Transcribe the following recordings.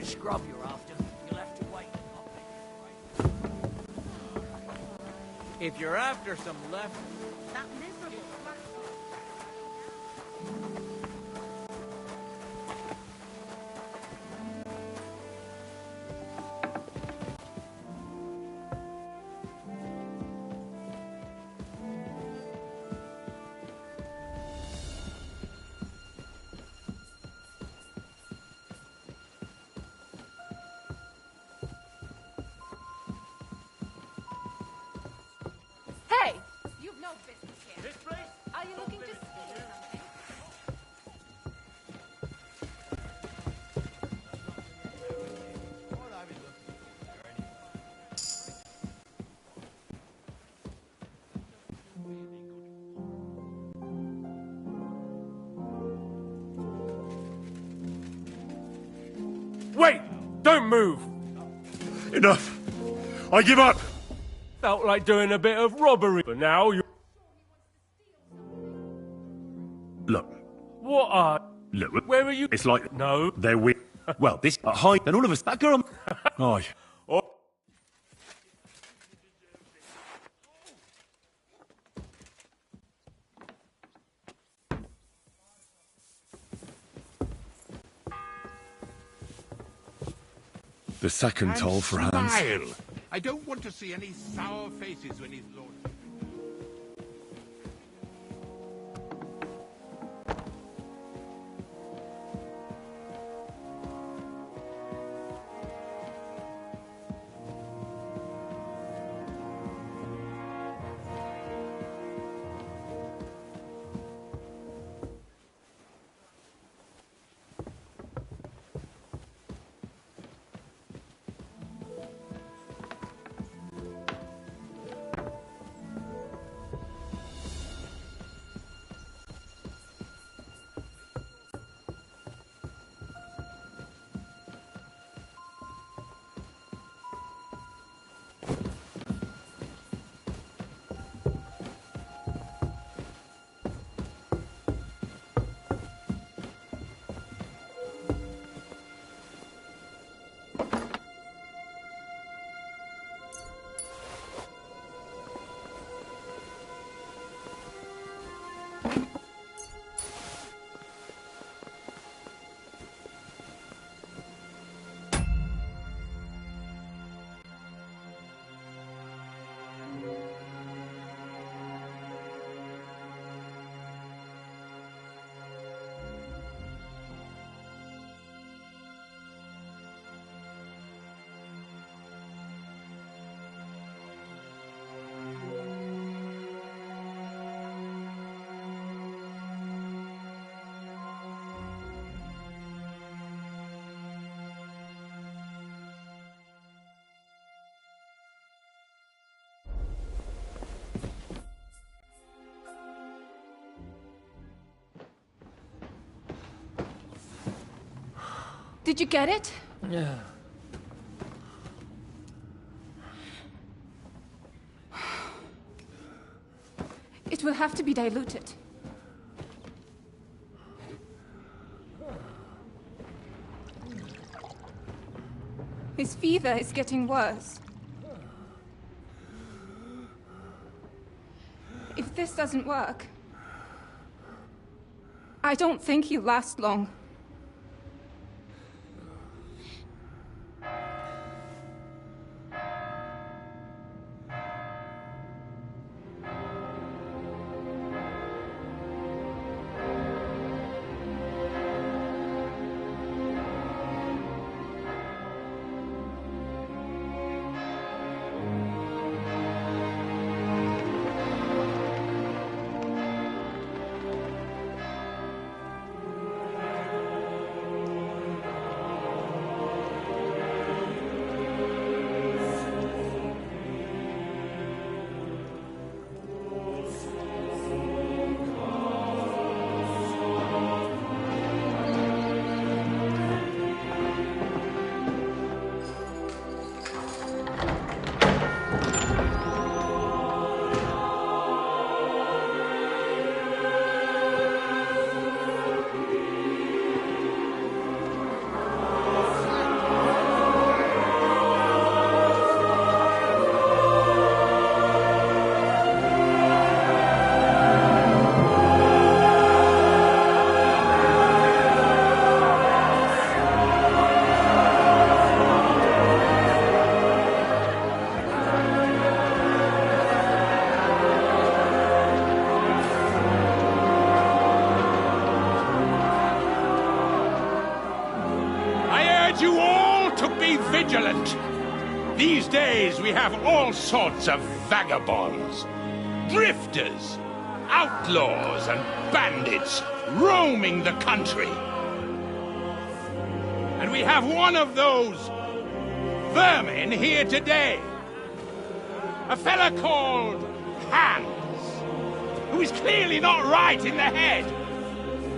scrub you're after, you'll have to wait. If you're after some left... That miserable black... Hey! You've no business here. This place? Are you looking to steal something? Wait! Don't move! Enough! I give up! Felt like doing a bit of robbery, but now you... Look, What are... look, Where are you... it's like... No. They're weird. Well, this... hi, then all of us... That girl... Aye. Oh. The second And toll for Hans. smile. I don't want to see any sour faces when he's Lord. Did you get it? Yeah. It will have to be diluted. His fever is getting worse. If this doesn't work, I don't think he'll last long. These days we have all sorts of vagabonds, drifters, outlaws and bandits roaming the country. And we have one of those vermin here today. A fella called Hans, who is clearly not right in the head.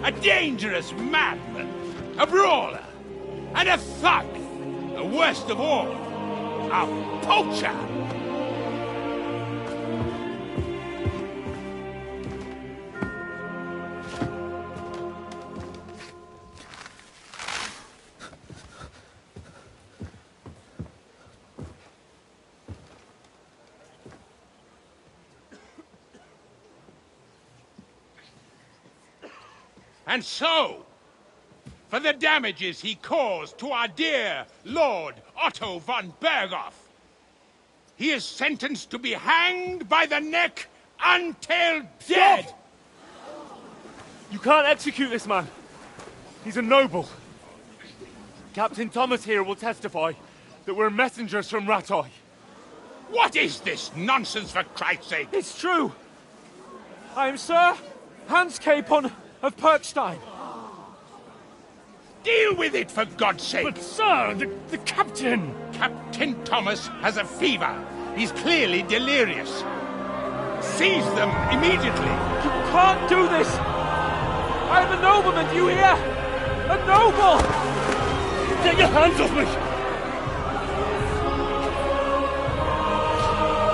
A dangerous madman, a brawler, and a thug. The worst of all, a poacher. And so, for the damages he caused to our dear Lord Otto von Berghoff, he is sentenced to be hanged by the neck until dead! Stop! You can't execute this man. He's a noble. Captain Thomas here will testify that we're messengers from Rattay. What is this nonsense, for Christ's sake? It's true. I am Sir Hans Capon of Perkstein. Deal with it, for God's sake! But sir, the captain! Captain Thomas has a fever. He's clearly delirious. Seize them immediately. You can't do this! I am a nobleman, do you hear? A noble! Get your hands off me!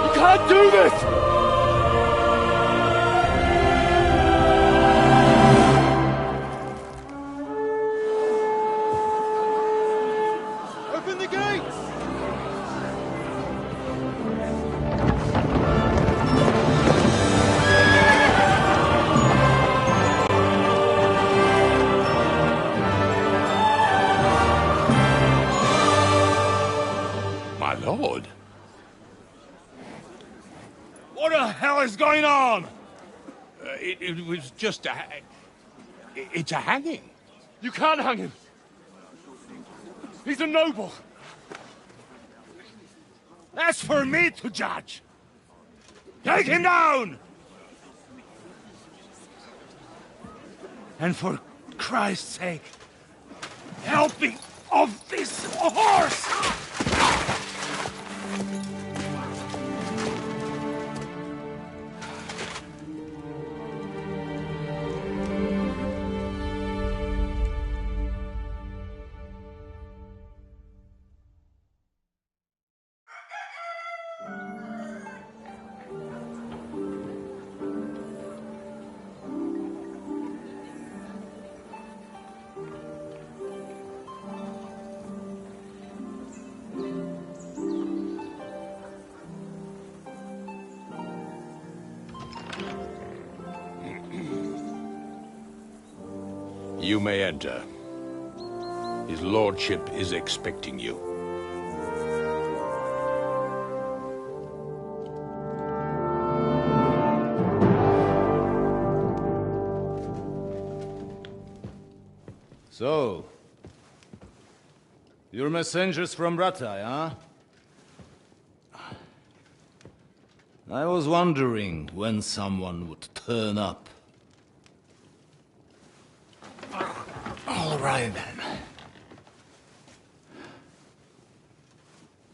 You can't do this! Lord. What the hell is going on? It was just a... It's a hanging. You can't hang him. He's a noble. That's for me to judge. Take him down! And for Christ's sake, help me off this horse! You may enter. His lordship is expecting you. So, you're messengers from Rattay, huh? I was wondering when someone would turn up. All right, then.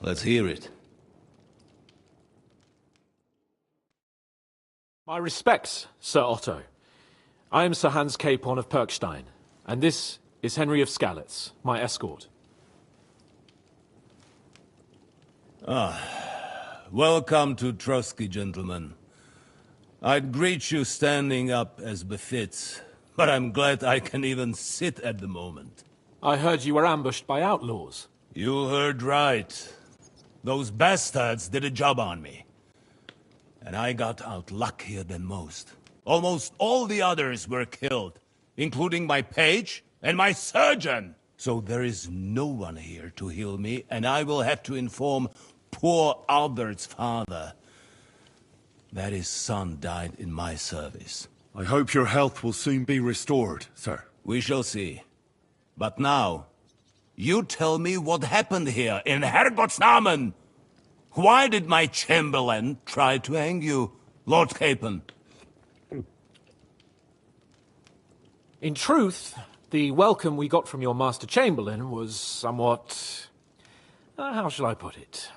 Let's hear it. My respects, Sir Otto. I am Sir Hans Capon of Perkstein, and this is Henry of Skalitz, my escort. Welcome to Trotsky, gentlemen. I'd greet you standing up as befits, but I'm glad I can even sit at the moment. I heard you were ambushed by outlaws. You heard right. Those bastards did a job on me. And I got out luckier than most. Almost all the others were killed, including my page and my surgeon. So there is no one here to heal me, and I will have to inform poor Albert's father that his son died in my service. I hope your health will soon be restored, sir. We shall see. But now, you tell me what happened here in Herrgottsnamen. Why did my Chamberlain try to hang you, Lord Capon? In truth, the welcome we got from your Master Chamberlain was somewhat... how shall I put it?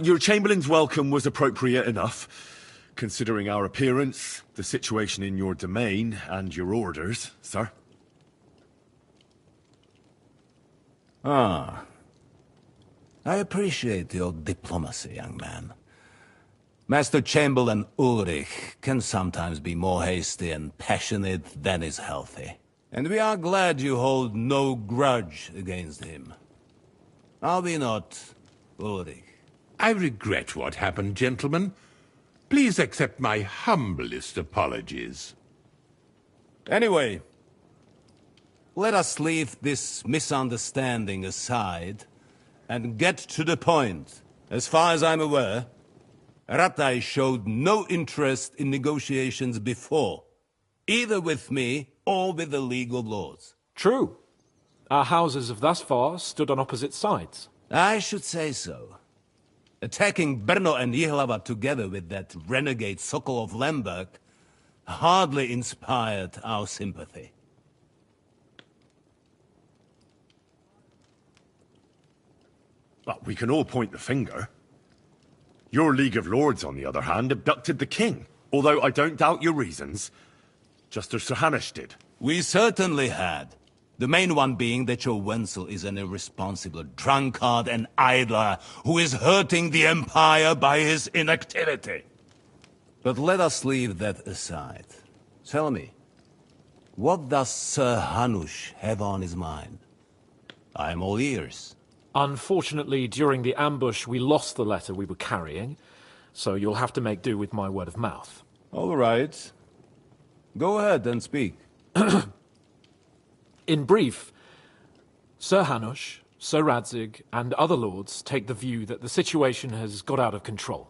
Your Chamberlain's welcome was appropriate enough, considering our appearance, the situation in your domain, and your orders, sir. Ah. I appreciate your diplomacy, young man. Master Chamberlain Ulrich can sometimes be more hasty and passionate than is healthy. And we are glad you hold no grudge against him. Are we not, Ulrich? I regret what happened, gentlemen. Please accept my humblest apologies. Anyway, let us leave this misunderstanding aside and get to the point. As far as I'm aware, Rattay showed no interest in negotiations before, either with me or with the League of Lords. True. Our houses have thus far stood on opposite sides. I should say so. Attacking Brno and Jihlava together with that renegade Sokol of Lemberg hardly inspired our sympathy. But we can all point the finger. Your League of Lords, on the other hand, abducted the king. Although I don't doubt your reasons, just as Sir Hanush did. We certainly had. The main one being that your Wenzel is an irresponsible drunkard and idler who is hurting the Empire by his inactivity. But let us leave that aside. Tell me, what does Sir Hanush have on his mind? I am all ears. Unfortunately, during the ambush, we lost the letter we were carrying, so you'll have to make do with my word of mouth. All right. Go ahead and speak. In brief, Sir Hanush, Sir Radzig, and other lords take the view that the situation has got out of control.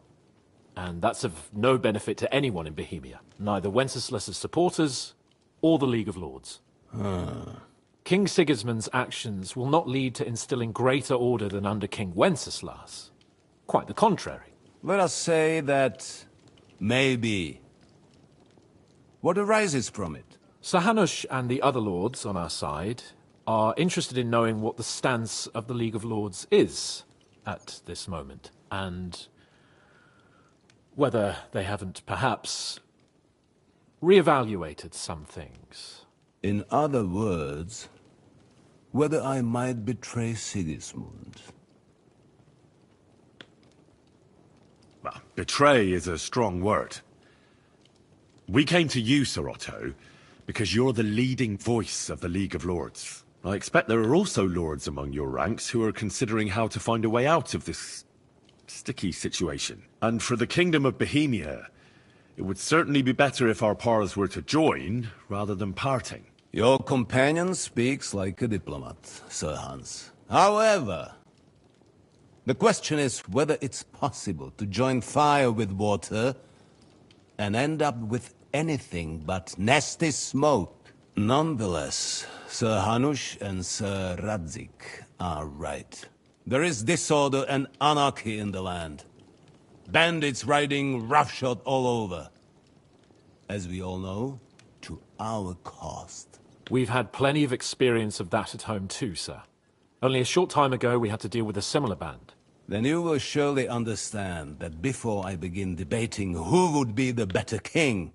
And that's of no benefit to anyone in Bohemia, neither Wenceslas's supporters or the League of Lords. King Sigismund's actions will not lead to instilling greater order than under King Wenceslas. Quite the contrary. Let us say that maybe. What arises from it? Sir Hanush and the other lords on our side are interested in knowing what the stance of the League of Lords is at this moment, and whether they haven't perhaps reevaluated some things. In other words, whether I might betray Sigismund. Well, betray is a strong word. We came to you, Sir Otto, because you're the leading voice of the League of Lords. I expect there are also lords among your ranks who are considering how to find a way out of this sticky situation. And for the Kingdom of Bohemia, it would certainly be better if our paths were to join, rather than parting. Your companion speaks like a diplomat, Sir Hans. However, the question is whether it's possible to join fire with water and end up with anything but nasty smoke. Nonetheless, Sir Hanush and Sir Radzig are right. There is disorder and anarchy in the land. Bandits riding roughshod all over. As we all know, to our cost. We've had plenty of experience of that at home too, sir. Only a short time ago we had to deal with a similar band. Then you will surely understand that before I begin debating who would be the better king,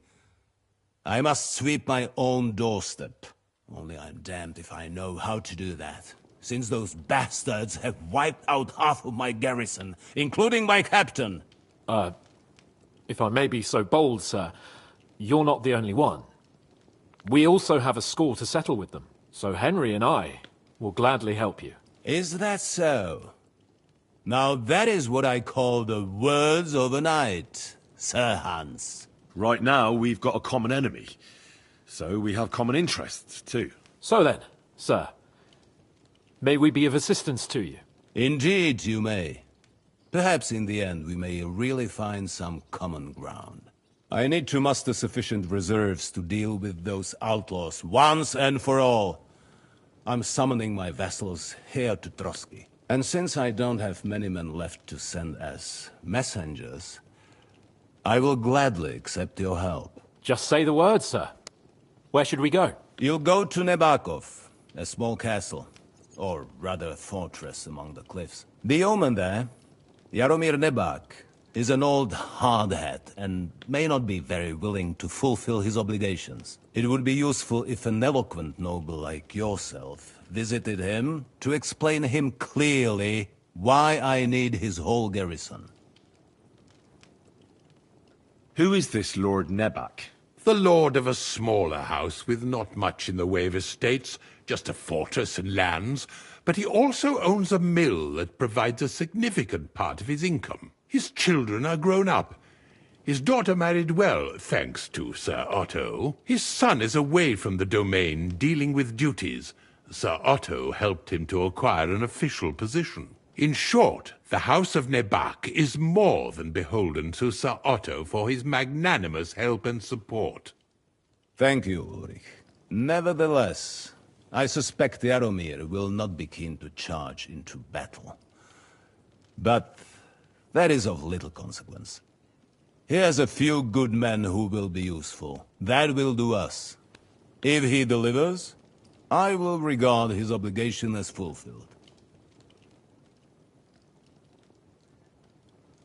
I must sweep my own doorstep. Only I'm damned if I know how to do that, since those bastards have wiped out half of my garrison, including my captain. If I may be so bold, sir, you're not the only one. We also have a score to settle with them, so Henry and I will gladly help you. Is that so? Now that is what I call the words of a knight, Sir Hans. Right now, we've got a common enemy, so we have common interests, too. So then, sir, may we be of assistance to you? Indeed you may. Perhaps in the end we may really find some common ground. I need to muster sufficient reserves to deal with those outlaws once and for all. I'm summoning my vassals here to Trotsky. And since I don't have many men left to send as messengers, I will gladly accept your help. Just say the word, sir. Where should we go? You'll go to Nebakov, a small castle, or rather a fortress among the cliffs. The yeoman there, Jaromir Nebak, is an old hardhat and may not be very willing to fulfill his obligations. It would be useful if an eloquent noble like yourself visited him to explain him clearly why I need his whole garrison. Who is this Lord Nebak? The lord of a smaller house with not much in the way of estates, just a fortress and lands, but he also owns a mill that provides a significant part of his income. His children are grown up. His daughter married well, thanks to Sir Otto. His son is away from the domain, dealing with duties. Sir Otto helped him to acquire an official position. In short, the House of Nebak is more than beholden to Sir Otto for his magnanimous help and support. Thank you, Ulrich. Nevertheless, I suspect Jaromir will not be keen to charge into battle. But that is of little consequence. He has a few good men who will be useful. That will do us. If he delivers, I will regard his obligation as fulfilled.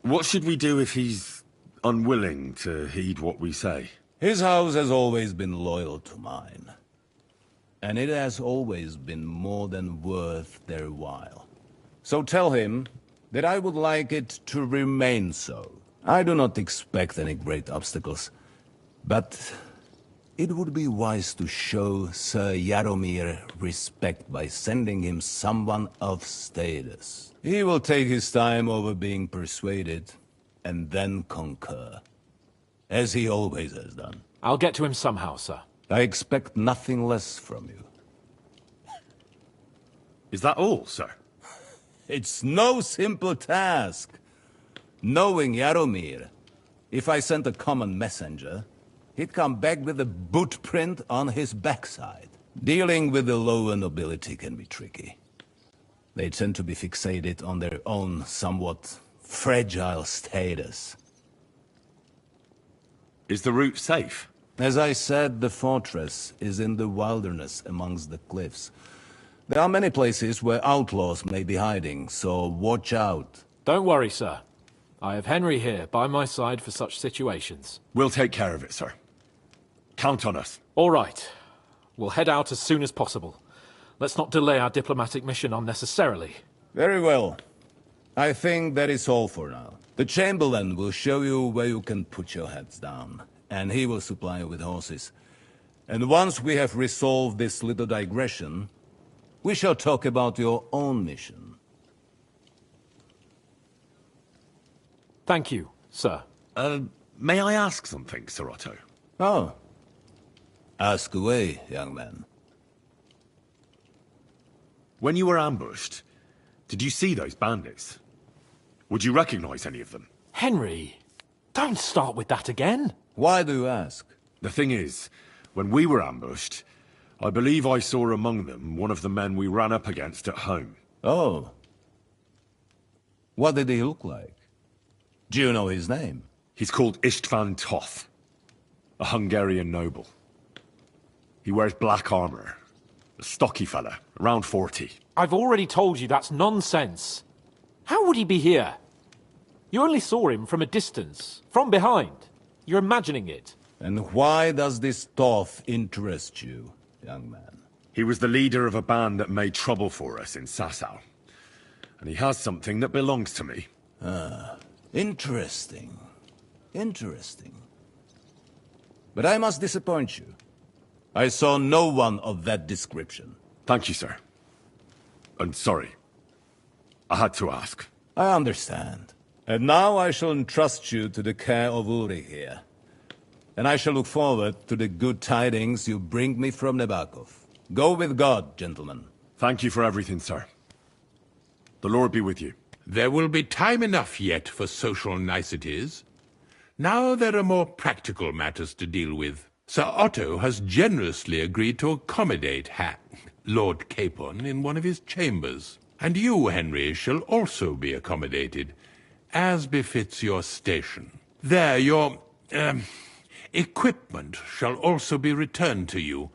What should we do if he's unwilling to heed what we say? His house has always been loyal to mine. And it has always been more than worth their while. So tell him that I would like it to remain so. I do not expect any great obstacles, but it would be wise to show Sir Jaromir respect by sending him someone of status. He will take his time over being persuaded, and then concur, as he always has done. I'll get to him somehow, sir. I expect nothing less from you. Is that all, sir? It's no simple task. Knowing Jaromir, if I sent a common messenger, he'd come back with a boot print on his backside. Dealing with the lower nobility can be tricky. They tend to be fixated on their own somewhat fragile status. Is the route safe? As I said, the fortress is in the wilderness amongst the cliffs. There are many places where outlaws may be hiding, so watch out. Don't worry, sir. I have Henry here by my side for such situations. We'll take care of it, sir. Count on us. All right. We'll head out as soon as possible. Let's not delay our diplomatic mission unnecessarily. Very well. I think that is all for now. The Chamberlain will show you where you can put your heads down, and he will supply you with horses. And once we have resolved this little digression, we shall talk about your own mission. Thank you, sir. May I ask something, Sir Otto? Oh. Ask away, young man. When you were ambushed, did you see those bandits? Would you recognize any of them? Henry, don't start with that again. Why do you ask? The thing is, when we were ambushed, I believe I saw among them one of the men we ran up against at home. Oh. What did he look like? Do you know his name? He's called Istvan Toth, a Hungarian noble. He wears black armor. A stocky fella, around 40. I've already told you that's nonsense. How would he be here? You only saw him from a distance, from behind. You're imagining it. And why does this Toth interest you, young man? He was the leader of a band that made trouble for us in Sasau. And he has something that belongs to me. Interesting. Interesting. But I must disappoint you. I saw no one of that description. Thank you, sir. And sorry. I had to ask. I understand. And now I shall entrust you to the care of Ulrich here. And I shall look forward to the good tidings you bring me from Nebakov. Go with God, gentlemen. Thank you for everything, sir. The Lord be with you. There will be time enough yet for social niceties. Now there are more practical matters to deal with. Sir Otto has generously agreed to accommodate Lord Capon in one of his chambers. And you, Henry, shall also be accommodated, as befits your station. There, your equipment shall also be returned to you,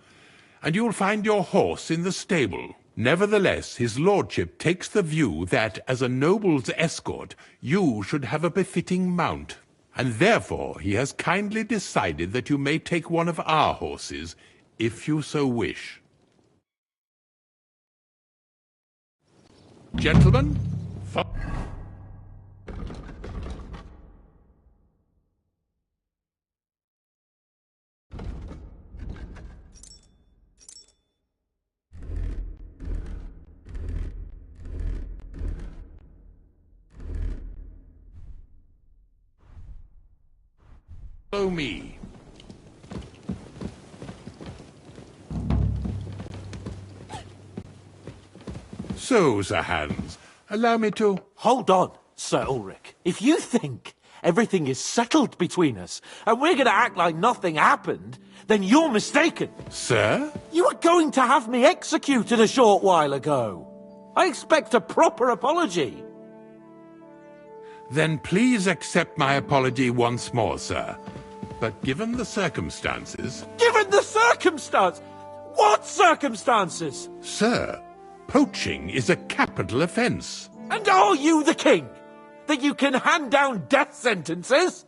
and you'll find your horse in the stable. Nevertheless, his lordship takes the view that, as a noble's escort, you should have a befitting mount, and therefore he has kindly decided that you may take one of our horses, if you so wish. Gentlemen, follow me. So, Sir Hans, allow me to... Hold on, Sir Ulrich. If you think everything is settled between us, and we're going to act like nothing happened, then you're mistaken. Sir? You were going to have me executed a short while ago. I expect a proper apology. Then please accept my apology once more, sir. But given the circumstances... Given the circumstance? What circumstances? Sir, poaching is a capital offence. And are you the king? That you can hand down death sentences?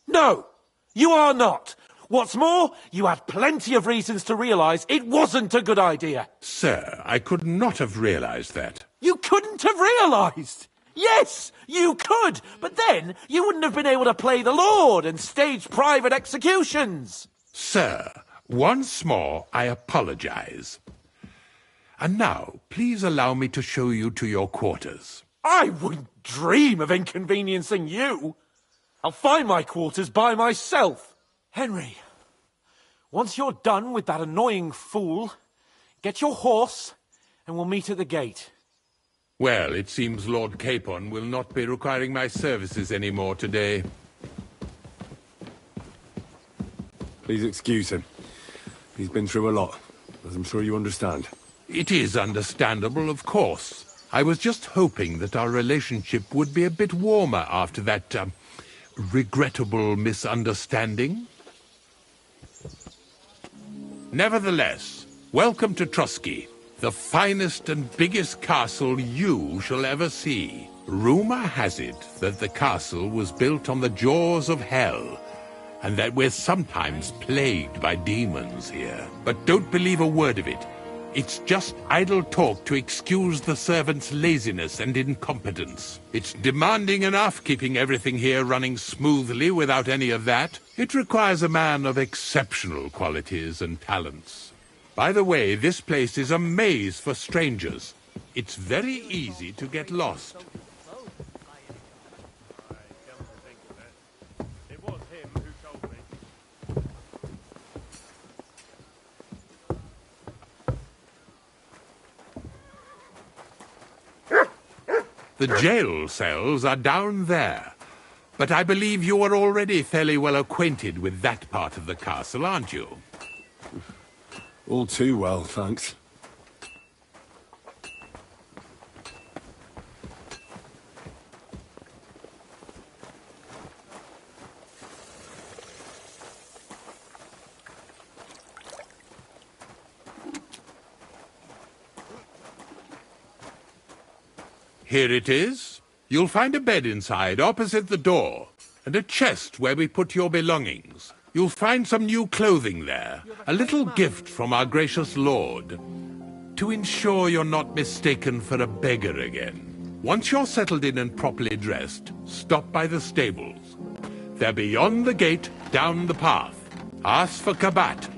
No, you are not. What's more, you had plenty of reasons to realise it wasn't a good idea. Sir, I could not have realised that. You couldn't have realised? Yes, you could, but then you wouldn't have been able to play the Lord and stage private executions. Sir, once more I apologise. And now, please allow me to show you to your quarters. I wouldn't dream of inconveniencing you. I'll find my quarters by myself. Henry, once you're done with that annoying fool, get your horse and we'll meet at the gate. Well, it seems Lord Capon will not be requiring my services anymore today. Please excuse him. He's been through a lot, as I'm sure you understand. It is understandable, of course. I was just hoping that our relationship would be a bit warmer after that, regrettable misunderstanding. Nevertheless, welcome to Trusky, the finest and biggest castle you shall ever see. Rumor has it that the castle was built on the jaws of hell, and that we're sometimes plagued by demons here. But don't believe a word of it. It's just idle talk to excuse the servants' laziness and incompetence. It's demanding enough keeping everything here running smoothly without any of that. It requires a man of exceptional qualities and talents. By the way, this place is a maze for strangers. It's very easy to get lost. The jail cells are down there. But I believe you are already fairly well acquainted with that part of the castle, aren't you? All too well, thanks. Here it is. You'll find a bed inside, opposite the door, and a chest where we put your belongings. You'll find some new clothing there, a little gift from our gracious lord, to ensure you're not mistaken for a beggar again. Once you're settled in and properly dressed, stop by the stables. They're beyond the gate, down the path. Ask for Kabat.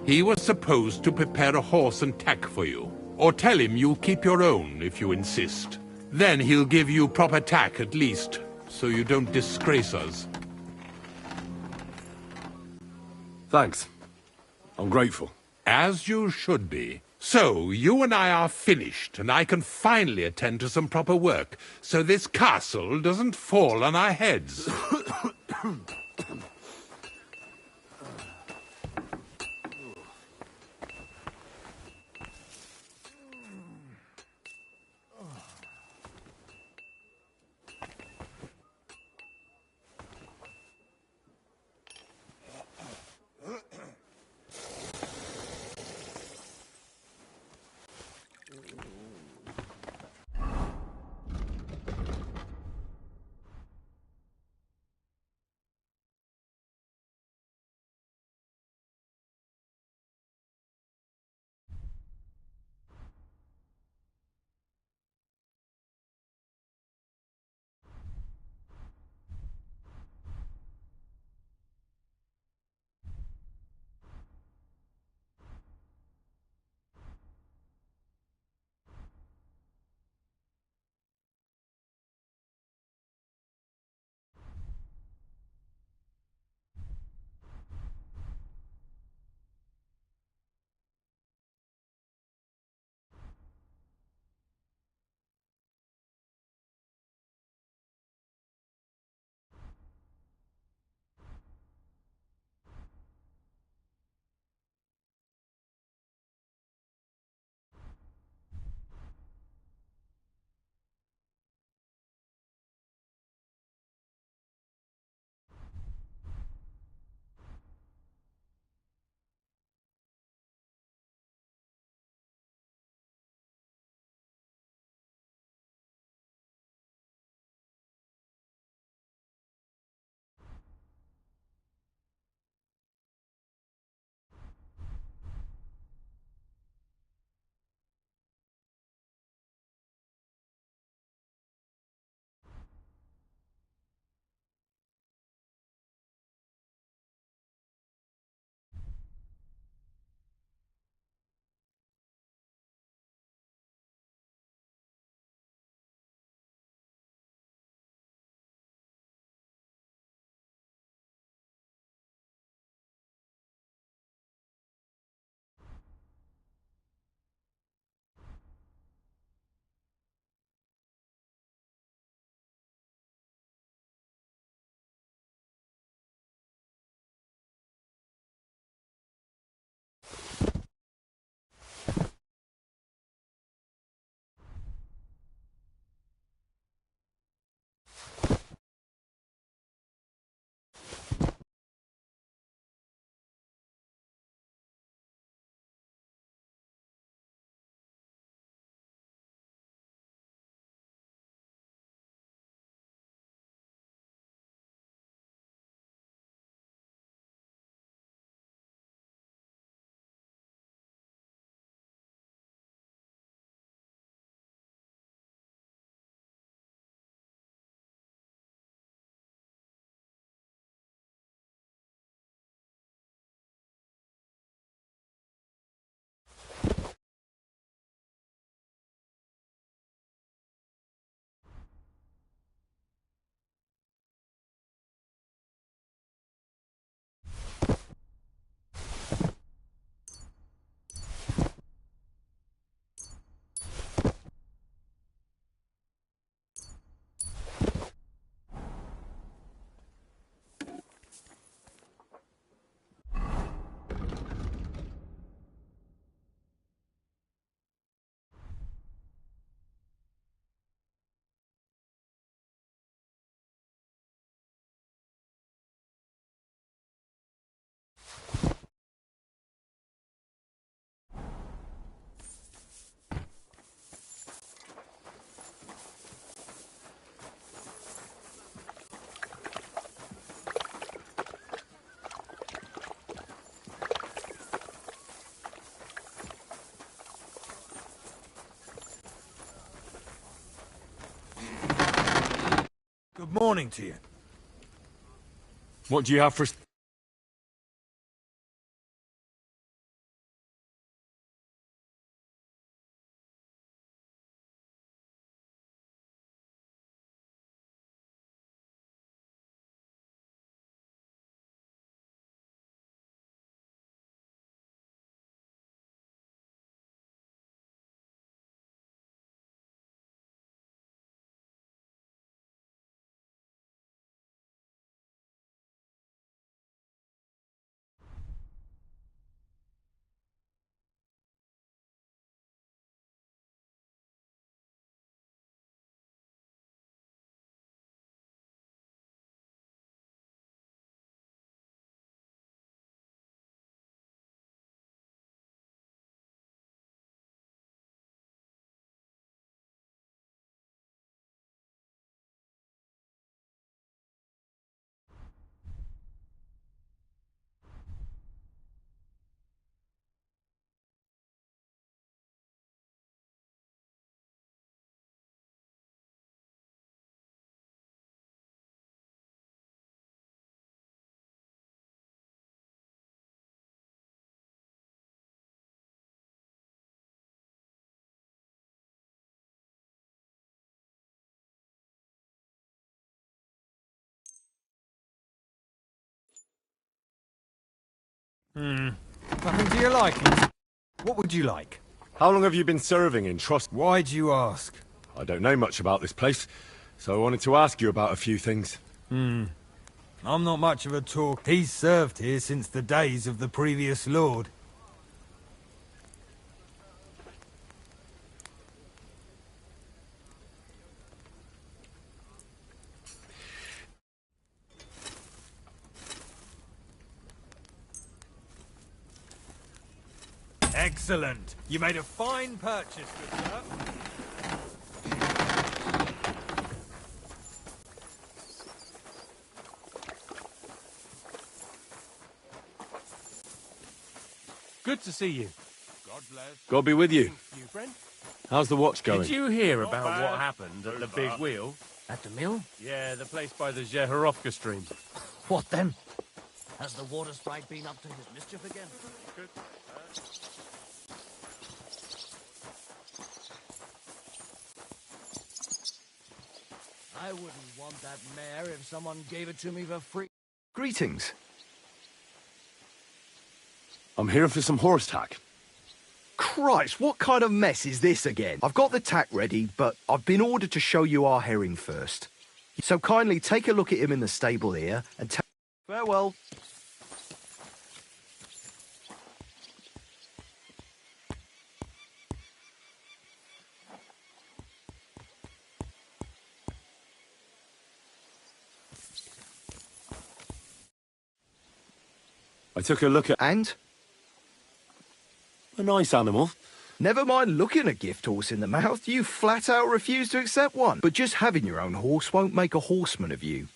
He was supposed to prepare a horse and tack for you, or tell him you'll keep your own if you insist. Then he'll give you proper tack at least, so you don't disgrace us. Thanks. I'm grateful. As you should be. So, you and I are finished, and I can finally attend to some proper work, so this castle doesn't fall on our heads. morning to you. What do you have for... Nothing to your liking. What would you like? How long have you been serving in Trust? Why do you ask? I don't know much about this place, so I wanted to ask you about a few things. I'm not much of a talk. He's served here since the days of the previous lord. Excellent. You made a fine purchase, good sir. Good to see you. God bless. God be with you. You, friend? How's the watch going? Did you hear about what happened at the Big Wheel? At the mill? Yeah, the place by the Zeherovka stream. What then? Has the water sprite been up to his mischief again? Good. I wouldn't want that mare if someone gave it to me for free. Greetings. I'm here for some horse tack. Christ, what kind of mess is this again? I've got the tack ready, but I've been ordered to show you our herring first. So kindly take a look at him in the stable here and farewell. I took a look at... And? A nice animal. Never mind looking a gift horse in the mouth, you flat out refuse to accept one. But just having your own horse won't make a horseman of you.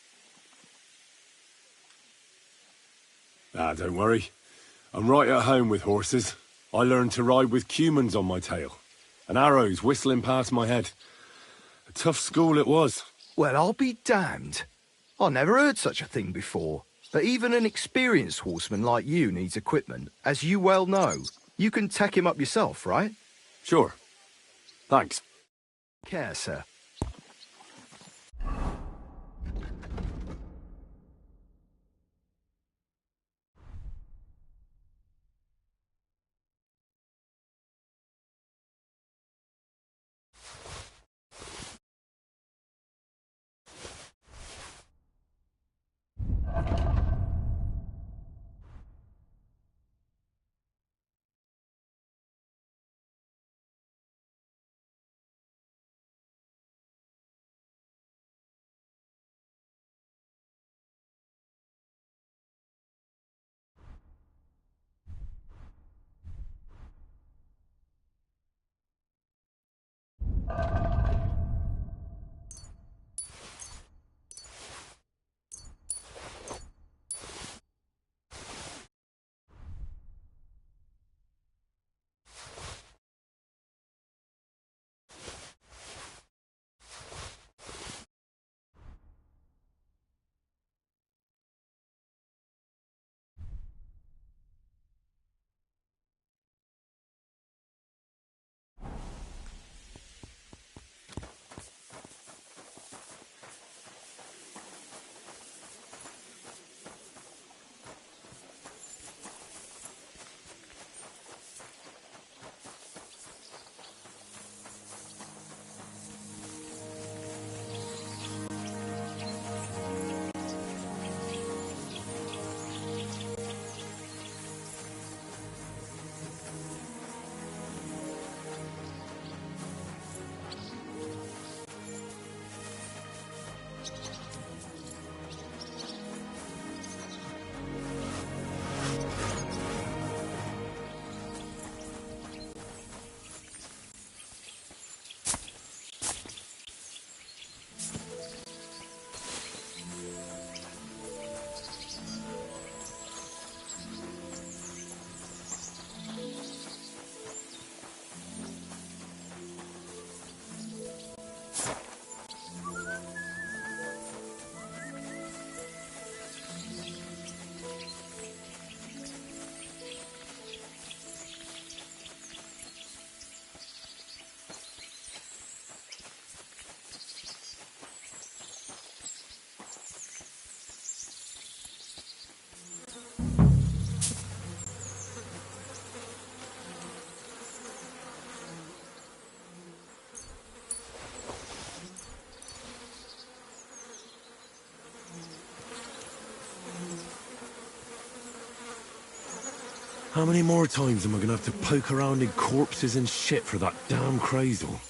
Ah, don't worry. I'm right at home with horses. I learned to ride with cumans on my tail, and arrows whistling past my head. A tough school it was. Well, I'll be damned. I never heard such a thing before. But even an experienced horseman like you needs equipment, as you well know. You can tack him up yourself, right? Sure. Thanks. Care, sir. How many more times am I gonna have to poke around in corpses and shit for that damn cradle?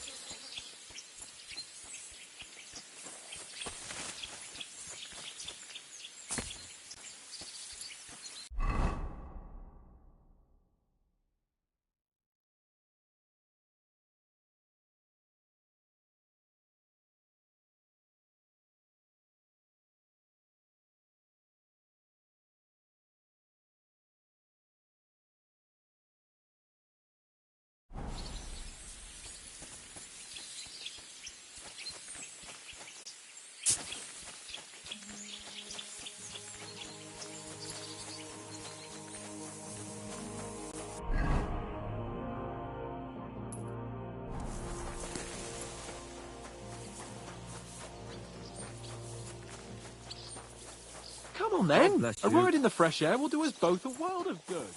Come on then. bless A you. ride in the fresh air will do us both a world of good.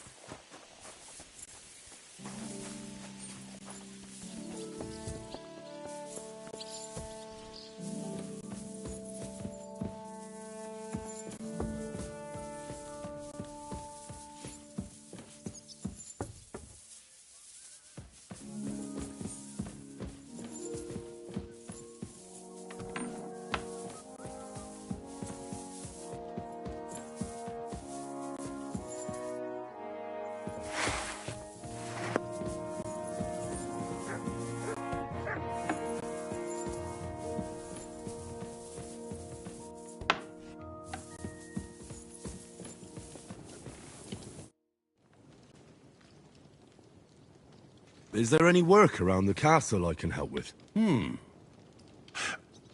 Is there any work around the castle I can help with?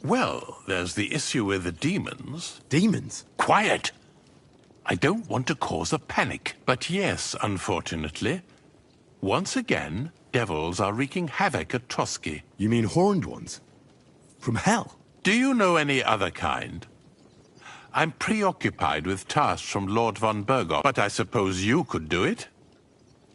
Well, there's the issue with the demons. Demons? Quiet! I don't want to cause a panic. But yes, unfortunately, once again, devils are wreaking havoc at Trotsky. You mean horned ones? From hell? Do you know any other kind? I'm preoccupied with tasks from Lord von Bergoff, but I suppose you could do it?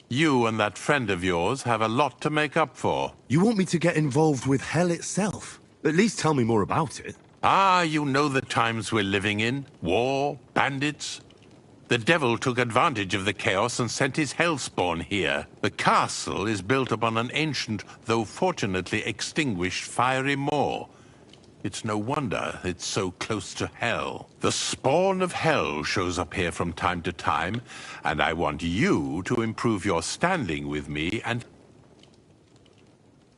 You and that friend of yours have a lot to make up for. You want me to get involved with hell itself? At least tell me more about it. Ah, you know the times we're living in. War, bandits. The devil took advantage of the chaos and sent his hellspawn here. The castle is built upon an ancient, though fortunately extinguished, fiery moor. It's no wonder it's so close to hell. The spawn of hell shows up here from time to time, and I want you to improve your standing with me and...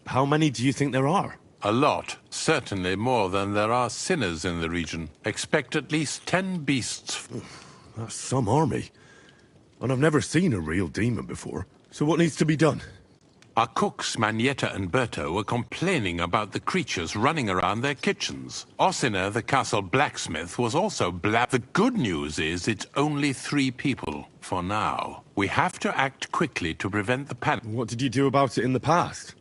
How many do you think there are? A lot. Certainly more than there are sinners in the region. Expect at least 10 beasts. That's some army. And I've never seen a real demon before. So what needs to be done? Our cooks, Manietta and Berto, were complaining about the creatures running around their kitchens. Ossina, the castle blacksmith, was also The good news is it's only 3 people, for now. We have to act quickly to prevent the panic. What did you do about it in the past?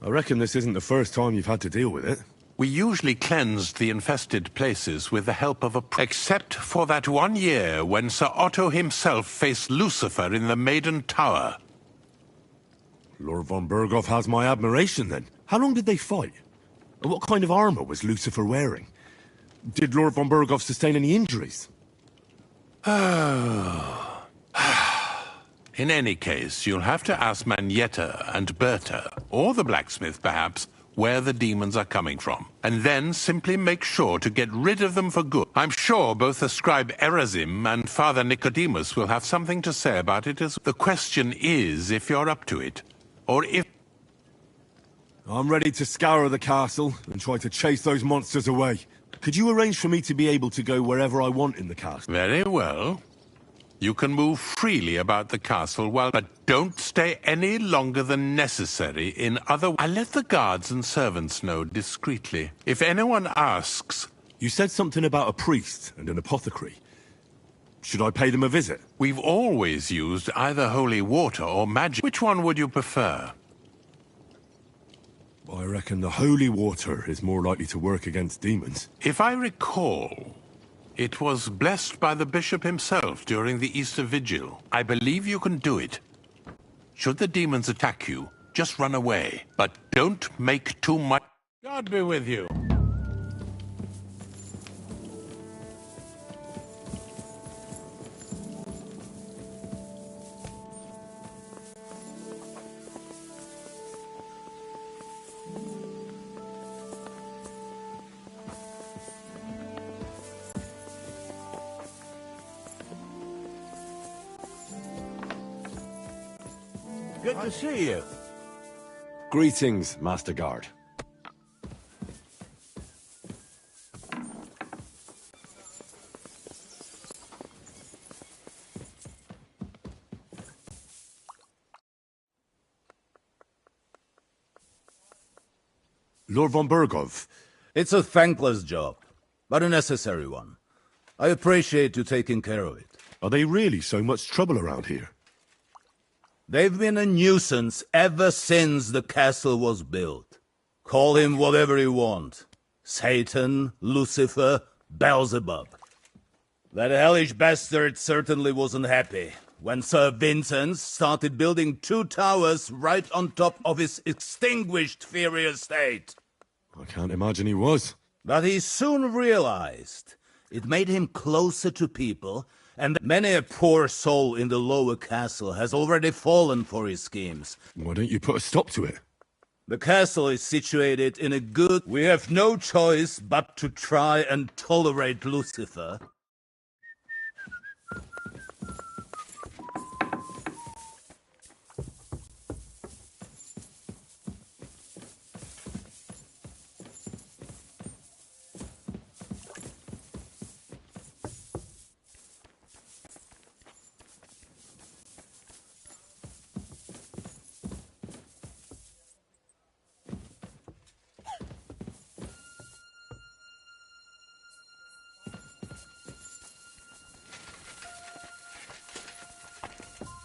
I reckon this isn't the first time you've had to deal with it. We usually cleansed the infested places with the help of except for that one year when Sir Otto himself faced Lucifer in the Maiden Tower. Lord von Bergoff has my admiration, then. How long did they fight? And what kind of armor was Lucifer wearing? Did Lord von Bergoff sustain any injuries? In any case, you'll have to ask Manietta and Berta, or the blacksmith perhaps, where the demons are coming from. And then simply make sure to get rid of them for good. I'm sure both the scribe Erazim and Father Nicodemus will have something to say about it as... The question is if you're up to it. Or if... I'm ready to scour the castle and try to chase those monsters away. Could you arrange for me to be able to go wherever I want in the castle? Very well. You can move freely about the castle, but don't stay any longer than necessary in other... I'll let the guards and servants know discreetly. If anyone asks... You said something about a priest and an apothecary. Should I pay them a visit? We've always used either holy water or magic. Which one would you prefer? I reckon the holy water is more likely to work against demons. If I recall, it was blessed by the bishop himself during the Easter Vigil. I believe you can do it. Should the demons attack you, just run away. But don't make too much... God be with you. Good to see you. Greetings, Master Guard. Lord von Bergov. It's a thankless job, but a necessary one. I appreciate you taking care of it. Are they really so much trouble around here? They've been a nuisance ever since the castle was built. Call him whatever you want. Satan, Lucifer, Beelzebub. That hellish bastard certainly wasn't happy when Sir Vincent started building 2 towers right on top of his extinguished fairy estate. I can't imagine he was. But he soon realized it made him closer to people, and many a poor soul in the lower castle has already fallen for his schemes. Why don't you put a stop to it? The castle is situated in a good... We have no choice but to try and tolerate Lucifer.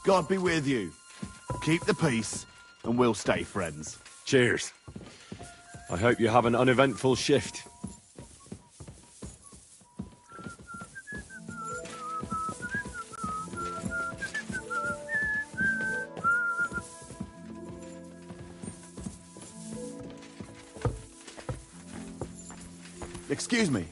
God be with you. Keep the peace, and we'll stay friends. Cheers. I hope you have an uneventful shift. Excuse me.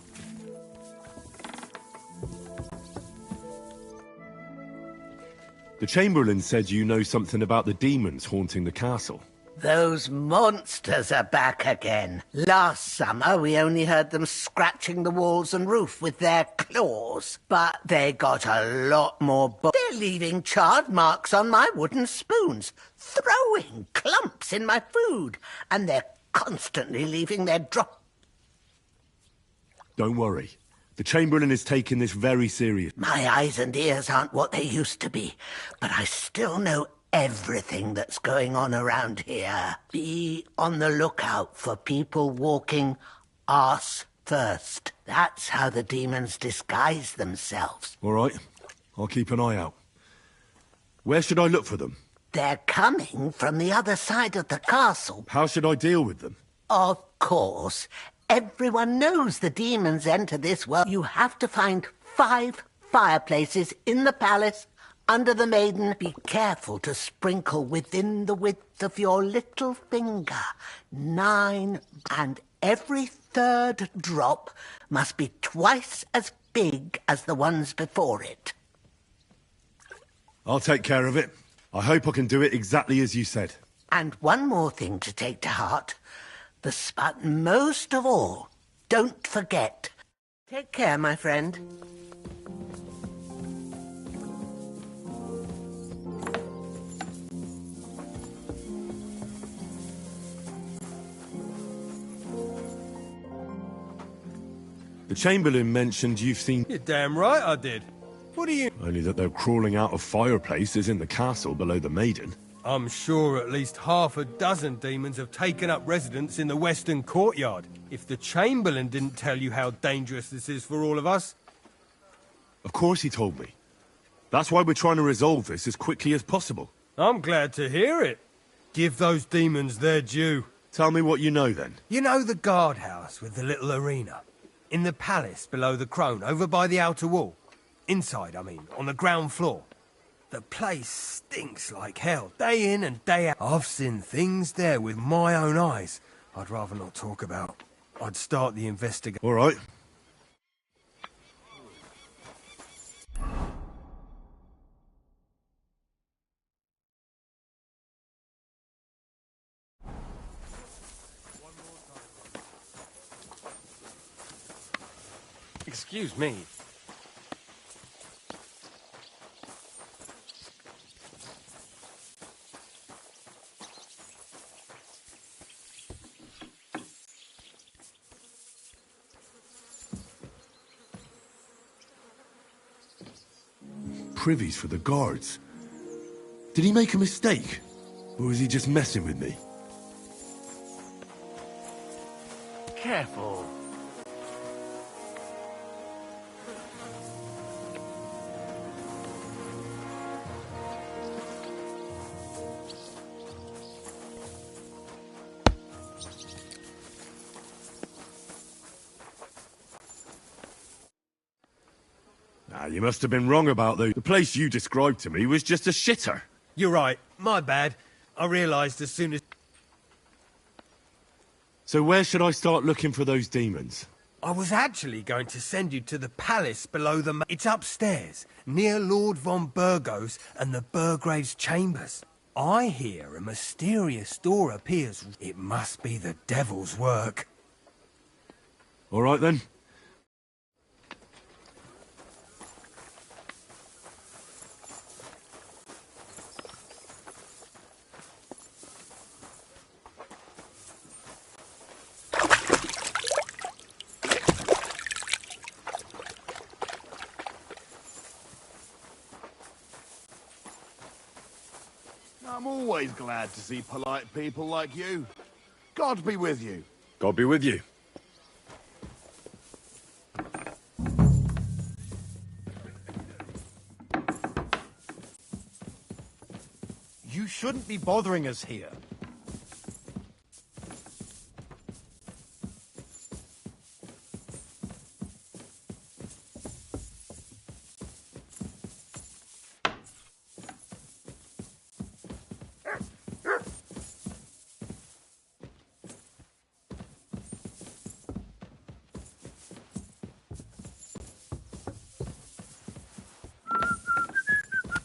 The Chamberlain said you know something about the demons haunting the castle. Those monsters are back again. Last summer, we only heard them scratching the walls and roof with their claws. But they got a lot more They're leaving charred marks on my wooden spoons, throwing clumps in my food, and they're constantly leaving their drop... Don't worry. The Chamberlain is taking this very serious. My eyes and ears aren't what they used to be, but I still know everything that's going on around here. Be on the lookout for people walking arse first. That's how the demons disguise themselves. All right. I'll keep an eye out. Where should I look for them? They're coming from the other side of the castle. How should I deal with them? Of course. Everyone knows the demons enter this world. You have to find 5 fireplaces in the palace under the maiden. Be careful to sprinkle within the width of your little finger. 9, and every 3rd drop must be twice as big as the ones before it. I'll take care of it. I hope I can do it exactly as you said. And one more thing to take to heart. But most of all, don't forget. Take care, my friend. The Chamberlain mentioned you've seen... You're damn right I did. What do you... Only that they're crawling out of fireplaces in the castle below the Maiden. I'm sure at least half a dozen demons have taken up residence in the western courtyard. If the Chamberlain didn't tell you how dangerous this is for all of us... Of course he told me. That's why we're trying to resolve this as quickly as possible. I'm glad to hear it. Give those demons their due. Tell me what you know, then. You know the guardhouse with the little arena? In the palace below the Crone, over by the outer wall? Inside, I mean, on the ground floor. The place stinks like hell, day in and day out. I've seen things there with my own eyes I'd rather not talk about. I'd start the investigation. All right. Excuse me. privies for the guards. Did he make a mistake? Or was he just messing with me? Careful. Ah, you must have been wrong about the place you described to me was just a shitter. You're right. My bad. I realised as soon as... So where should I start looking for those demons? I was actually going to send you to the palace below the... It's upstairs, near Lord von Burgos and the Burgrave's chambers. I hear a mysterious door appears. It must be the devil's work. All right, then. I'm always glad to see polite people like you. God be with you. God be with you. You shouldn't be bothering us here.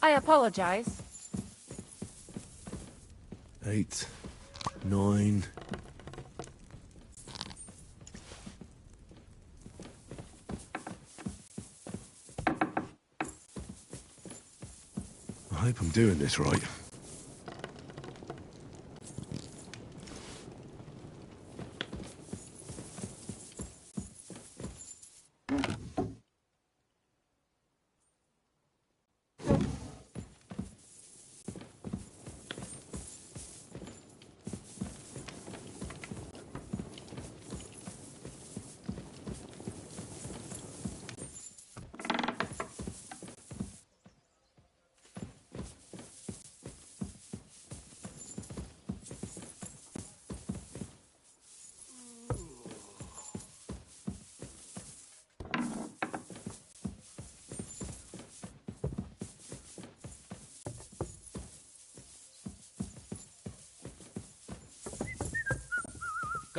I apologize. 8, 9... I hope I'm doing this right.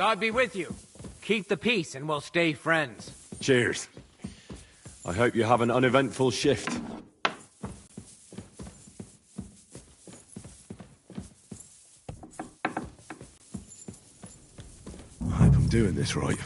God be with you. Keep the peace and we'll stay friends. Cheers. I hope you have an uneventful shift. I hope I'm doing this right.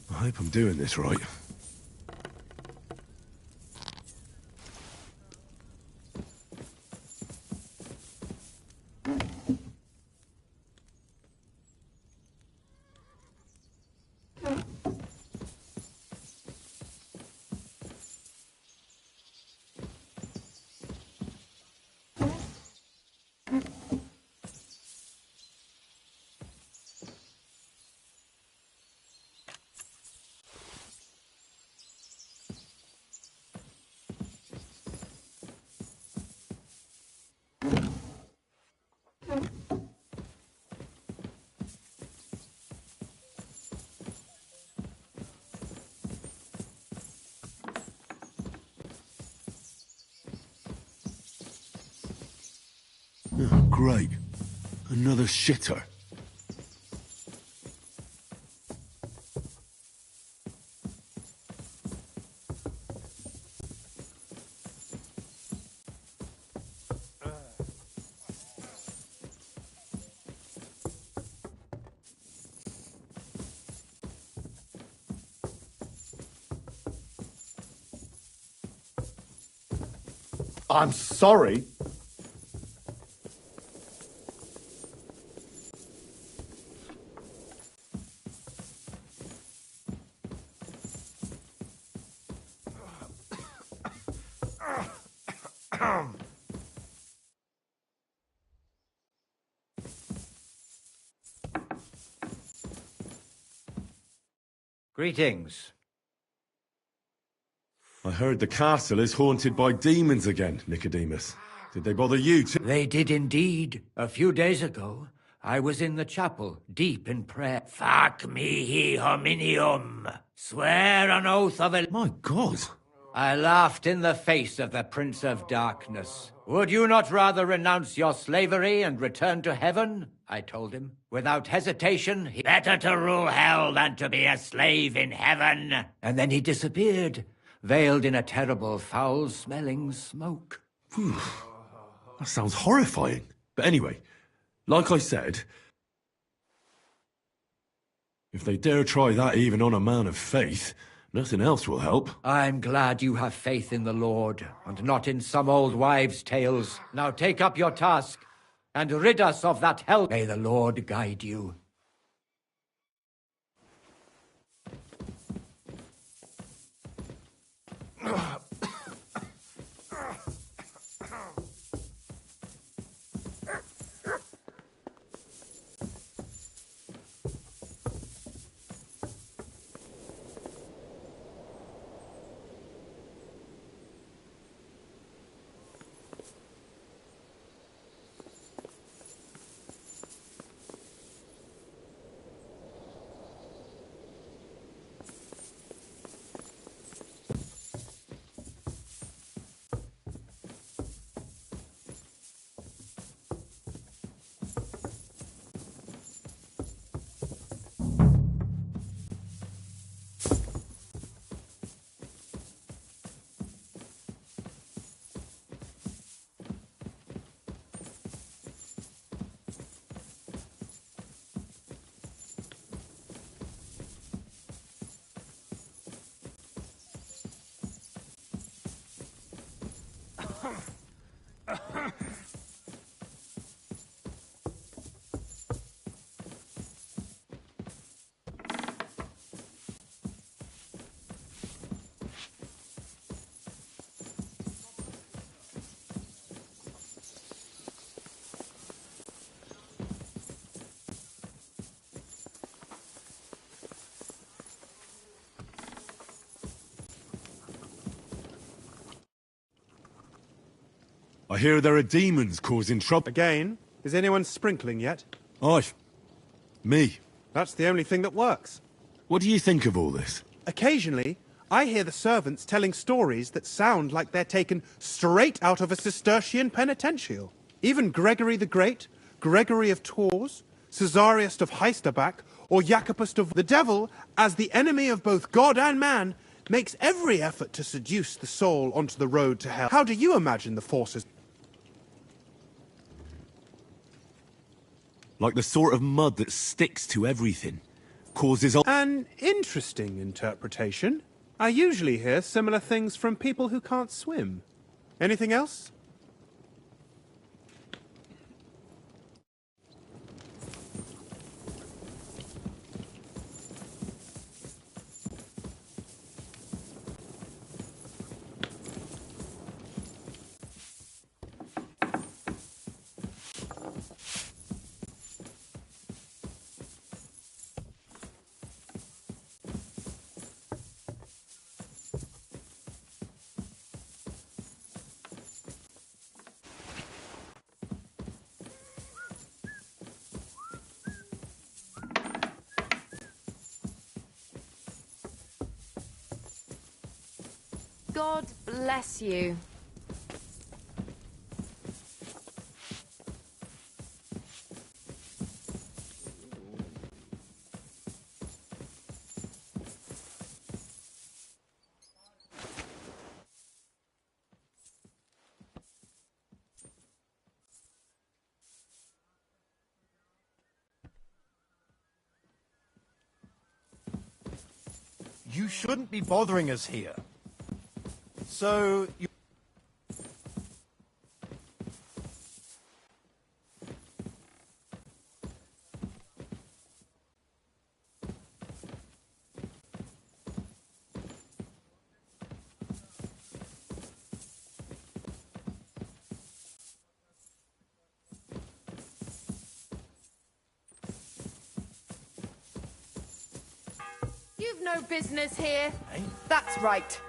I hope I'm doing this right. great. Another shitter. I'm sorry. Greetings. I heard the castle is haunted by demons again, Nicodemus. Did they bother you too? They did indeed. A few days ago, I was in the chapel, deep in prayer. Fac mihi hominium. Swear an oath of a... My God. I laughed in the face of the Prince of Darkness. Would you not rather renounce your slavery and return to heaven? I told him. Without hesitation, better to rule hell than to be a slave in heaven. And then he disappeared, veiled in a terrible, foul-smelling smoke. Whew. That sounds horrifying. But anyway, like I said, if they dare try that even on a man of faith, nothing else will help. I'm glad you have faith in the Lord, and not in some old wives' tales. Now take up your task, and rid us of that hell. May the Lord guide you. I hear there are demons causing trouble. Again? Is anyone sprinkling yet? Me. That's the only thing that works. What do you think of all this? Occasionally, I hear the servants telling stories that sound like they're taken straight out of a Cistercian penitential. Even Gregory the Great, Gregory of Tours, Caesarius of Heisterbach, or Jacobus of... The devil, as the enemy of both God and man, makes every effort to seduce the soul onto the road to hell. How do you imagine the forces... Like the sort of mud that sticks to everything. Causes all... An interesting interpretation. I usually hear similar things from people who can't swim. Anything else? God bless you. You shouldn't be bothering us here. So, you... You've no business here. Hey? That's right.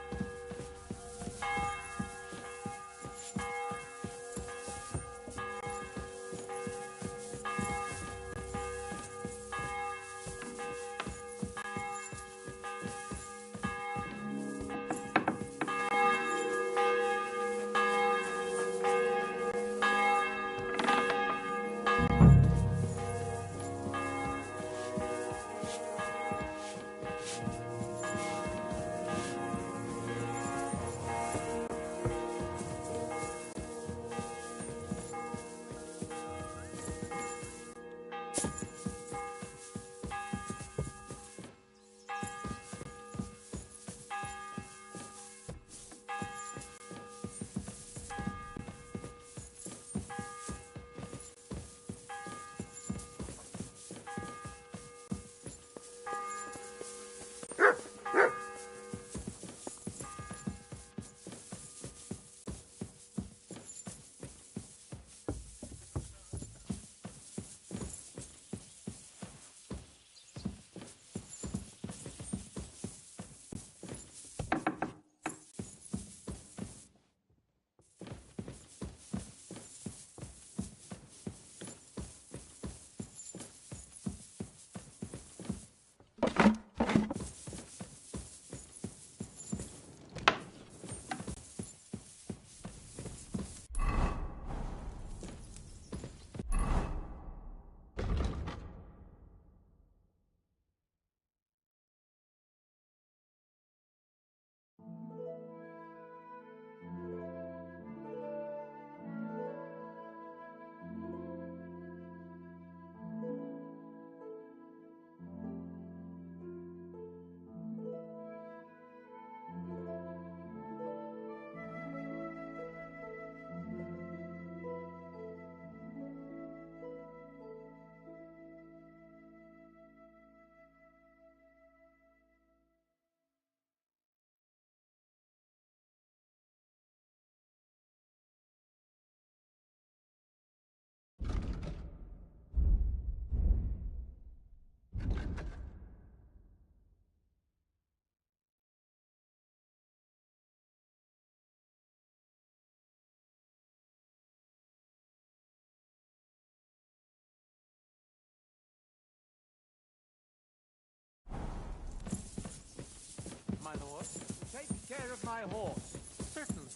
My lord, take care of my horse. Certainly.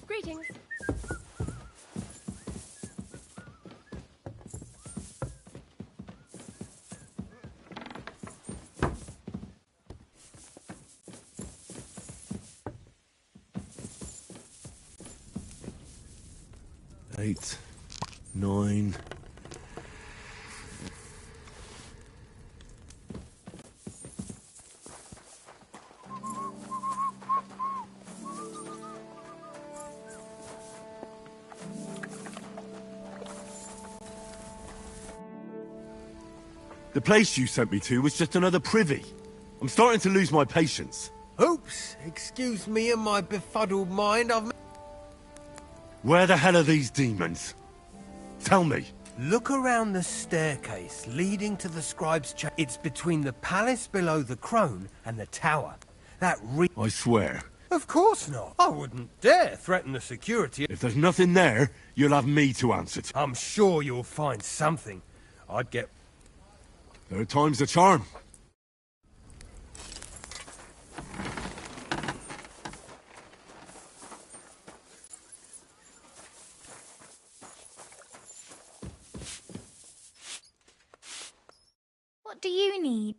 Greetings. Eight, 9. The place you sent me to was just another privy. I'm starting to lose my patience. Oops, excuse me and my befuddled mind, Where the hell are these demons? Tell me. Look around the staircase leading to the scribe's chamber. It's between the palace below the crone and the tower. I swear. Of course not. I wouldn't dare threaten the security. If there's nothing there, you'll have me to answer to. I'm sure you'll find something. I'd get... Third time's the charm. What do you need?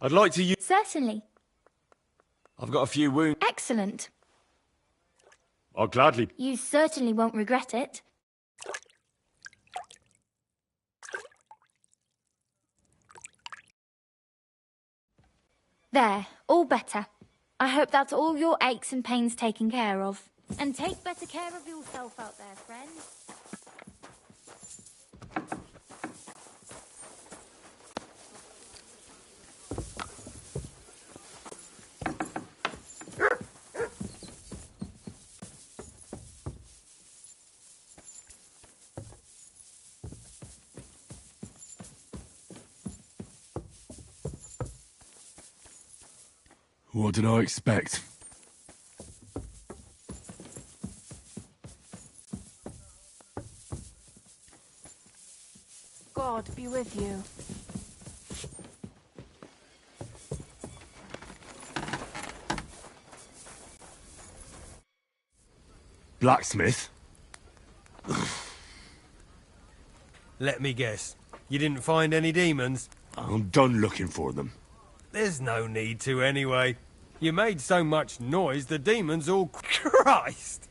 I'd like to use... Certainly. I've got a few wounds. Excellent. I'll gladly... You certainly won't regret it. There, all better. I hope that's all your aches and pains taken care of. And take better care of yourself out there, friend. What did I expect? God be with you. Blacksmith? Let me guess. You didn't find any demons? I'm done looking for them. There's no need to anyway. You made so much noise, the demons all... Christ!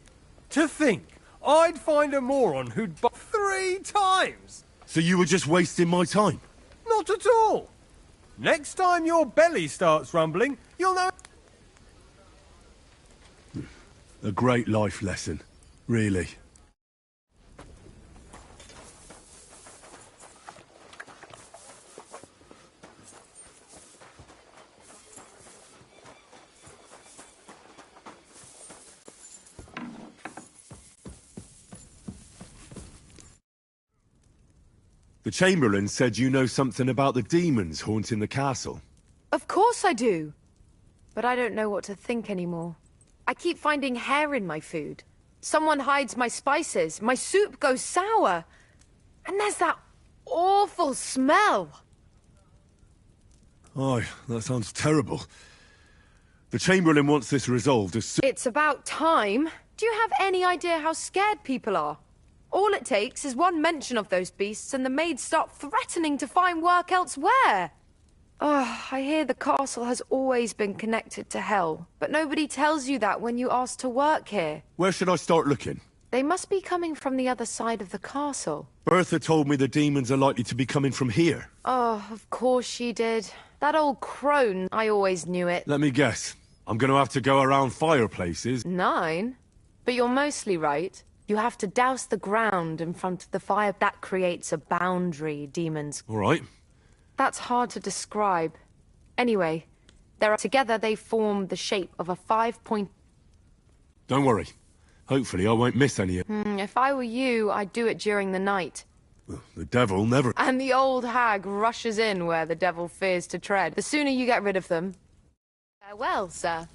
To think, I'd find a moron who'd 3 times! So you were just wasting my time? Not at all! Next time your belly starts rumbling, you'll know... A great life lesson, really. The Chamberlain said you know something about the demons haunting the castle. Of course I do. But I don't know what to think anymore. I keep finding hair in my food. Someone hides my spices. My soup goes sour. And there's that awful smell. Oh, that sounds terrible. The Chamberlain wants this resolved as soon... It's about time. Do you have any idea how scared people are? All it takes is one mention of those beasts and the maids start threatening to find work elsewhere. Oh, I hear the castle has always been connected to hell, but nobody tells you that when you ask to work here. Where should I start looking? They must be coming from the other side of the castle. Bertha told me the demons are likely to be coming from here. Oh, of course she did. That old crone, I always knew it. Let me guess. I'm going to have to go around fireplaces. 9? But you're mostly right. You have to douse the ground in front of the fire. That creates a boundary, demons. All right. That's hard to describe. Anyway, together they form the shape of a 5-point... Don't worry. Hopefully I won't miss any. If I were you, I'd do it during the night. The devil never... And the old hag rushes in where the devil fears to tread. The sooner you get rid of them... Farewell, sir.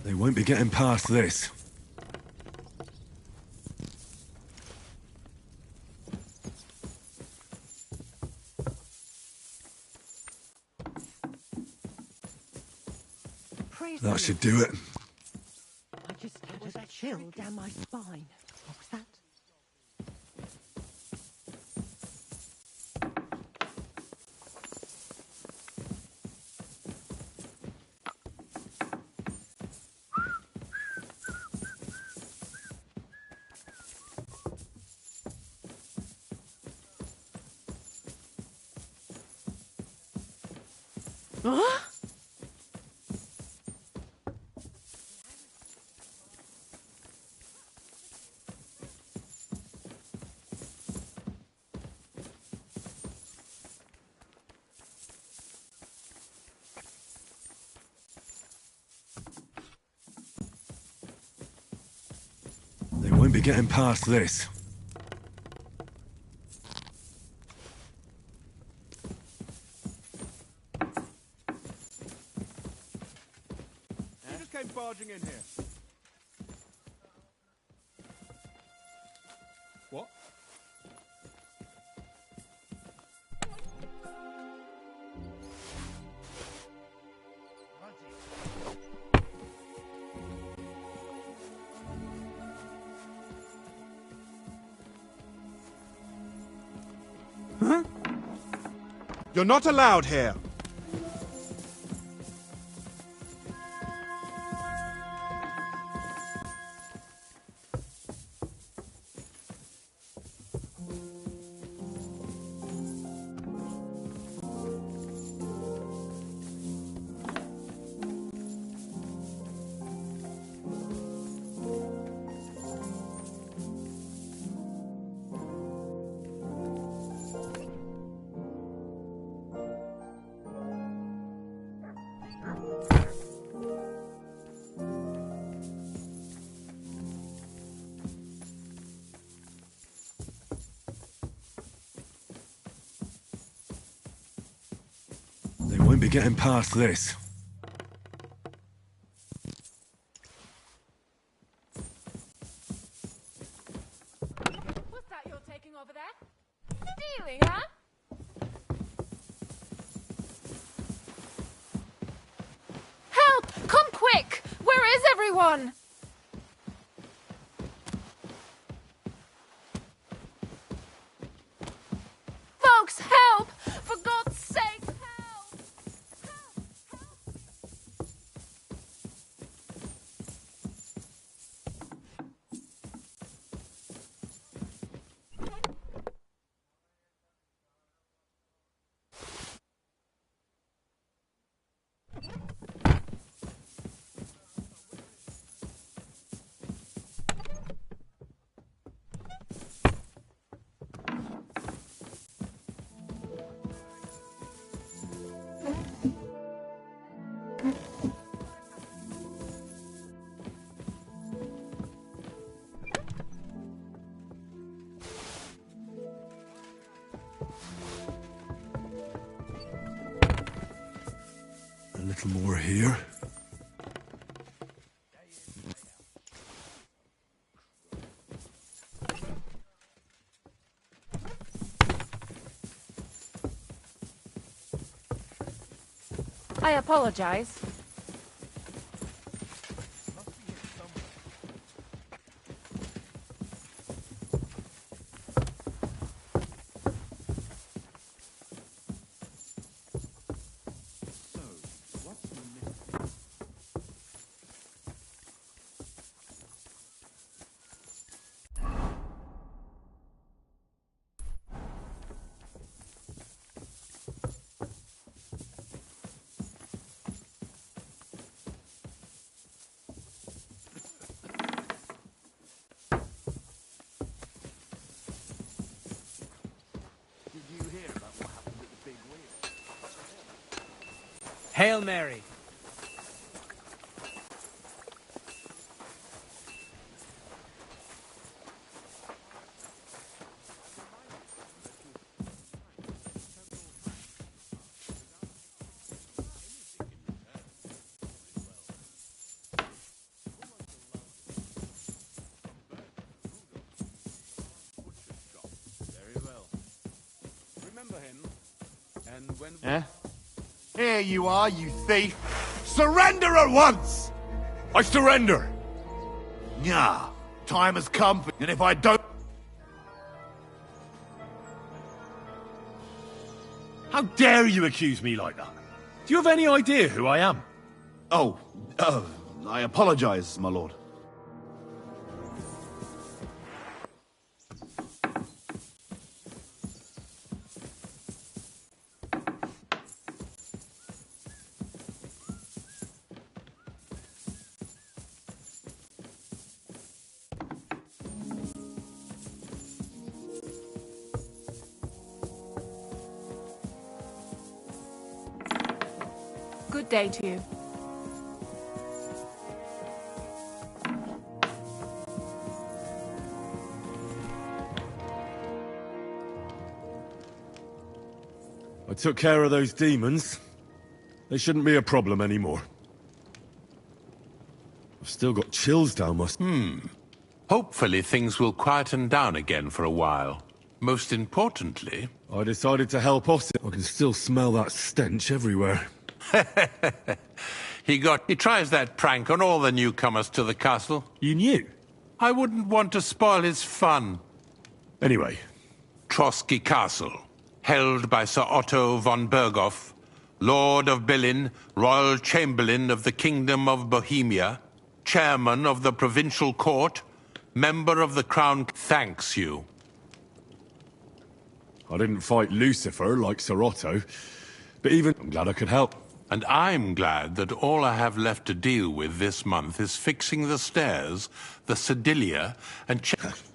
They won't be getting past this. That should do it. I just had a chill down my spine. What was that? Huh? They won't be getting past this. You just came barging in here. What? Huh? You're not allowed here. They won't be getting past this. What's that you're taking over there? Stealing, huh? Help! Come quick! Where is everyone? Folks, help! For God's sake, help! A little more here. I apologize. Hail Mary. Very well. Remember him, and when... Eh? Here you are, you thief! Surrender at once! I surrender! Nah, time has come, and if I don't... How dare you accuse me like that? Do you have any idea who I am? Oh, I apologize, my lord. Good day to you. I took care of those demons. They shouldn't be a problem anymore. I've still got chills down my... Hopefully things will quieten down again for a while. Most importantly... I decided to help Ossip. I can still smell that stench everywhere. He tries that prank on all the newcomers to the castle. You knew? I wouldn't want to spoil his fun. Anyway. Trotsky Castle. held by Sir Otto von Berghoff, Lord of Billin, Royal Chamberlain of the Kingdom of Bohemia, Chairman of the Provincial Court, Member of the Crown, thanks you. I didn't fight Lucifer like Sir Otto, but I'm glad I could help. And I'm glad that all I have left to deal with this month is fixing the stairs, the sedilia, and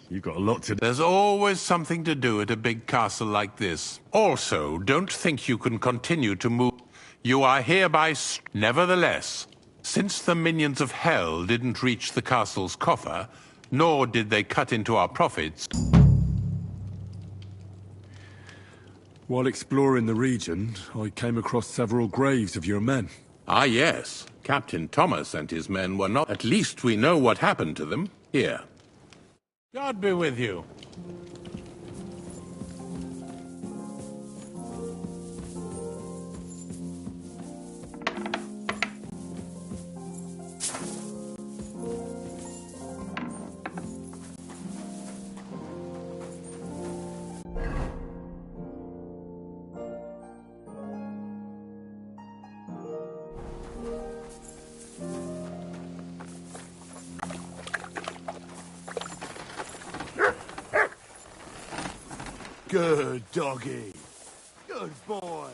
You've got a lot to do. There's always something to do at a big castle like this. Also, don't think you can continue to move. You are hereby... Nevertheless, since the minions of hell didn't reach the castle's coffer, nor did they cut into our profits... While exploring the region, I came across several graves of your men. Ah, yes. Captain Thomas and his men were not... At least we know what happened to them. Here. God be with you. Good doggy. Good boy.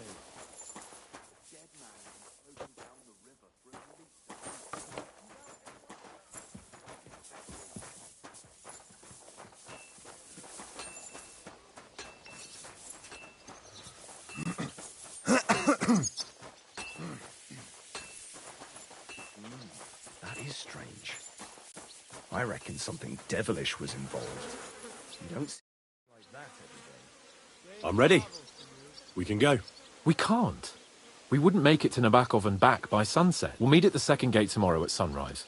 That is strange. I reckon something devilish was involved. You don't see like that every day. I'm ready. We can go. We can't. We wouldn't make it to Nabokov and back by sunset. We'll meet at the second gate tomorrow at sunrise.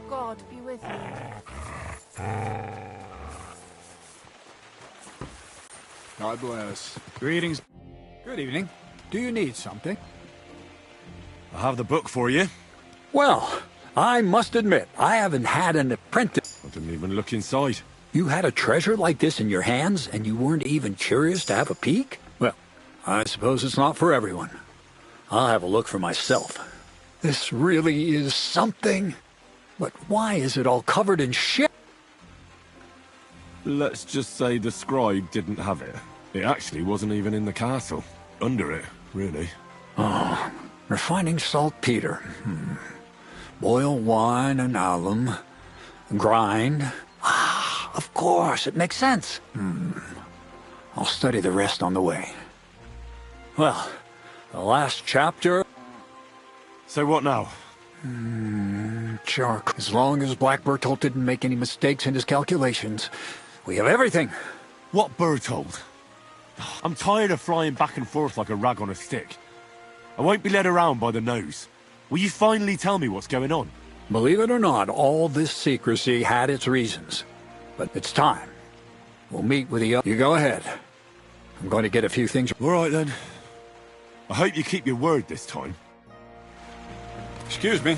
God be with you. God bless. Greetings. Good evening. Do you need something? I have the book for you. Well, I must admit, I haven't had an apprentice. I didn't even look inside. You had a treasure like this in your hands, and you weren't even curious to have a peek? Well, I suppose it's not for everyone. I'll have a look for myself. This really is something. But why is it all covered in shit? Let's just say the scribe didn't have it. It actually wasn't even in the castle. Under it, really. Oh, refining saltpeter. Boil wine and alum. Grind. Ah, of course, it makes sense. I'll study the rest on the way. Well, the last chapter... So what now? Chark. As long as Black Bertolt didn't make any mistakes in his calculations, we have everything. What Bertolt? I'm tired of flying back and forth like a rag on a stick. I won't be led around by the nose. Will you finally tell me what's going on? Believe it or not, all this secrecy had its reasons. But it's time. We'll meet with the... You go ahead. I'm going to get a few things... All right, then. I hope you keep your word this time. Excuse me.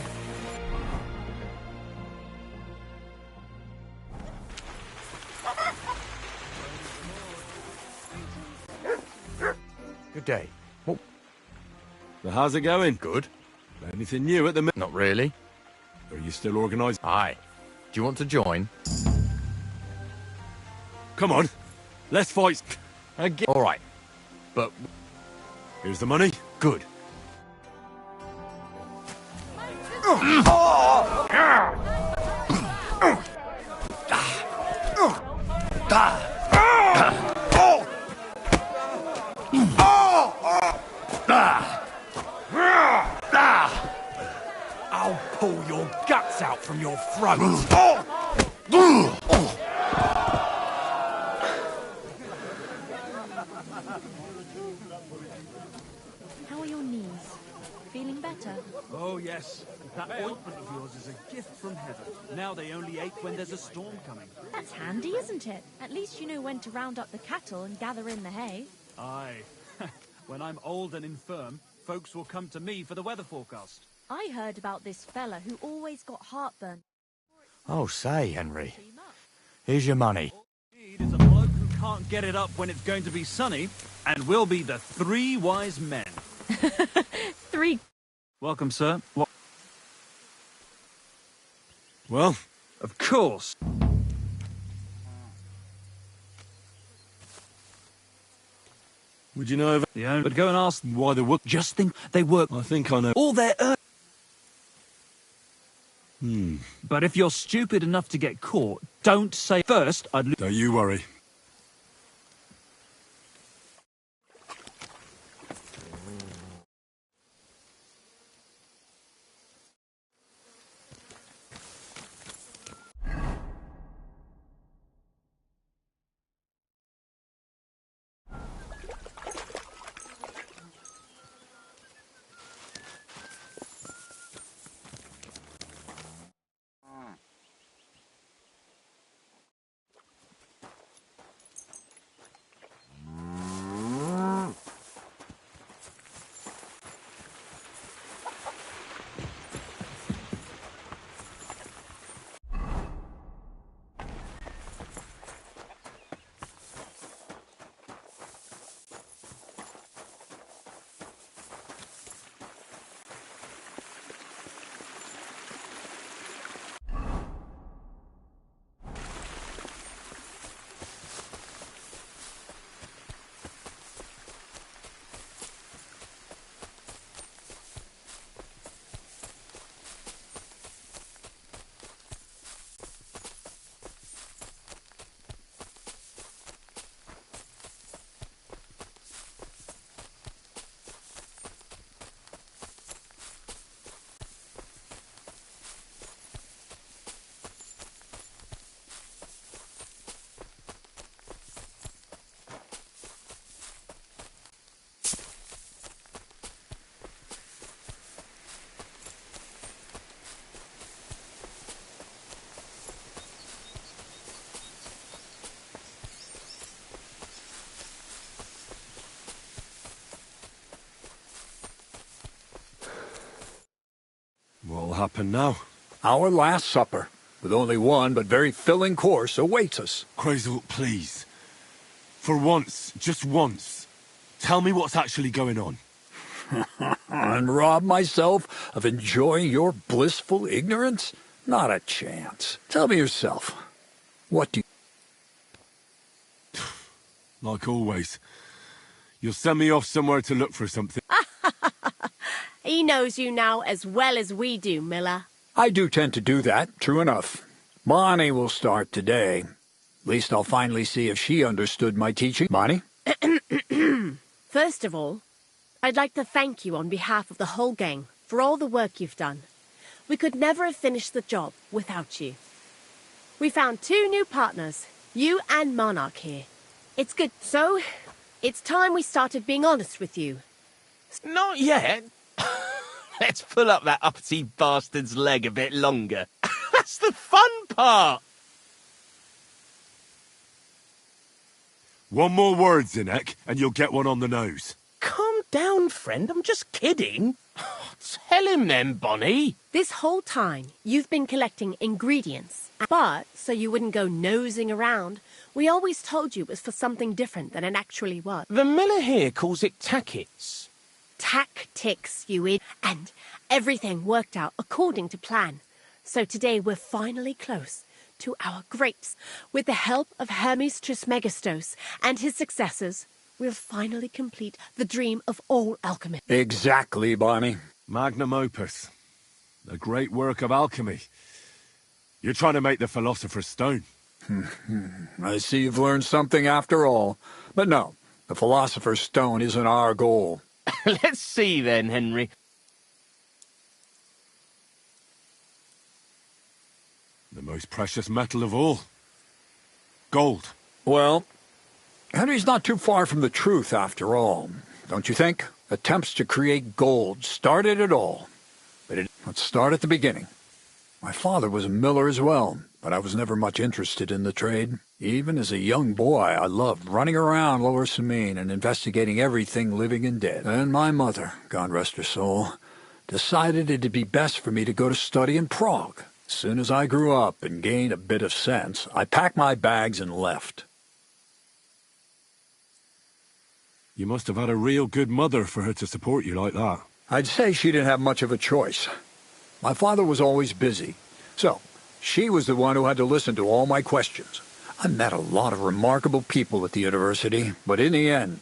Good day. So how's it going? Good. Anything new at the minute? Not really. Are you still organised? Aye. Do you want to join? Come on. Let's fight. Again. All right. But... Here's the money. Good. throat. How are your knees? Feeling better? Oh, yes. That ointment of yours is a gift from heaven. Now they only ache when there's a storm coming. That's handy, isn't it? At least you know when to round up the cattle and gather in the hay. Aye. When I'm old and infirm, folks will come to me for the weather forecast. I heard about this fella who always got heartburn. Oh, say, Henry. Here's your money. Is a bloke who can't get it up when it's going to be sunny, and we'll be the three wise men. Three. Welcome, sir. Well? Of course. Would you know if... Yeah, but go and ask them why they work. Just think they work... I think I know. All their... Hmm. But if you're stupid enough to get caught, don't say first I'd... Don't you worry. What'll happen now? Our last supper, with only one but very filling course, awaits us. Crazel, please. For once, just once, tell me what's actually going on. And rob myself of enjoying your blissful ignorance? Not a chance. Tell me yourself. What do you... Like always. You'll send me off somewhere to look for something. He knows you now as well as we do, Miller. I do tend to do that, true enough. Bonnie will start today. At least I'll finally see if she understood my teaching. Bonnie? First of all, I'd like to thank you on behalf of the whole gang for all the work you've done. We could never have finished the job without you. We found 2 new partners, you and Monarch here. It's good. So, it's time we started being honest with you. Not yet. Let's pull up that uppity bastard's leg a bit longer. That's the fun part. One more word, Zinek, and you'll get one on the nose. Calm down, friend. I'm just kidding. Tell him then, Bonnie. This whole time, you've been collecting ingredients. But, so you wouldn't go nosing around, we always told you it was for something different than it actually was. The miller here calls it tackets. Tactics, you idiot. And everything worked out according to plan. So today we're finally close to our grapes. With the help of Hermes Trismegistos and his successors, we'll finally complete the dream of all alchemists. Exactly, Bonnie. Magnum opus. A great work of alchemy. You're trying to make the Philosopher's Stone. I see you've learned something after all. But no, the Philosopher's Stone isn't our goal. Let's see then, Henry. The most precious metal of all. Gold. Well, Henry's not too far from the truth after all, don't you think? Attempts to create gold started it all. But let's start at the beginning. My father was a miller as well, but I was never much interested in the trade. Even as a young boy, I loved running around Lower Samine and investigating everything living and dead. Then my mother, God rest her soul, decided it'd be best for me to go to study in Prague. As soon as I grew up and gained a bit of sense, I packed my bags and left. You must have had a real good mother for her to support you like that. I'd say she didn't have much of a choice. My father was always busy, so she was the one who had to listen to all my questions. I met a lot of remarkable people at the university, but in the end,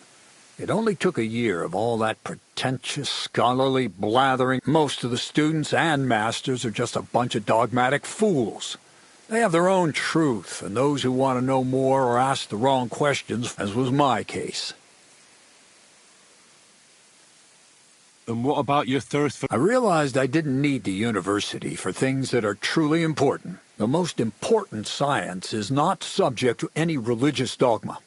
it only took a year of all that pretentious, scholarly blathering. Most of the students and masters are just a bunch of dogmatic fools. They have their own truth, and those who want to know more or ask the wrong questions, as was my case. And what about your thirst for... I realized I didn't need the university for things that are truly important. The most important science is not subject to any religious dogma.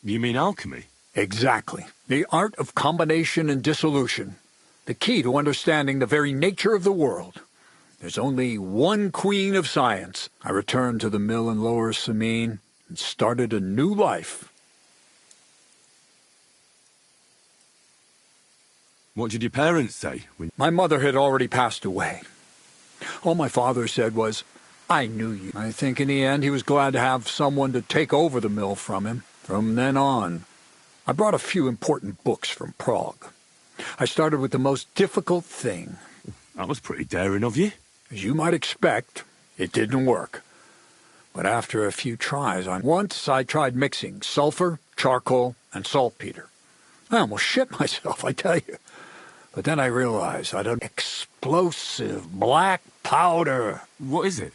You mean alchemy? Exactly. The art of combination and dissolution. The key to understanding the very nature of the world. There's only one queen of science. I returned to the mill in Lower Samine and started a new life. What did your parents say? My mother had already passed away. All my father said was, "I knew you." I think in the end he was glad to have someone to take over the mill from him. From then on, I brought a few important books from Prague. I started with the most difficult thing. That was pretty daring of you. As you might expect, it didn't work. But after a few tries, once I tried mixing sulfur, charcoal, and saltpeter. I almost shit myself, I tell you. But then I realized I'd an explosive black powder. What is it?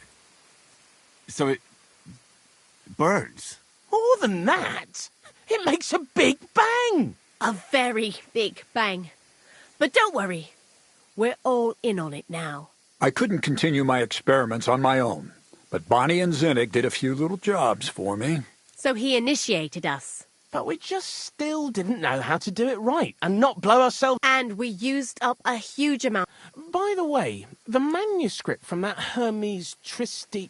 So it burns? More than that, it makes a big bang. A very big bang. But don't worry, we're all in on it now. I couldn't continue my experiments on my own, but Bonnie and Zinnik did a few little jobs for me. So he initiated us. But we just still didn't know how to do it right and not blow ourselves... And we used up a huge amount. By the way, the manuscript from that Hermes Tristy...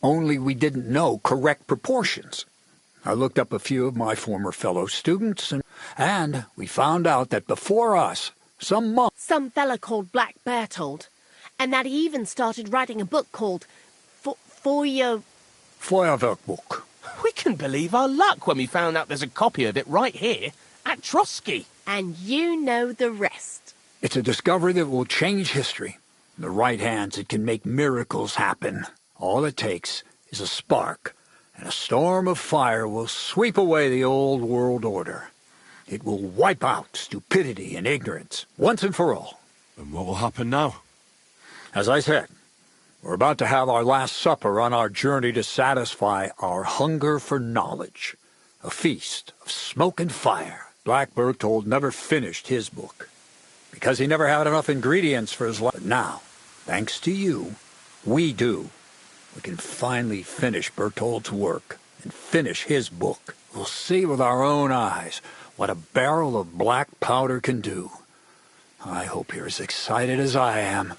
Only we didn't know correct proportions. I looked up a few of my former fellow students, and we found out that before us, some fella called Black Bertold, and that he even started writing a book called Feuerwerkbuch. We couldn't believe our luck when we found out there's a copy of it right here at Trotsky. And you know the rest. It's a discovery that will change history. In the right hands, it can make miracles happen. All it takes is a spark, and a storm of fire will sweep away the old world order. It will wipe out stupidity and ignorance, once and for all. And what will happen now? As I said, we're about to have our last supper on our journey to satisfy our hunger for knowledge. A feast of smoke and fire. Black Bertold never finished his book, because he never had enough ingredients for his life. But now, thanks to you, we do. We can finally finish Bertold's work and finish his book. We'll see with our own eyes what a barrel of black powder can do. I hope you're as excited as I am.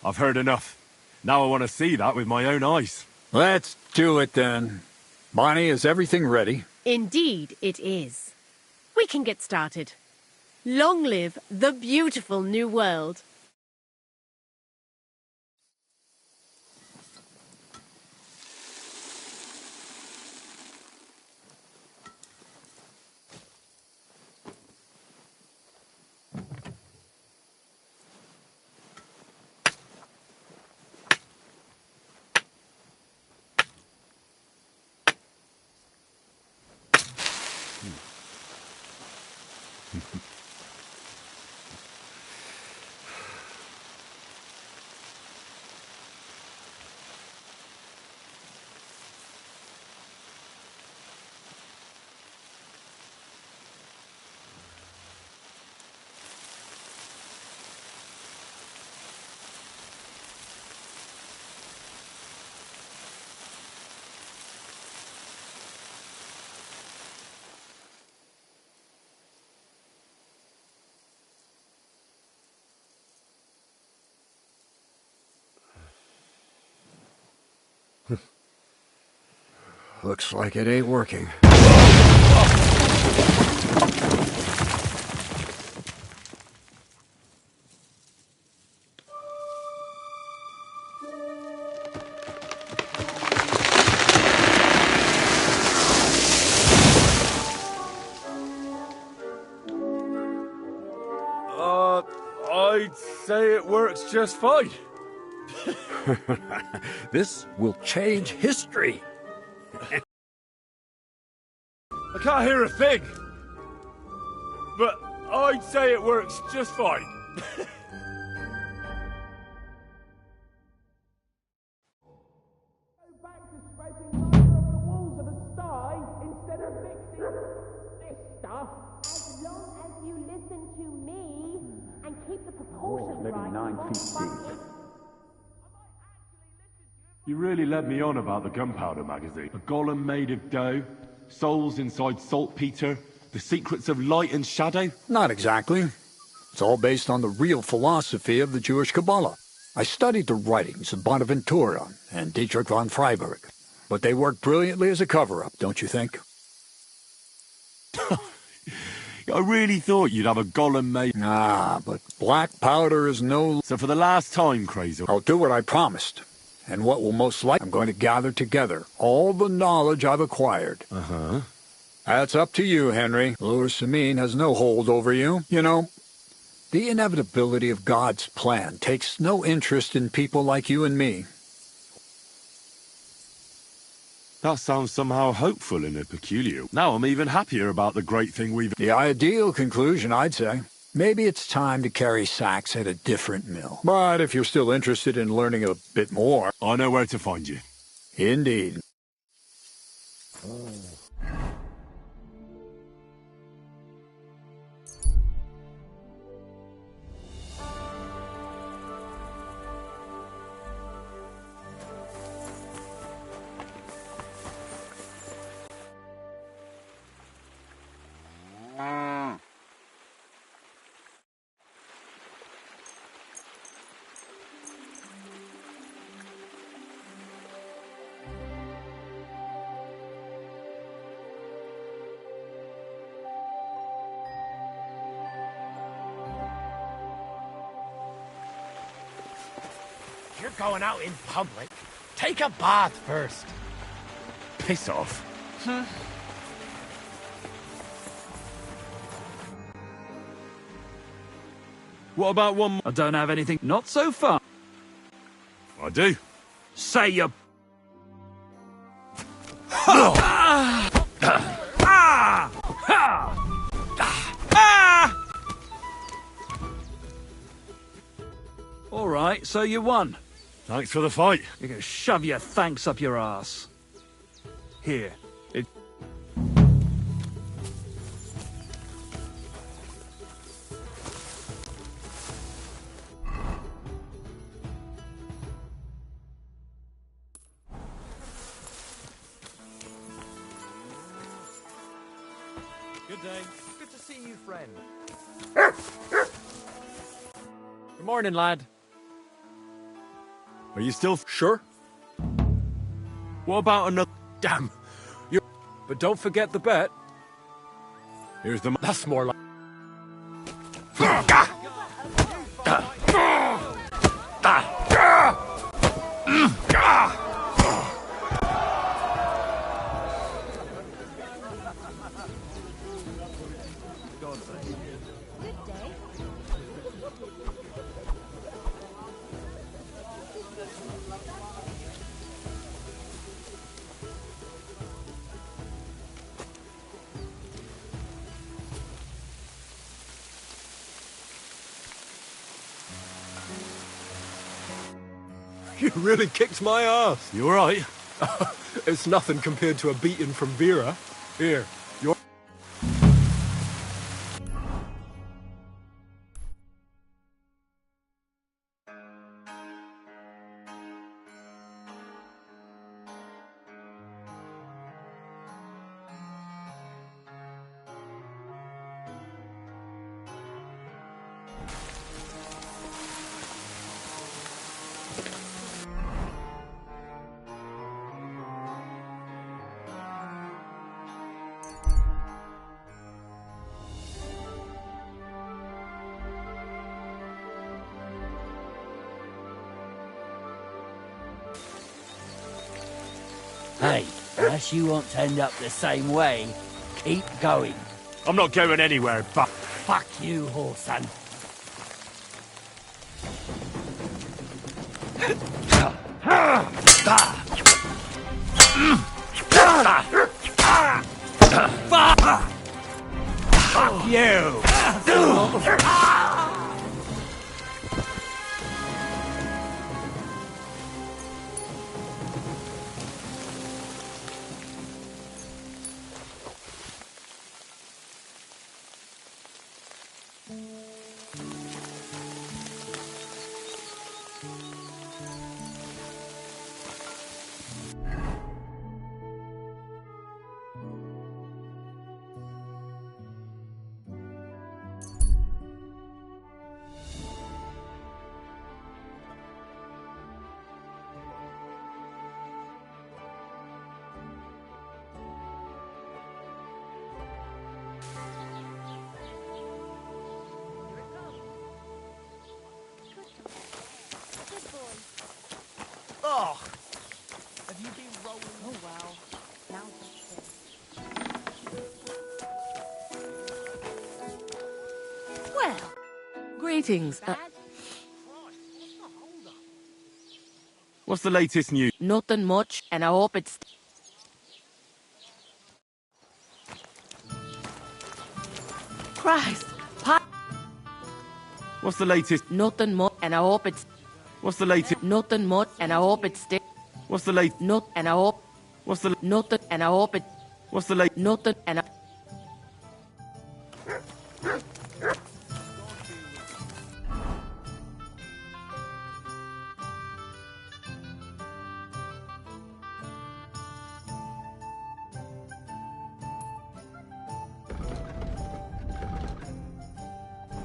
I've heard enough. Now I want to see that with my own eyes. Let's do it then. Bonnie, is everything ready? Indeed it is. We can get started. Long live the beautiful new world. Looks like it ain't working. I'd say it works just fine. This will change history. I can't hear a thing. But I'd say it works just fine. As long as you listen to me and keep the proportions maybe right, 9 you won't feet bump deep. it. You really led me on about the gunpowder magazine. A golem made of dough, souls inside saltpeter, the secrets of light and shadow. Not exactly. It's all based on the real philosophy of the Jewish Kabbalah. I studied the writings of Bonaventura and Dietrich von Freiberg, but they work brilliantly as a cover-up, don't you think? I really thought you'd have a golem made... Ah, but black powder is no... So for the last time, Crazel... I'll do what I promised. And what will most likely... I'm going to gather together all the knowledge I've acquired. Uh-huh. That's up to you, Henry. Lord Samin has no hold over you. You know, the inevitability of God's plan takes no interest in people like you and me. That sounds somehow hopeful in a peculiar... Now I'm even happier about the great thing we've... The ideal conclusion, I'd say. Maybe it's time to carry sacks at a different mill. But if you're still interested in learning a bit more... I know where to find you. Indeed. You're going out in public. Take a bath first. Piss off. What about one more? I don't have anything. Not so far. I do. Say you... All right, so you won. Thanks for the fight. You can shove your thanks up your ass. Here. Good day. Good to see you, friend. Good morning, lad. Are you still... Sure. What about another... Damn. But don't forget the bet. Here's the... That's more like... You really kicked my ass. You alright? It's nothing compared to a beating from Vera. Here, you're... Hey, unless you want to end up the same way, keep going. I'm not going anywhere, but... Fuck you, Whoreson. Fuck you! Oh! Have you been rolling? Oh, wow. Now that's it. Well, greetings. What's the latest news? Nothing much, and I hope it's... Christ! What's the latest? Nothing much, and I hope it's... What's the latest? Nothing much, and I hope it's... What's the late? Not, and I hope... What's the... Nothing, and I hope it... What's the late? Nothing, and I...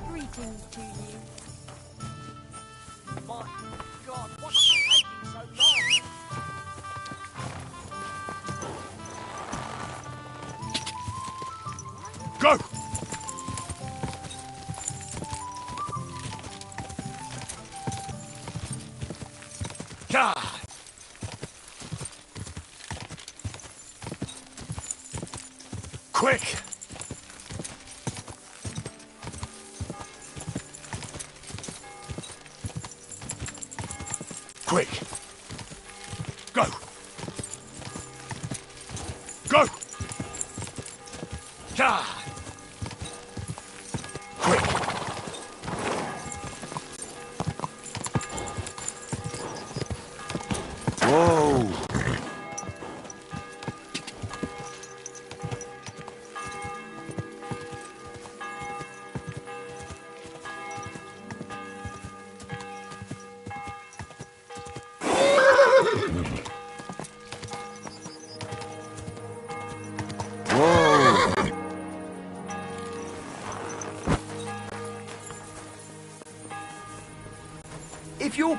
Greetings to you. My God, what's taking so long? Go! God! Quick! Quick! Go! Go! God! Quick! Whoa! If you're...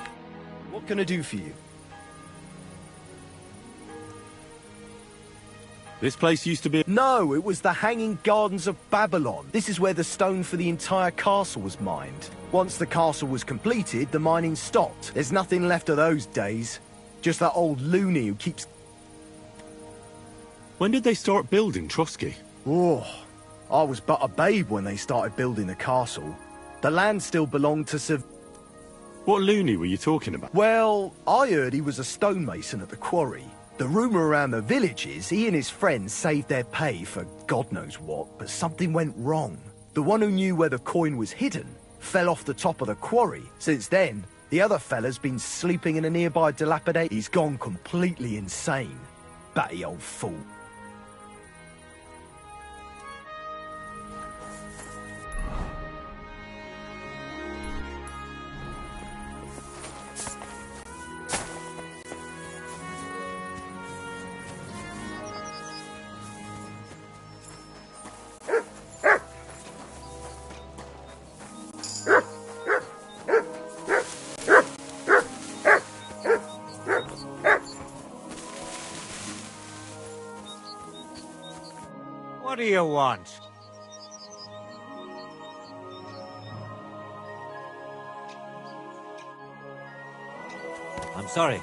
What can I do for you? This place used to be... No, it was the Hanging Gardens of Babylon. This is where the stone for the entire castle was mined. Once the castle was completed, the mining stopped. There's nothing left of those days. Just that old loony who keeps... When did they start building Trotsky? Oh, I was but a babe when they started building the castle. The land still belonged to What loony were you talking about? Well, I heard he was a stonemason at the quarry. The rumour around the village is he and his friends saved their pay for God knows what, but something went wrong. The one who knew where the coin was hidden fell off the top of the quarry. Since then, the other fella's been sleeping in a nearby dilapidated... He's gone completely insane. Batty old fool. What do you want? I'm sorry.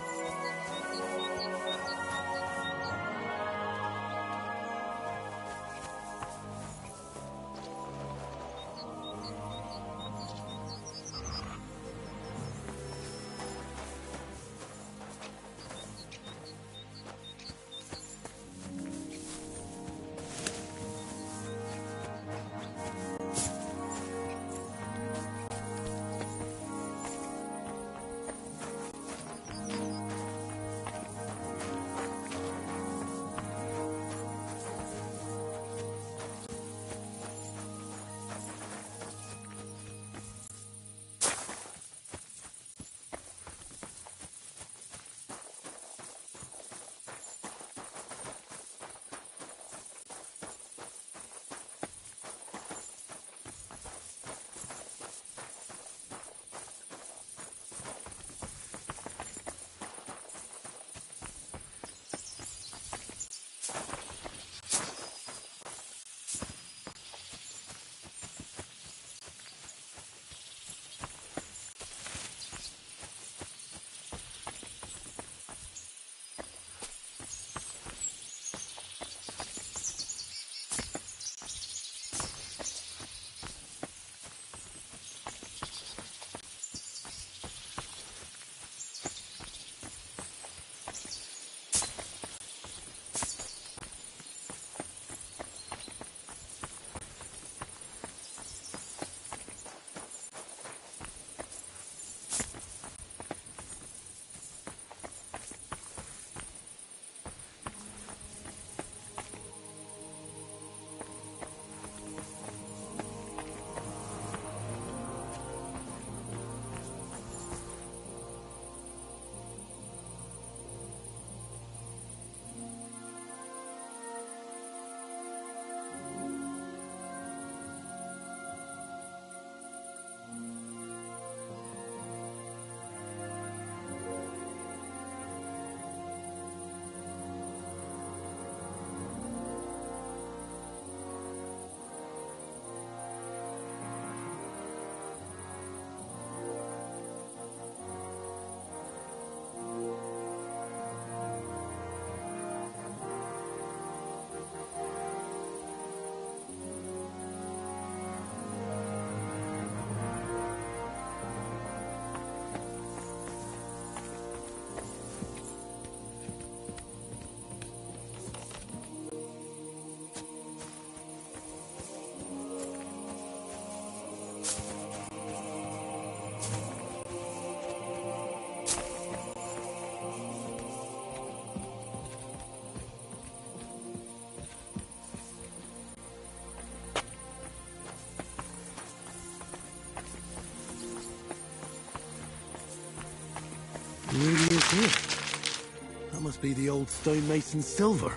Must be the old stonemason's silver.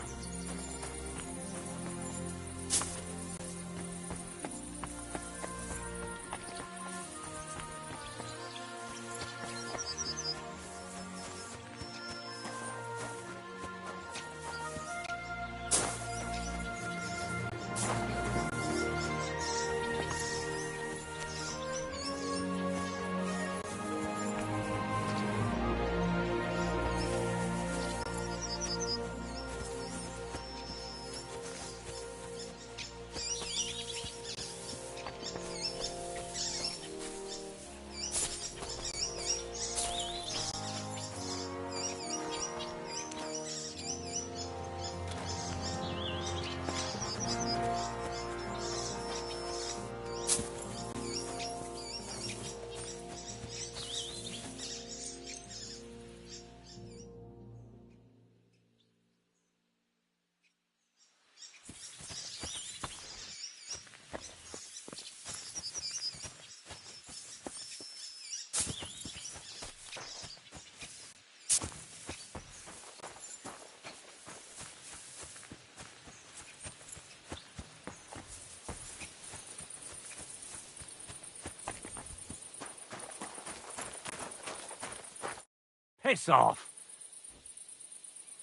Piss off.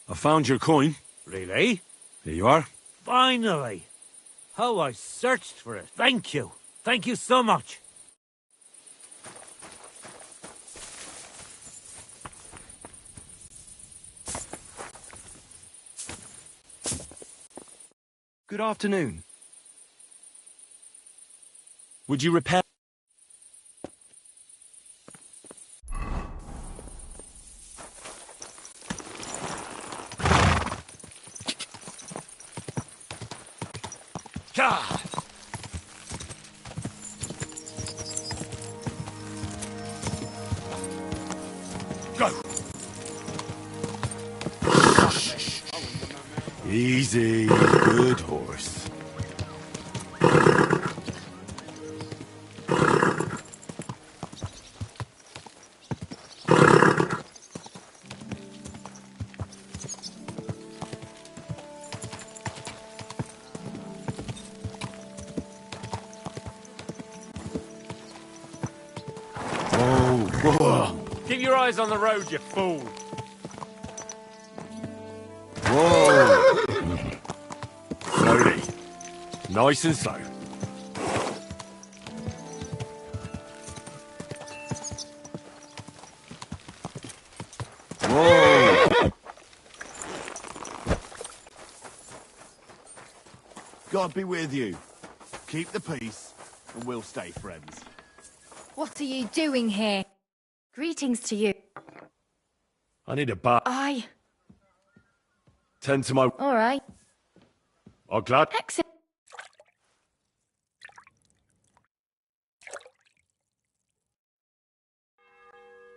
I found your coin. Really? Here you are. Finally. How I searched for it. Thank you. Thank you so much. Good afternoon. Would you repair... God! Go! Easy, good horse. Whoa. Keep your eyes on the road, you fool. Whoa! Slowly. Nice and slow. Whoa! God be with you. Keep the peace, and we'll stay friends. What are you doing here? Greetings to you. I need a bath. Aye. Tend to my... All right. Oh, glad. Excellent.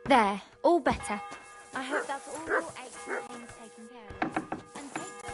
There, all better. I hope that's all your aches and pains taken care of. And take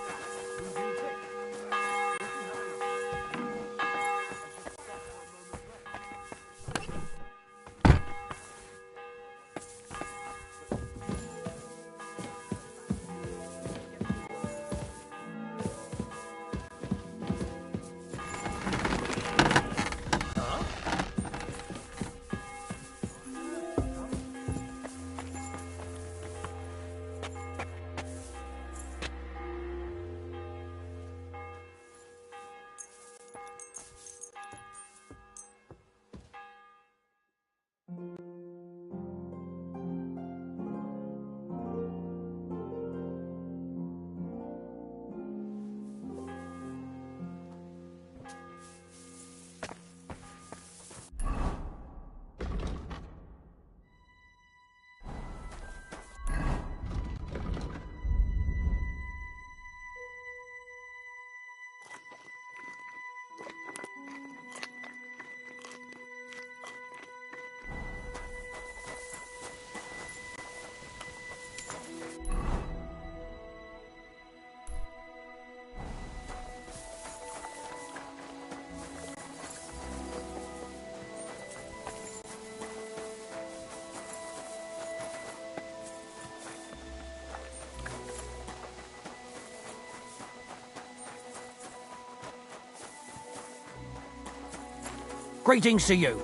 Greetings to you.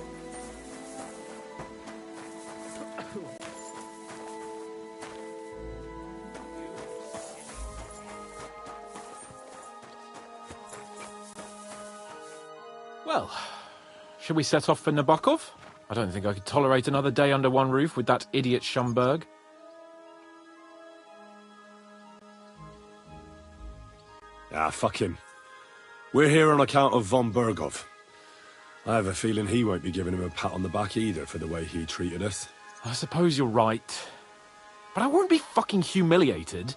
Well, shall we set off for Nabokov? I don't think I could tolerate another day under one roof with that idiot Schomburg. Ah, fuck him. We're here on account of von Bergov. I have a feeling he won't be giving him a pat on the back either for the way he treated us. I suppose you're right. But I won't be fucking humiliated.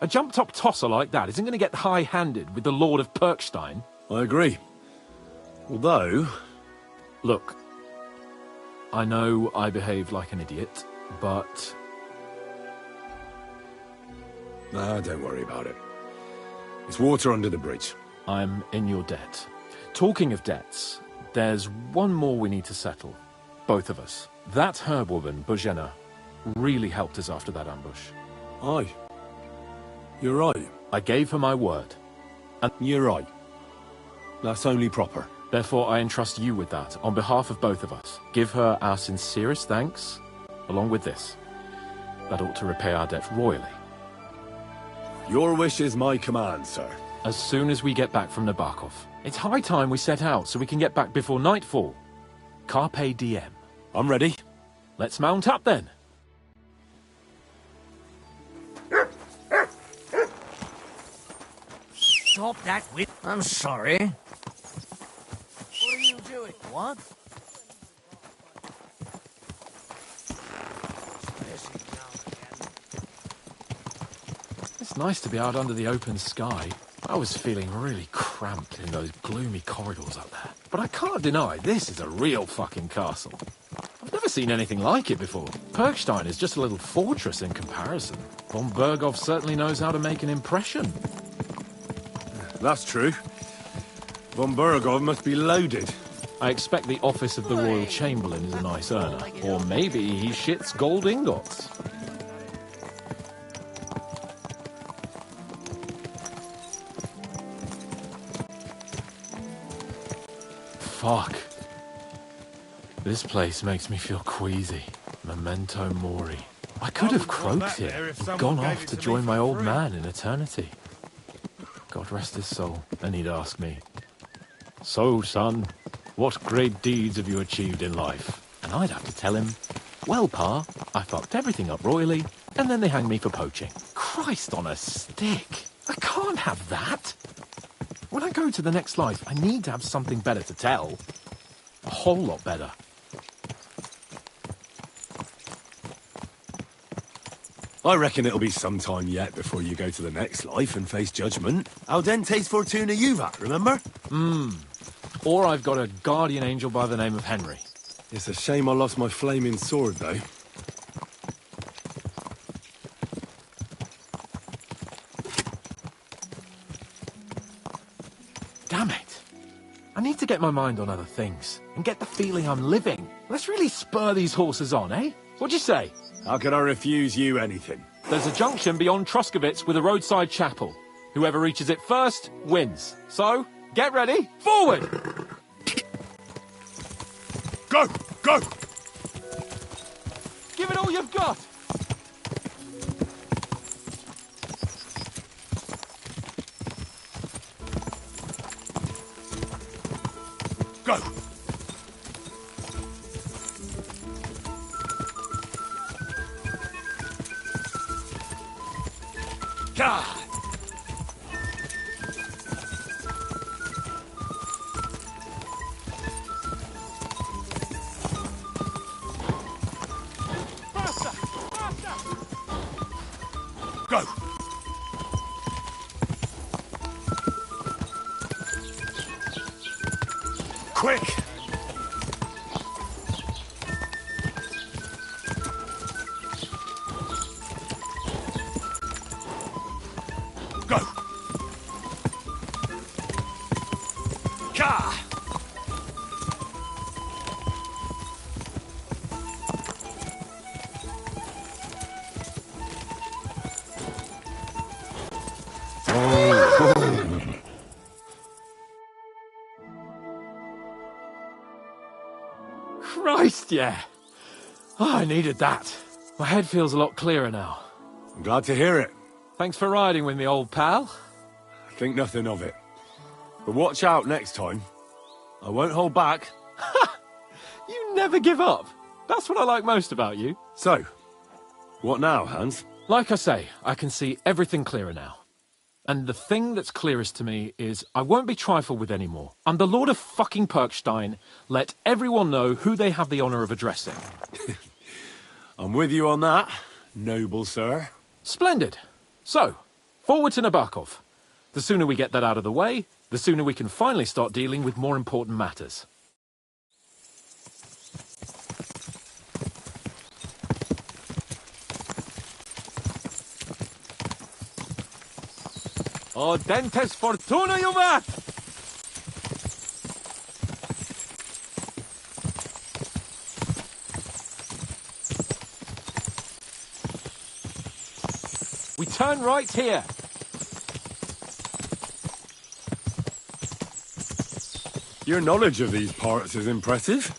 A jump-top tosser like that isn't going to get high-handed with the Lord of Perkstein. I agree. Although... Look, I know I behaved like an idiot, but... Nah, don't worry about it. It's water under the bridge. I'm in your debt. Talking of debts, there's one more we need to settle. Both of us. That herbwoman, Bozhena, really helped us after that ambush. Aye. You're right. I gave her my word. And you're right. That's only proper. Therefore, I entrust you with that, on behalf of both of us. Give her our sincerest thanks, along with this. That ought to repay our debt royally. Your wish is my command, sir. As soon as we get back from Nabokov. It's high time we set out so we can get back before nightfall. Carpe diem. I'm ready. Let's mount up then. Stop that with... I'm sorry. What are you doing? What? It's nice to be out under the open sky. I was feeling really cramped in those gloomy corridors up there. But I can't deny, this is a real fucking castle. I've never seen anything like it before. Perkstein is just a little fortress in comparison. Von Bergov certainly knows how to make an impression. That's true. Von Bergov must be loaded. I expect the office of the Royal Chamberlain is a nice earner. Or maybe he shits gold ingots. Fuck. This place makes me feel queasy. Memento mori. I could have croaked here and gone off to join my old man in eternity. God rest his soul. And he'd ask me, "So, son, what great deeds have you achieved in life?" And I'd have to tell him, "Well, Pa, I fucked everything up royally, and then they hanged me for poaching." Christ on a stick. I can't have that. When I go to the next life, I need to have something better to tell. A whole lot better. I reckon it'll be some time yet before you go to the next life and face judgment. Audentes fortuna juvat, remember? Or I've got a guardian angel by the name of Henry. It's a shame I lost my flaming sword, though. Damn it. I need to get my mind on other things and get the feeling I'm living. Let's really spur these horses on, eh? What'd you say? How could I refuse you anything? There's a junction beyond Truskovitz with a roadside chapel. Whoever reaches it first wins. So, get ready. Forward! Go! Go! Give it all you've got! Go! God! Go! Quick! Go! Ka! Christ, yeah. Oh, I needed that. My head feels a lot clearer now. I'm glad to hear it. Thanks for riding with me, old pal. Think nothing of it. But watch out next time. I won't hold back. You never give up. That's what I like most about you. So, what now, Hans? Like I say, I can see everything clearer now. And the thing that's clearest to me is I won't be trifled with anymore. I'm the Lord of fucking Perkstein. Let everyone know who they have the honour of addressing. I'm with you on that, noble sir. Splendid. So, forward to Nabokov. The sooner we get that out of the way, the sooner we can finally start dealing with more important matters. O dentes fortuna juvat! We turn right here. Your knowledge of these parts is impressive.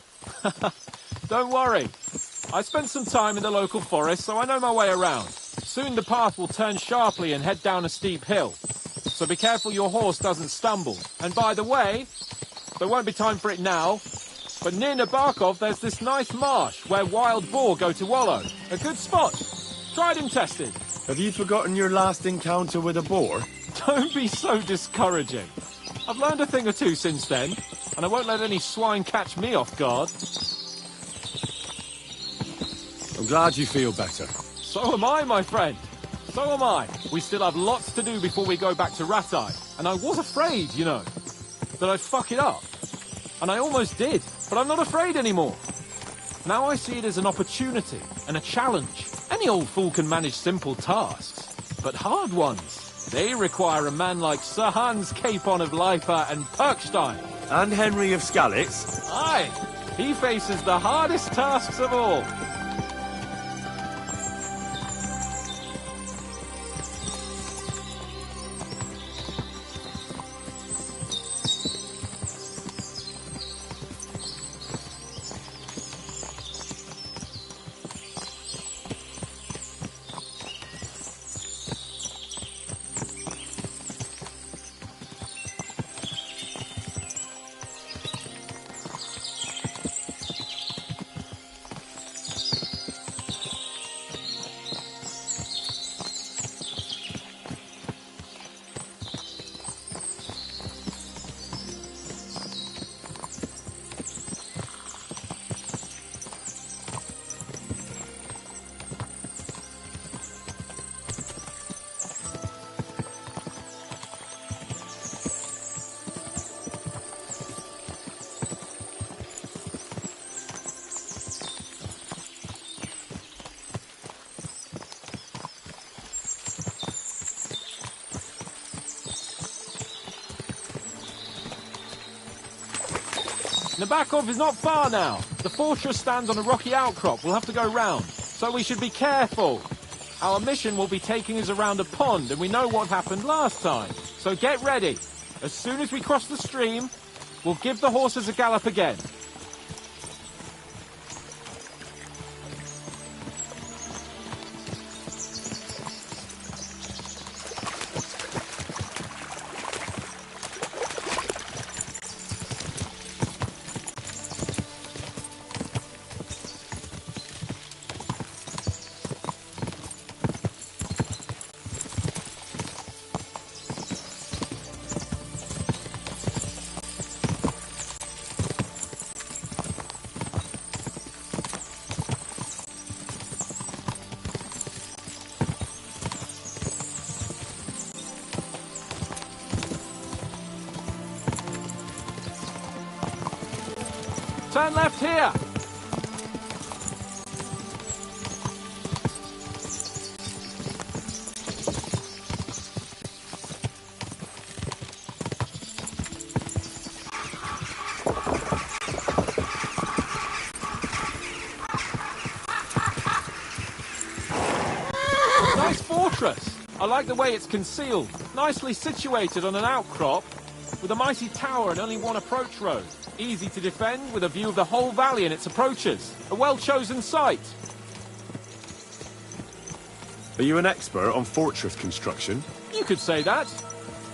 Don't worry. I spent some time in the local forest, so I know my way around. Soon the path will turn sharply and head down a steep hill. So be careful your horse doesn't stumble. And by the way, there won't be time for it now, but near Nabokov there's this nice marsh where wild boar go to wallow. A good spot. Tried and tested. Have you forgotten your last encounter with a boar? Don't be so discouraging. I've learned a thing or two since then, and I won't let any swine catch me off guard. I'm glad you feel better. So am I, my friend. So am I. We still have lots to do before we go back to Rattay. And I was afraid, you know, that I'd fuck it up. And I almost did, but I'm not afraid anymore. Now I see it as an opportunity and a challenge. Any old fool can manage simple tasks, but hard ones, they require a man like Sir Hans Capon of Leipa and Perkstein. And Henry of Skalitz. Aye, he faces the hardest tasks of all. Nabokov is not far now. The fortress stands on a rocky outcrop. We'll have to go round. So we should be careful. Our mission will be taking us around a pond, and we know what happened last time. So get ready. As soon as we cross the stream, we'll give the horses a gallop again. Turn left here. Nice fortress. I like the way it's concealed. Nicely situated on an outcrop. with a mighty tower and only one approach road. Easy to defend, with a view of the whole valley and its approaches. A well-chosen site. Are you an expert on fortress construction? You could say that.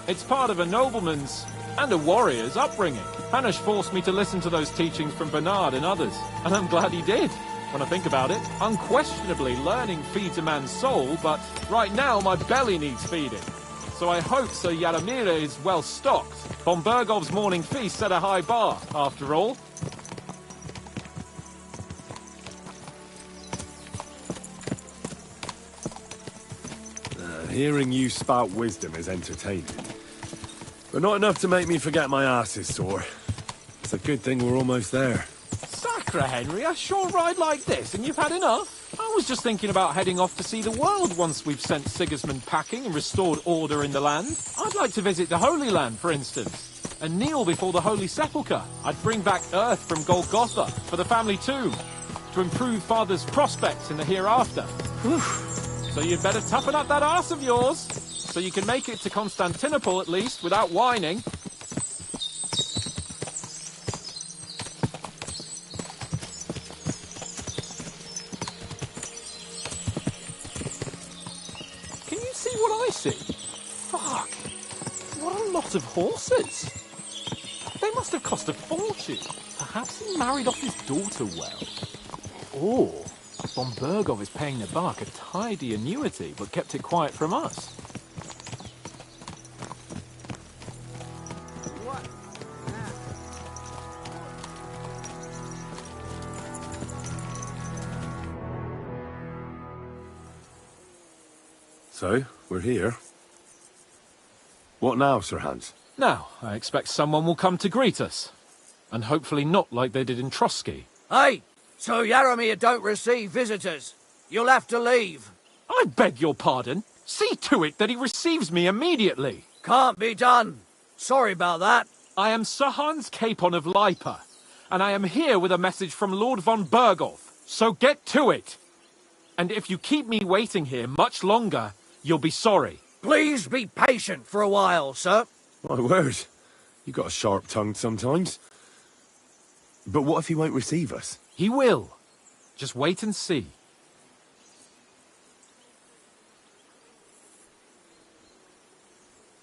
It's part of a nobleman's and a warrior's upbringing. Hanush forced me to listen to those teachings from Bernard and others, and I'm glad he did. When I think about it, unquestionably learning feeds a man's soul, but right now my belly needs feeding. So I hope Sir Yaramira is well stocked. Von Bergov's morning feast set a high bar, after all. Hearing you spout wisdom is entertaining. But not enough to make me forget my ass is sore. It's a good thing we're almost there. Sacre, Henry, a short ride like this and you've had enough? I was just thinking about heading off to see the world once we've sent Sigismund packing and restored order in the land. I'd like to visit the Holy Land, for instance, and kneel before the Holy Sepulchre. I'd bring back earth from Golgotha for the family tomb, to improve Father's prospects in the hereafter. Whew. So you'd better toughen up that arse of yours, so you can make it to Constantinople at least, without whining. Can you see what I see? Fuck! What a lot of horses! They must have cost a fortune. Perhaps he married off his daughter well. Or Von Bergov is paying the bark a tidy annuity, but kept it quiet from us. So, we're here. What now, Sir Hans? Now, I expect someone will come to greet us. And hopefully not like they did in Trotsky. Hey! So Yaramir don't receive visitors. You'll have to leave. I beg your pardon. See to it that he receives me immediately. Can't be done. Sorry about that. I am Sir Hans Capon of Lipa, and I am here with a message from Lord von Bergov. So get to it. And if you keep me waiting here much longer, you'll be sorry. Please be patient for a while, sir. My word. You got a sharp tongue sometimes. But what if he won't receive us? He will. Just wait and see.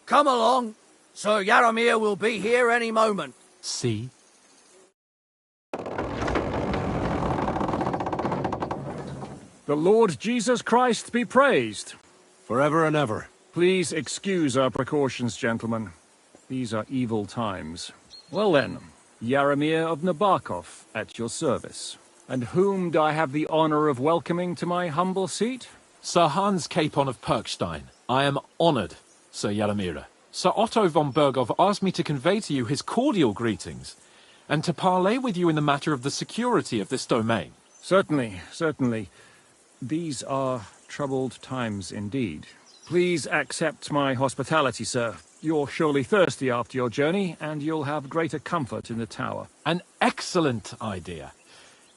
Come along. Sir Yaramir will be here any moment. See? The Lord Jesus Christ be praised. Forever and ever. Please excuse our precautions, gentlemen. These are evil times. Well then, Yaramir of Nabokov, at your service. And whom do I have the honor of welcoming to my humble seat? Sir Hans Capon of Perkstein. I am honored, Sir Yaramira. Sir Otto von Bergov asked me to convey to you his cordial greetings, and to parley with you in the matter of the security of this domain. Certainly, certainly. These are troubled times indeed. Please accept my hospitality, sir. You're surely thirsty after your journey, and you'll have greater comfort in the tower. An excellent idea.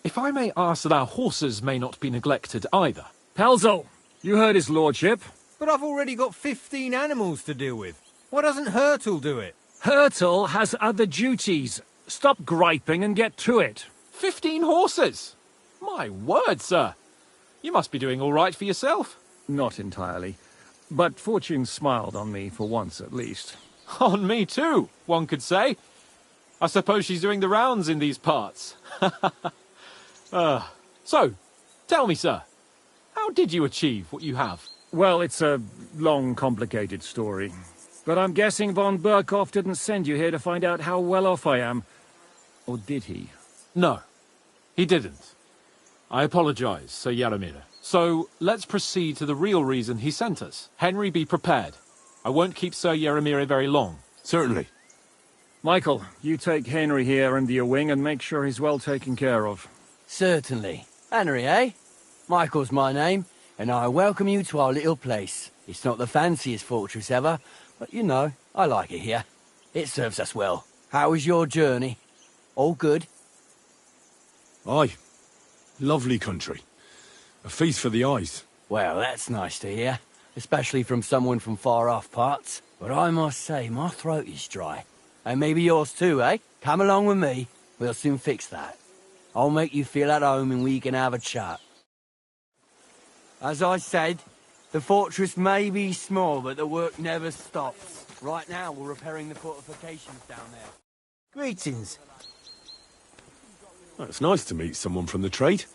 If I may ask that our horses may not be neglected either. Pelzel, you heard his lordship. But I've already got 15 animals to deal with. Why doesn't Hurtle do it? Hurtle has other duties. Stop griping and get to it. 15 horses? My word, sir. You must be doing all right for yourself. Not entirely. But fortune smiled on me for once at least. On me too, one could say. I suppose she's doing the rounds in these parts. So, tell me, sir, how did you achieve what you have? Well, it's a long, complicated story. But I'm guessing von Berkov didn't send you here to find out how well off I am. Or did he? No, he didn't. I apologize, Sir Yaramira. So, let's proceed to the real reason he sent us. Henry, be prepared. I won't keep Sir Yaramira very long. Certainly. Michael, you take Henry here under your wing and make sure he's well taken care of. Certainly. Henry, eh? Michael's my name, and I welcome you to our little place. It's not the fanciest fortress ever, but you know, I like it here. It serves us well. How was your journey? All good? Aye. Lovely country. A feast for the eyes. Well, that's nice to hear, especially from someone from far-off parts. But I must say, my throat is dry. And maybe yours too, eh? Come along with me. We'll soon fix that. I'll make you feel at home and we can have a chat. As I said, the fortress may be small, but the work never stops. Right now, we're repairing the fortifications down there. Greetings. Well, it's nice to meet someone from the trade.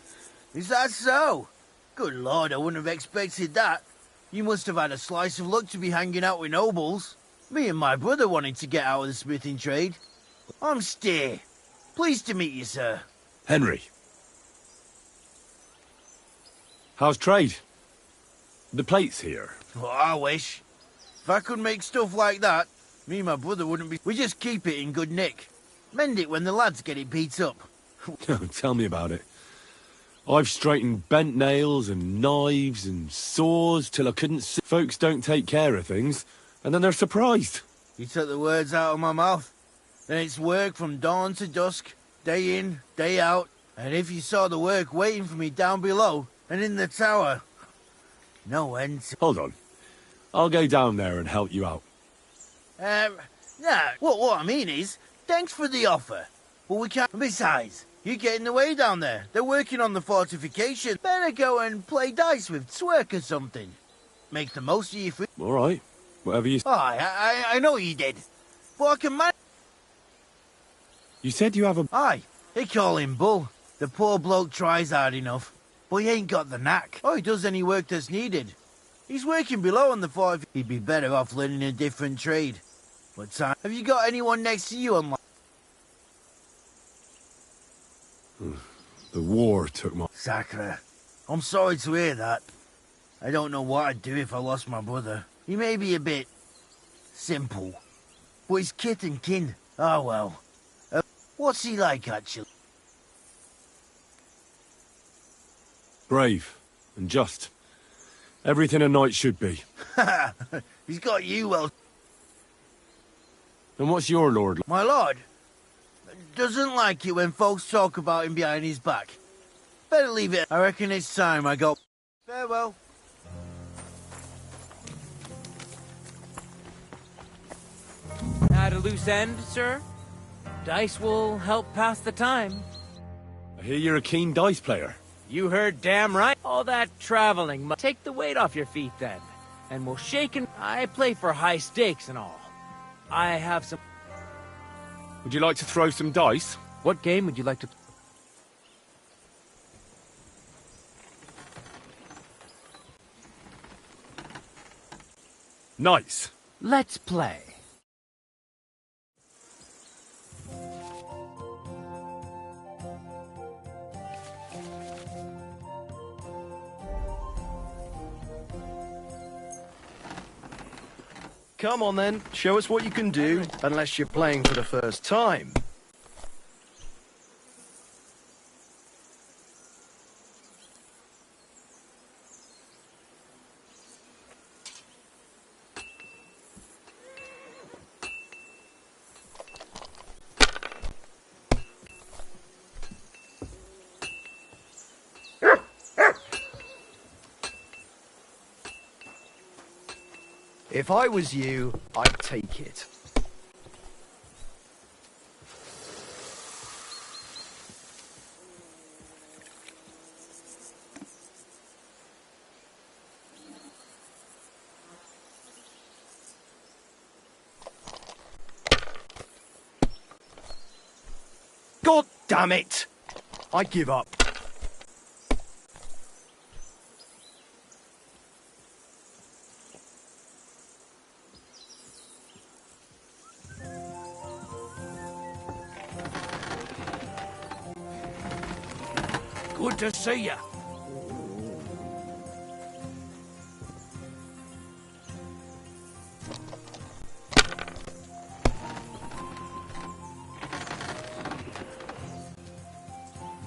Is that so? Good lord, I wouldn't have expected that. You must have had a slice of luck to be hanging out with nobles. Me and my brother wanted to get out of the smithing trade. I'm Steer. Pleased to meet you, sir. Henry. How's trade? The plate's here. Oh, I wish. If I could make stuff like that, me and my brother wouldn't be... We just keep it in good nick. Mend it when the lads get it beat up. Tell me about it. I've straightened bent nails and knives and saws till I couldn't see. Folks don't take care of things, and then they're surprised. You took the words out of my mouth. Then it's work from dawn to dusk, day in, day out. And if you saw the work waiting for me down below and in the tower, no end to... Hold on. I'll go down there and help you out. No, what I mean is, thanks for the offer, but we can't... Besides, you get in the way down there. They're working on the fortification. Better go and play dice with Twerk or something. Make the most of your free... All right. Whatever you... Oh, I know you did. But I can manage... You said you have a... Aye, they call him Bull. The poor bloke tries hard enough, but he ain't got the knack. Or he does any work that's needed. He's working below on the fort. He'd be better off learning a different trade. But have you got anyone next to you on... The war took my... Sacre. I'm sorry to hear that. I don't know what I'd do if I lost my brother. He may be a bit... simple. But he's kith and kin. Oh well. What's he like, actually? Brave and just. Everything a knight should be. He's got you well... And what's your lord? My lord? Doesn't like it when folks talk about him behind his back. Better leave it. I reckon it's time I go. Farewell. At a loose end, sir? Dice will help pass the time. I hear you're a keen dice player. You heard damn right. All that traveling. Take the weight off your feet then. And we'll shake and... I play for high stakes and all. I have some... Would you like to throw some dice? What game would you like to... Nice. Let's play. Come on then, show us what you can do, unless you're playing for the first time. If I was you, I'd take it. God damn it! I give up. Good to see ya.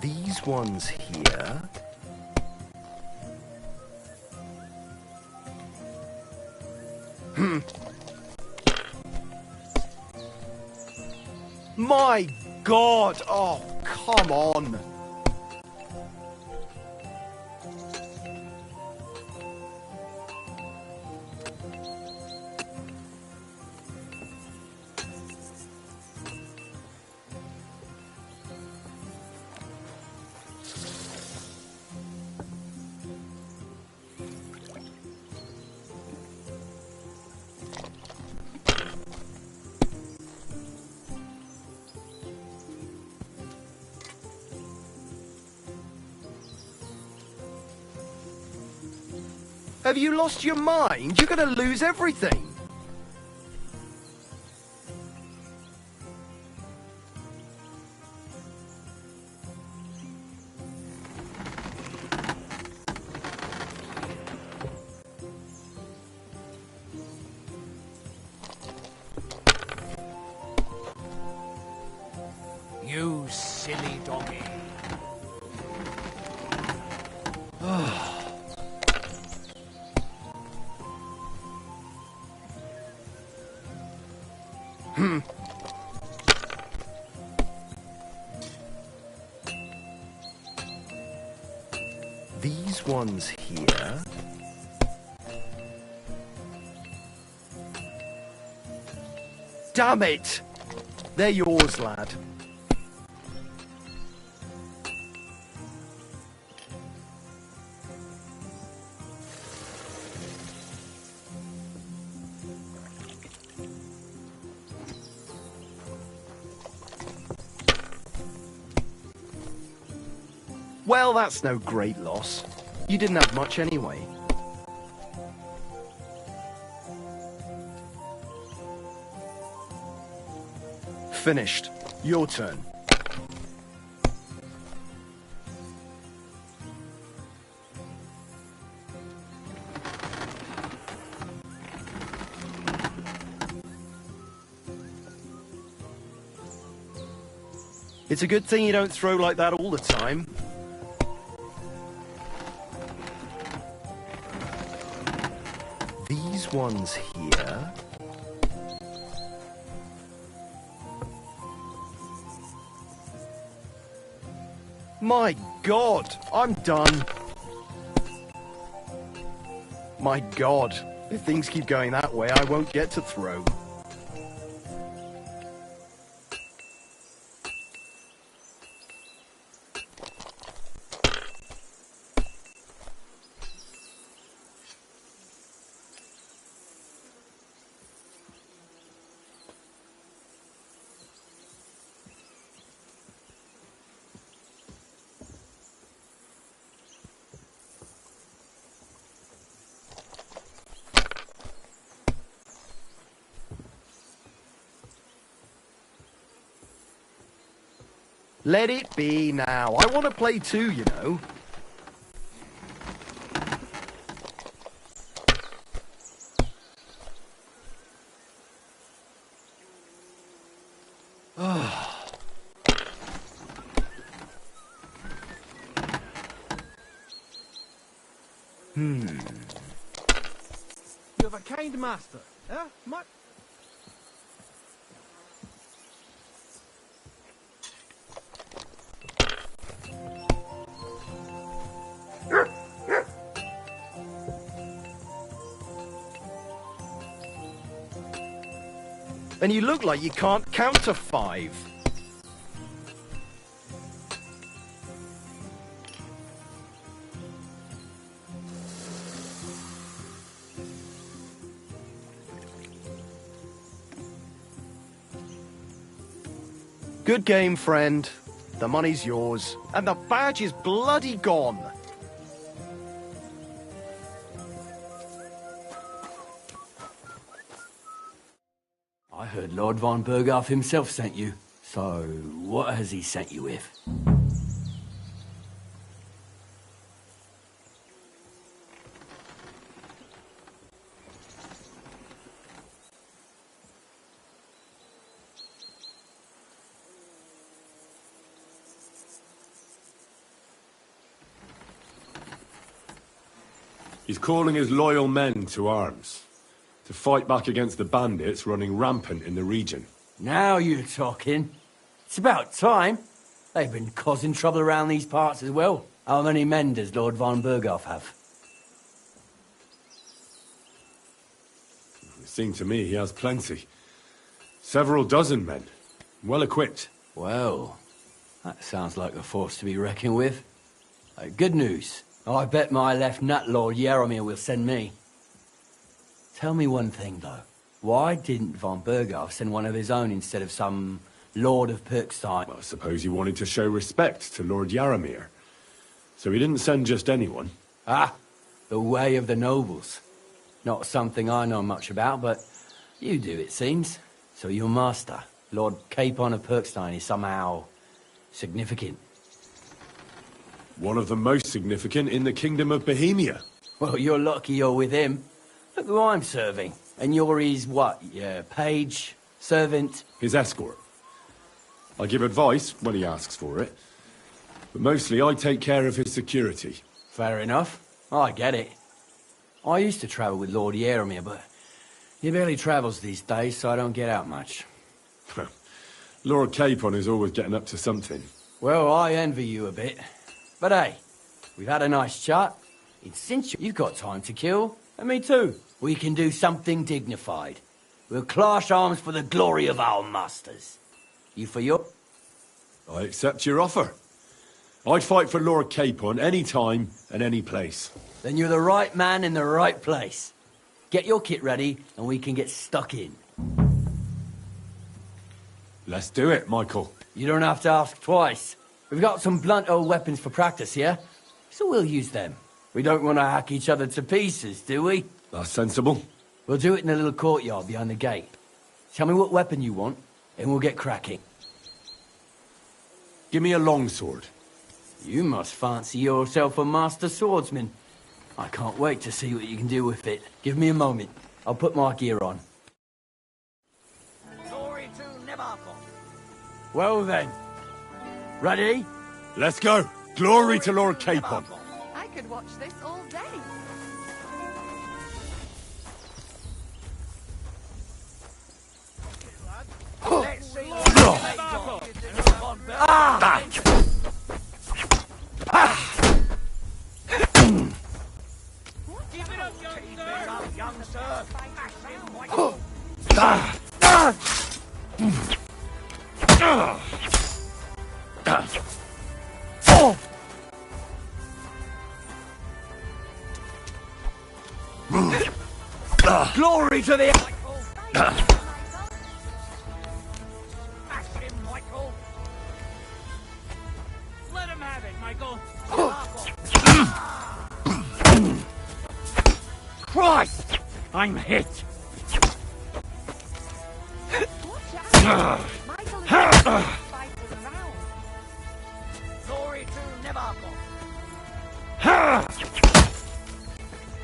These ones here... My God! Oh, come on! Have you lost your mind? You're gonna lose everything. You silly doggy. These ones here. Damn it! They're yours, lad. Well, that's no great loss. You didn't have much anyway. Finished. Your turn. It's a good thing you don't throw like that all the time. These ones here. My God, I'm done. My God, if things keep going that way, I won't get to throw. Let it be now. I want to play too, you know. You have a kind master, eh? And you look like you can't count to 5. Good game, friend. The money's yours. And the badge is bloody gone. I heard Lord von Berghoff himself sent you. So, what has he sent you with? He's calling his loyal men to arms, to fight back against the bandits running rampant in the region. Now you're talking. It's about time. They've been causing trouble around these parts as well. How many men does Lord von Berghoff have? It seemed to me he has plenty. Several dozen men, well equipped. Well, that sounds like a force to be reckoned with. Good news. I bet my left nut Lord Yaromir will send me. Tell me one thing, though. Why didn't von Berghoff send one of his own instead of some Lord of Pirkstein? Well, I suppose he wanted to show respect to Lord Yaromir. So he didn't send just anyone. Ah, The way of the nobles. Not something I know much about, but you do, it seems. So your master, Lord Capon of Perkstein, is somehow significant. One of the most significant in the Kingdom of Bohemia. Well, you're lucky you're with him. Look who I'm serving. And you're his, what, page, servant? His escort. I give advice when he asks for it. But mostly I take care of his security. Fair enough. I get it. I used to travel with Lord Yaramir, but he barely travels these days, so I don't get out much. Lord Capon is always getting up to something. Well, I envy you a bit. But hey, we've had a nice chat. It's since you've got time to kill, and me too. We can do something dignified. We'll clash arms for the glory of our masters. You for your... I accept your offer. I'd fight for Lord Capon any time and any place. Then you're the right man in the right place. Get your kit ready, and we can get stuck in. Let's do it, Michael. You don't have to ask twice. We've got some blunt old weapons for practice here, so we'll use them. We don't want to hack each other to pieces, do we? That's sensible. We'll do it in the little courtyard behind the gate. Tell me what weapon you want, and we'll get cracking. Give me a longsword. You must fancy yourself a master swordsman. I can't wait to see what you can do with it. Give me a moment. I'll put my gear on. Glory to Nevarkon. Well then. Ready? Let's go. Glory to Lord Capon. I could watch this all day. Let's see what Keep it up, young sir. Glory to the... Let him have it, Michael. Christ! I'm hit! Glory to Nevarkon.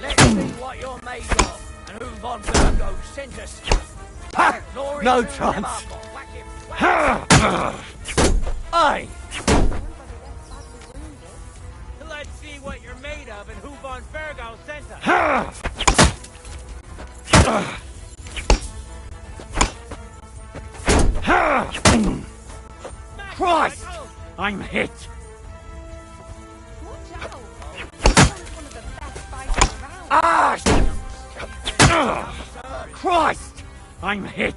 Let's see what you're made of and who Von Virgo sent us. Glory No to chance. Nevarkon. Whack him. Whack him. Aye! Let's see what you're made of and who Von Virgo sent us. Christ! I'm hit! Ah! Christ! I'm hit!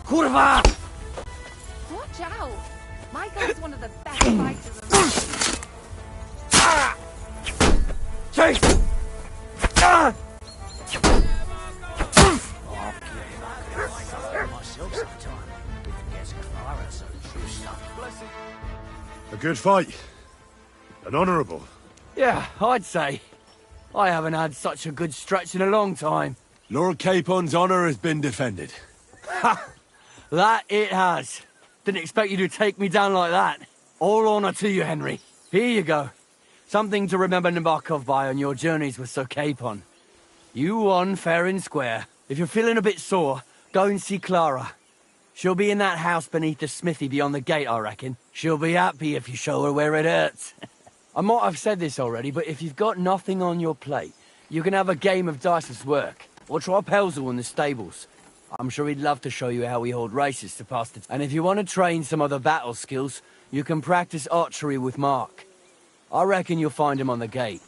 Kurva! Watch out! Michael's one of the best fighters around. Chase! Ah! A good fight. An honourable. Yeah, I'd say. I haven't had such a good stretch in a long time. Lord Capon's honour has been defended. Ha! That it has. Didn't expect you to take me down like that. All honour to you, Henry. Here you go. Something to remember Nabokov by on your journeys with Sir Capon. You won fair and square. If you're feeling a bit sore, go and see Clara. She'll be in that house beneath the smithy beyond the gate, I reckon. She'll be happy if you show her where it hurts. I might have said this already, but if you've got nothing on your plate, you can have a game of dice's work. Or try Pelzel in the stables. I'm sure he'd love to show you how we hold races to pass the... And if you want to train some other battle skills, you can practice archery with Mark. I reckon you'll find him on the gate.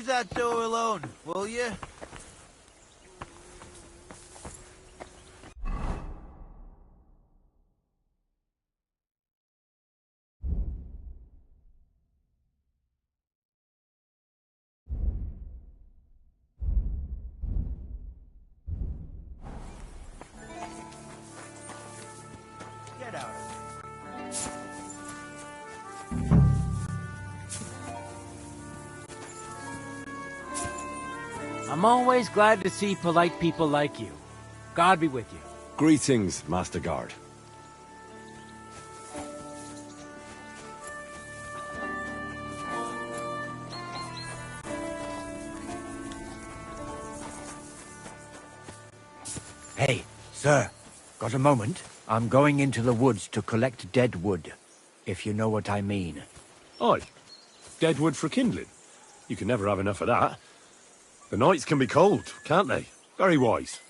that door alone, will you? Get out of here. I'm always glad to see polite people like you. God be with you. Greetings, Master Guard. Hey, sir, got a moment? I'm going into the woods to collect dead wood, if you know what I mean. Aye. Dead wood for kindling. You can never have enough of that. The nights can be cold, can't they? Very wise.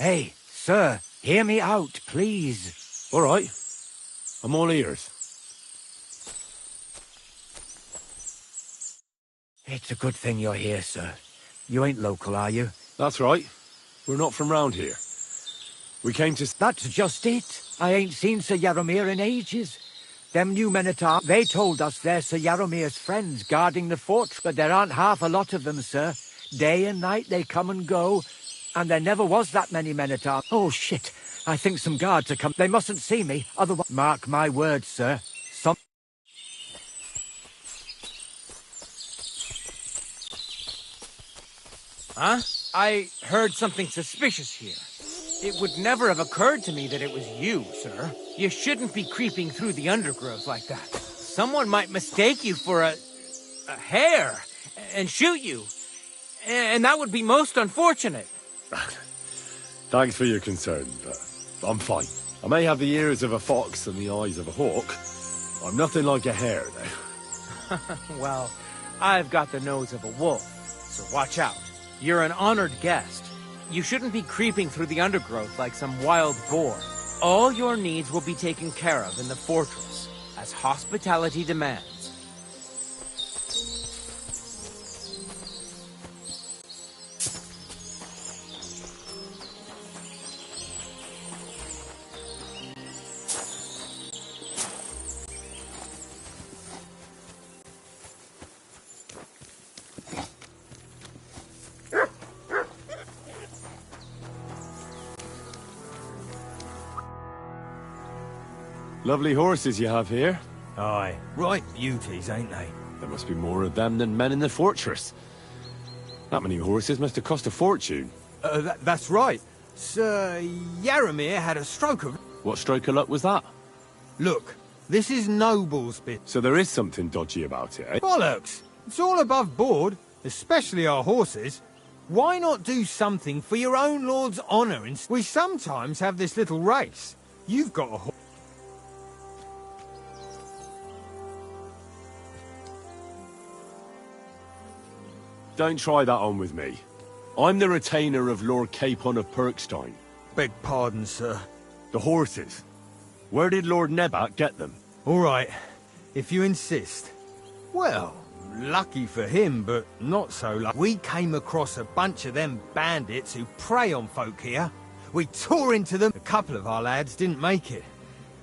Hey, sir, hear me out, please. All right. I'm all ears. It's a good thing you're here, sir. You ain't local, are you? That's right. We're not from round here. We came to... That's just it. I ain't seen Sir Yaromir in ages. Them new men-at-arms, they told us they're Sir Yaromir's friends guarding the fort, but there aren't half a lot of them, sir. Day and night they come and go, and there never was that many men-at-arms. Oh, shit. I think some guards are coming. They mustn't see me, otherwise... Mark my words, sir. Some... Huh? I heard something suspicious here. It would never have occurred to me that it was you, sir. You shouldn't be creeping through the undergrowth like that. Someone might mistake you for a hare and shoot you. And that would be most unfortunate. Thanks for your concern, but I'm fine. I may have the ears of a fox and the eyes of a hawk. I'm nothing like a hare, though. Well, I've got the nose of a wolf, so watch out. You're an honored guest. You shouldn't be creeping through the undergrowth like some wild boar. All your needs will be taken care of in the fortress, as hospitality demands. Lovely horses you have here. Aye, right beauties, ain't they? There must be more of them than men in the fortress. That many horses must have cost a fortune. That's right. Sir Yaromir had a stroke of... What stroke of luck was that? Look, this is Noble's bit. So there is something dodgy about it, eh? Bollocks! It's all above board, especially our horses. Why not do something for your own lord's honour? We sometimes have this little race. You've got a horse. Don't try that on with me. I'm the retainer of Lord Capon of Perkstein. Beg pardon, sir. The horses. Where did Lord Nebat get them? All right, if you insist. Well, lucky for him, but not so lucky. We came across a bunch of them bandits who prey on folk here. We tore into them. A couple of our lads didn't make it.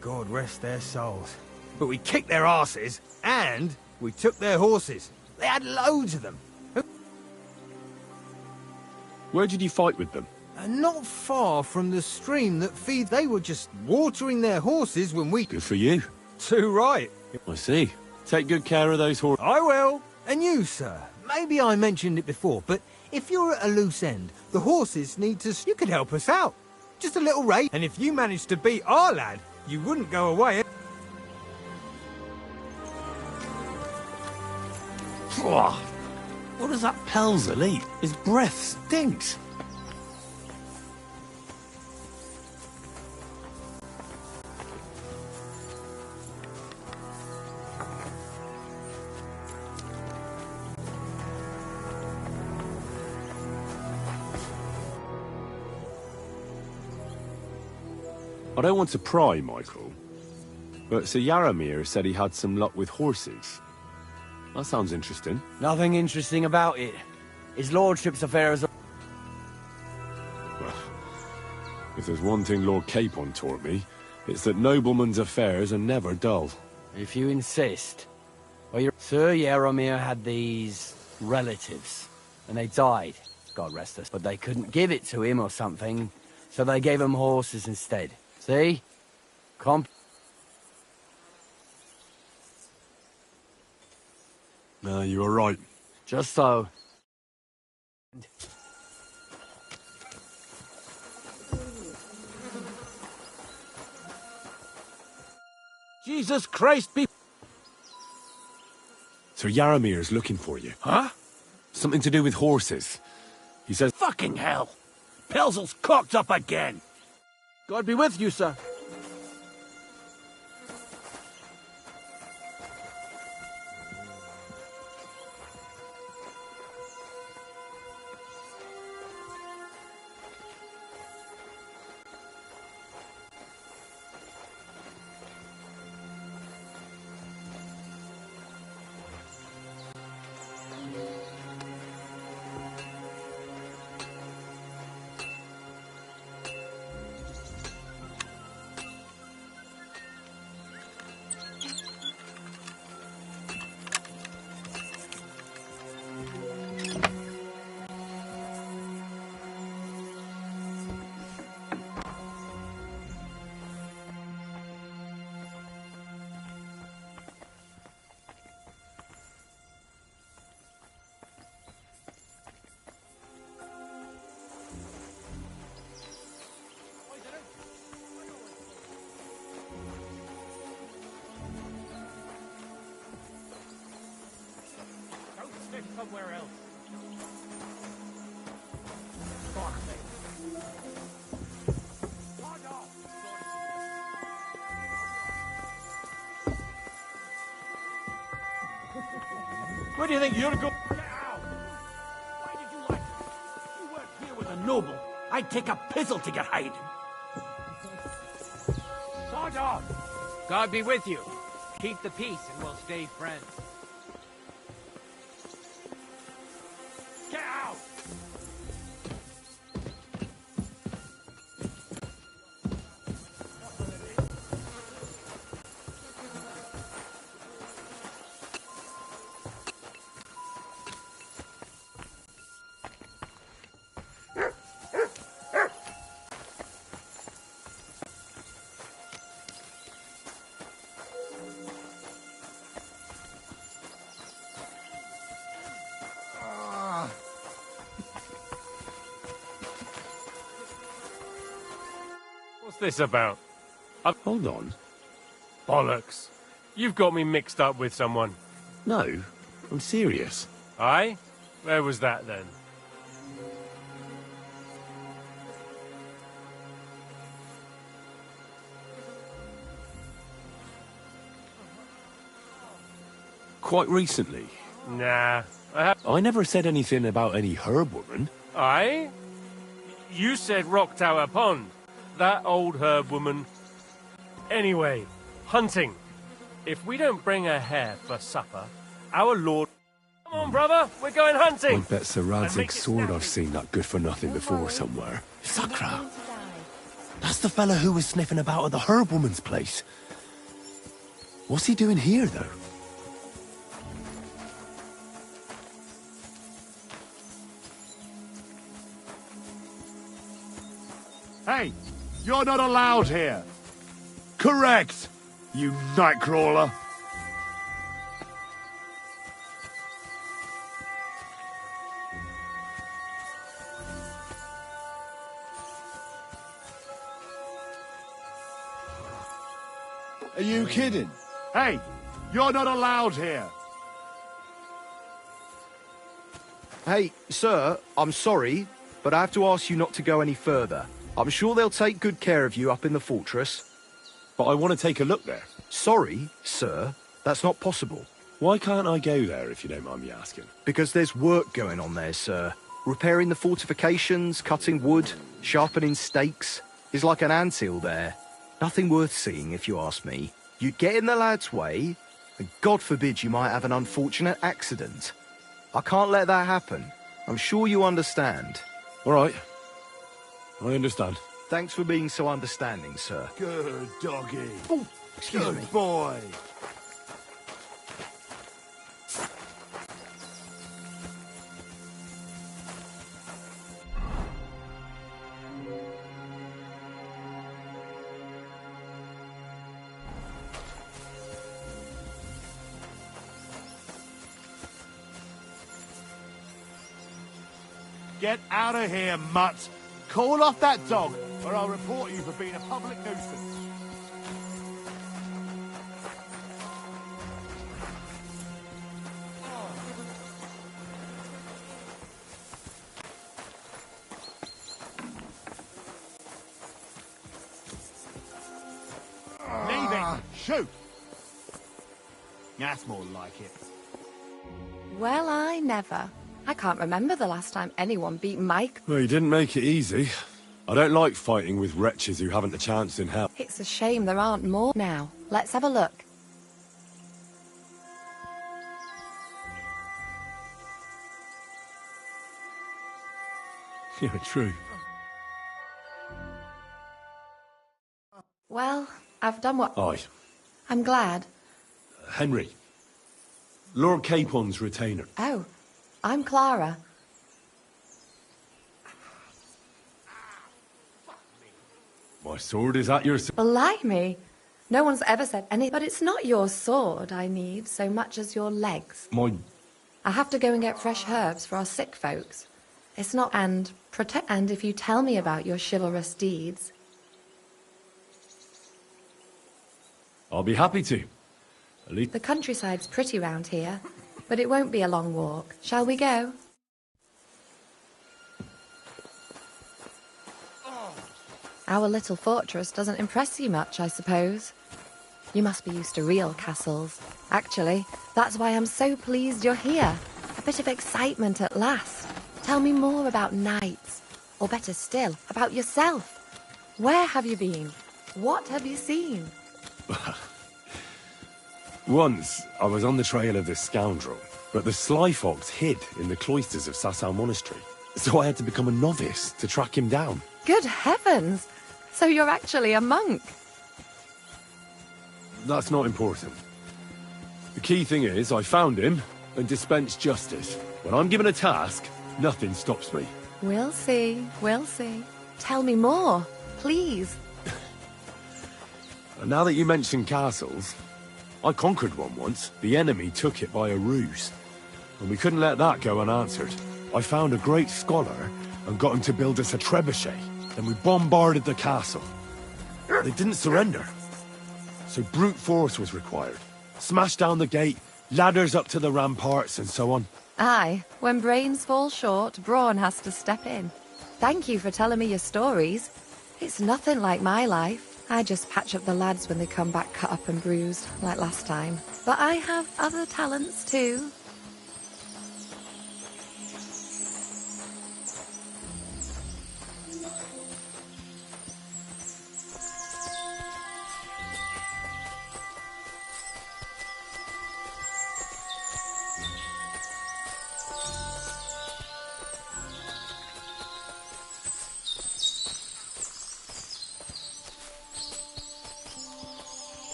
God rest their souls. But we kicked their asses, and we took their horses. They had loads of them. Where did you fight with them? Not far from the stream that feeds. They were just watering their horses when we... Good for you. Too right. I see. Take good care of those horses. I will. And you, sir. Maybe I mentioned it before, but if you're at a loose end, the horses need to... You could help us out. Just a little race. And if you managed to beat our lad, you wouldn't go away. What does that Pelzel eat? His breath stinks. I don't want to pry, Michael, but Sir Yaramir said he had some luck with horses. That sounds interesting. Nothing interesting about it. His lordship's affairs are... Well, if there's one thing Lord Capon taught me, it's that noblemen's affairs are never dull. If you insist. Well, Sir Yaramir had these relatives, and they died, God rest us. But they couldn't give it to him or something, so they gave him horses instead. See? No, you were right. Just so. Jesus Christ, be... Sir Yaramir's looking for you. Huh? Something to do with horses. He says... Fucking hell! Pelzel's cocked up again! God be with you, sir. Somewhere else. Where do you think you're going? Get out! Why did you like it? You weren't here with a noble. I'd take a pizzle to get hide. Sod off! God be with you. Keep the peace and we'll stay friends. Get out! What's this about? Hold on. Bollocks. You've got me mixed up with someone. No, I'm serious. Aye? Where was that then? Quite recently. Nah, I never said anything about any herb woman. Aye? You said Rock Tower Pond. That old herb woman. Anyway, hunting. If we don't bring a hare for supper, our lord... Come on, brother, we're going I hunting! bet Sir Radzig's sword I've seen that good-for-nothing before somewhere. Sakra! That's the fella who was sniffing about at the herb woman's place. What's he doing here, though? Hey, you're not allowed here. Correct, you nightcrawler. Are you kidding? Hey, you're not allowed here. Hey, sir, I'm sorry, but I have to ask you not to go any further. I'm sure they'll take good care of you up in the fortress. But I want to take a look there. Sorry, sir, that's not possible. Why can't I go there, if you don't mind me asking? Because there's work going on there, sir. Repairing the fortifications, cutting wood, sharpening stakes. Is like an anthill there. Nothing worth seeing, if you ask me. You'd get in the lad's way, and God forbid you might have an unfortunate accident. I can't let that happen. I'm sure you understand. All right. I understand. Thanks for being so understanding, sir. Good doggy. Oh, excuse me. Good boy. Get out of here, mutt. Call off that dog, or I'll report you for being a public nuisance. Leaving. Shoot. That's more like it. Well, I never. I can't remember the last time anyone beat Mike. Well, you didn't make it easy. I don't like fighting with wretches who haven't a chance in hell. It's a shame there aren't more now. Let's have a look. Yeah, true. Well, I've done what... Aye. I'm glad. Henry. Lord Capon's retainer. Oh, I'm Clara. My sword is at your... Blimey. No one's ever said any... But it's not your sword I need so much as your legs. My... I have to go and get fresh herbs for our sick folks. It's not... And protect... And if you tell me about your chivalrous deeds... I'll be happy to. At least... The countryside's pretty round here, but it won't be a long walk. Shall we go? Our little fortress doesn't impress you much, I suppose. You must be used to real castles. Actually, that's why I'm so pleased you're here. A bit of excitement at last. Tell me more about knights. Or better still, about yourself. Where have you been? What have you seen? Once, I was on the trail of this scoundrel, but the sly fox hid in the cloisters of Sasau Monastery. So I had to become a novice to track him down. Good heavens! So you're actually a monk? That's not important. The key thing is, I found him and dispensed justice. When I'm given a task, nothing stops me. We'll see, we'll see. Tell me more, please. And now that you mention castles, I conquered one once. The enemy took it by a ruse. And we couldn't let that go unanswered. I found a great scholar and got him to build us a trebuchet. Then we bombarded the castle. They didn't surrender. So brute force was required. Smash down the gate, ladders up to the ramparts, and so on. Aye, when brains fall short, brawn has to step in. Thank you for telling me your stories. It's nothing like my life. I just patch up the lads when they come back cut up and bruised, like last time. But I have other talents too.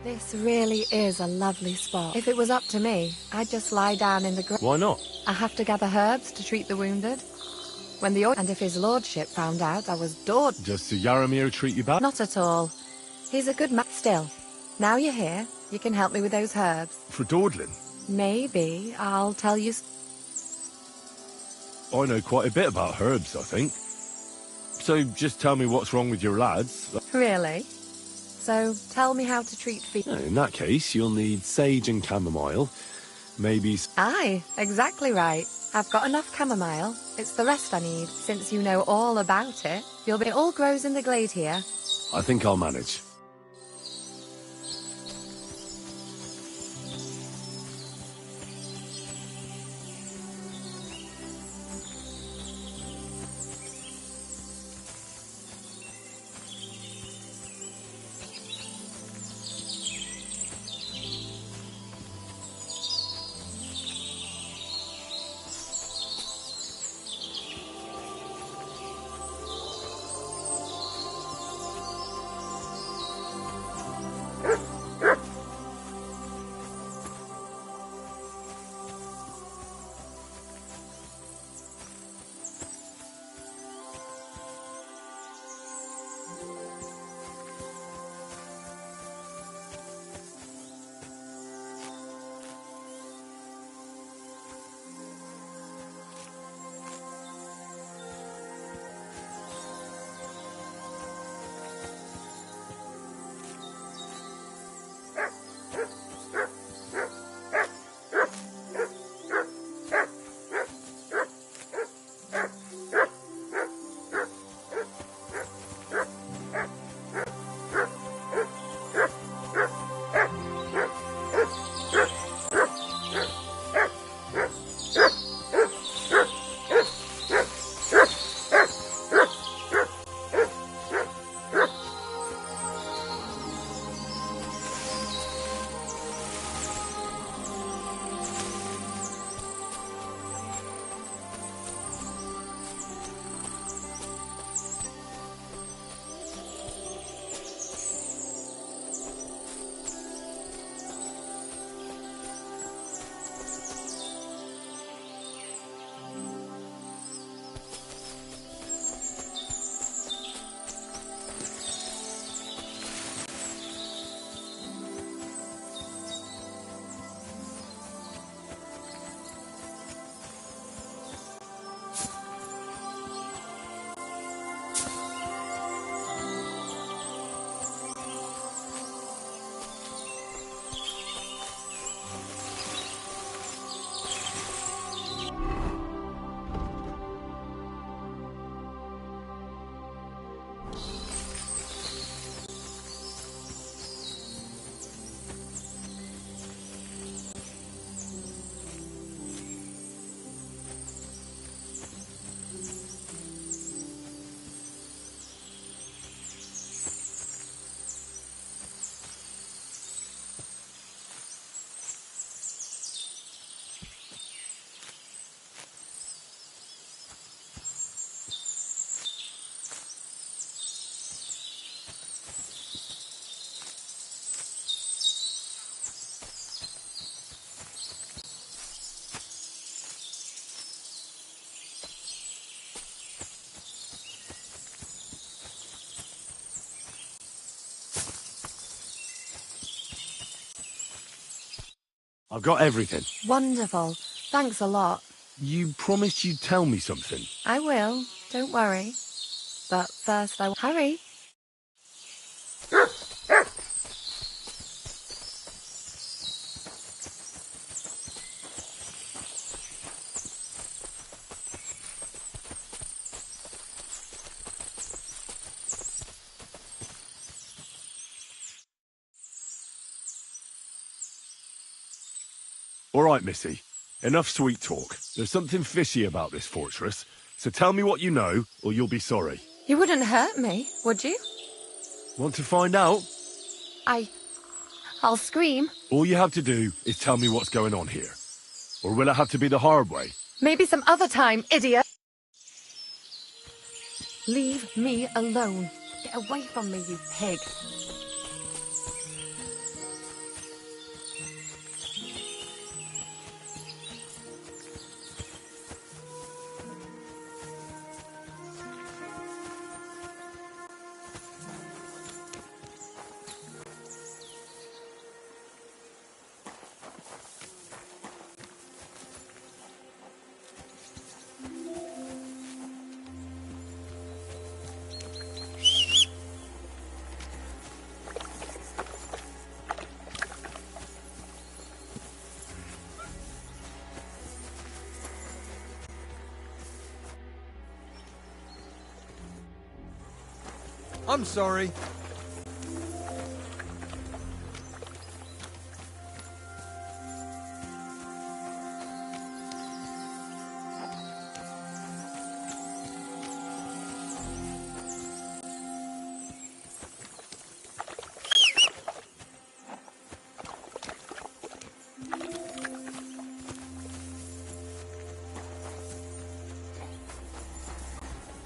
This really is a lovely spot. If it was up to me, I'd just lie down in the ground. Why not? I have to gather herbs to treat the wounded. When the and if his lordship found out I was Dord... Does Sir Yaramir treat you bad? Not at all. He's a good man. Still, now you're here, you can help me with those herbs. For Dordlin? Maybe I'll tell you... I know quite a bit about herbs, I think. So just tell me what's wrong with your lads. Really? So, tell me how to treat fever. In that case, you'll need sage and chamomile. Maybe... Aye, exactly right. I've got enough chamomile. It's the rest I need. Since you know all about it, it all grows in the glade here. I think I'll manage. I've got everything. Wonderful. Thanks a lot. You promised you'd tell me something. I will. Don't worry. But first I... Hurry. All right, Missy. Enough sweet talk. There's something fishy about this fortress, so tell me what you know, or you'll be sorry. You wouldn't hurt me, would you? Want to find out? I'll scream. All you have to do is tell me what's going on here. Or will it have to be the hard way? Maybe some other time, idiot. Leave me alone. Get away from me, you pig. I'm sorry.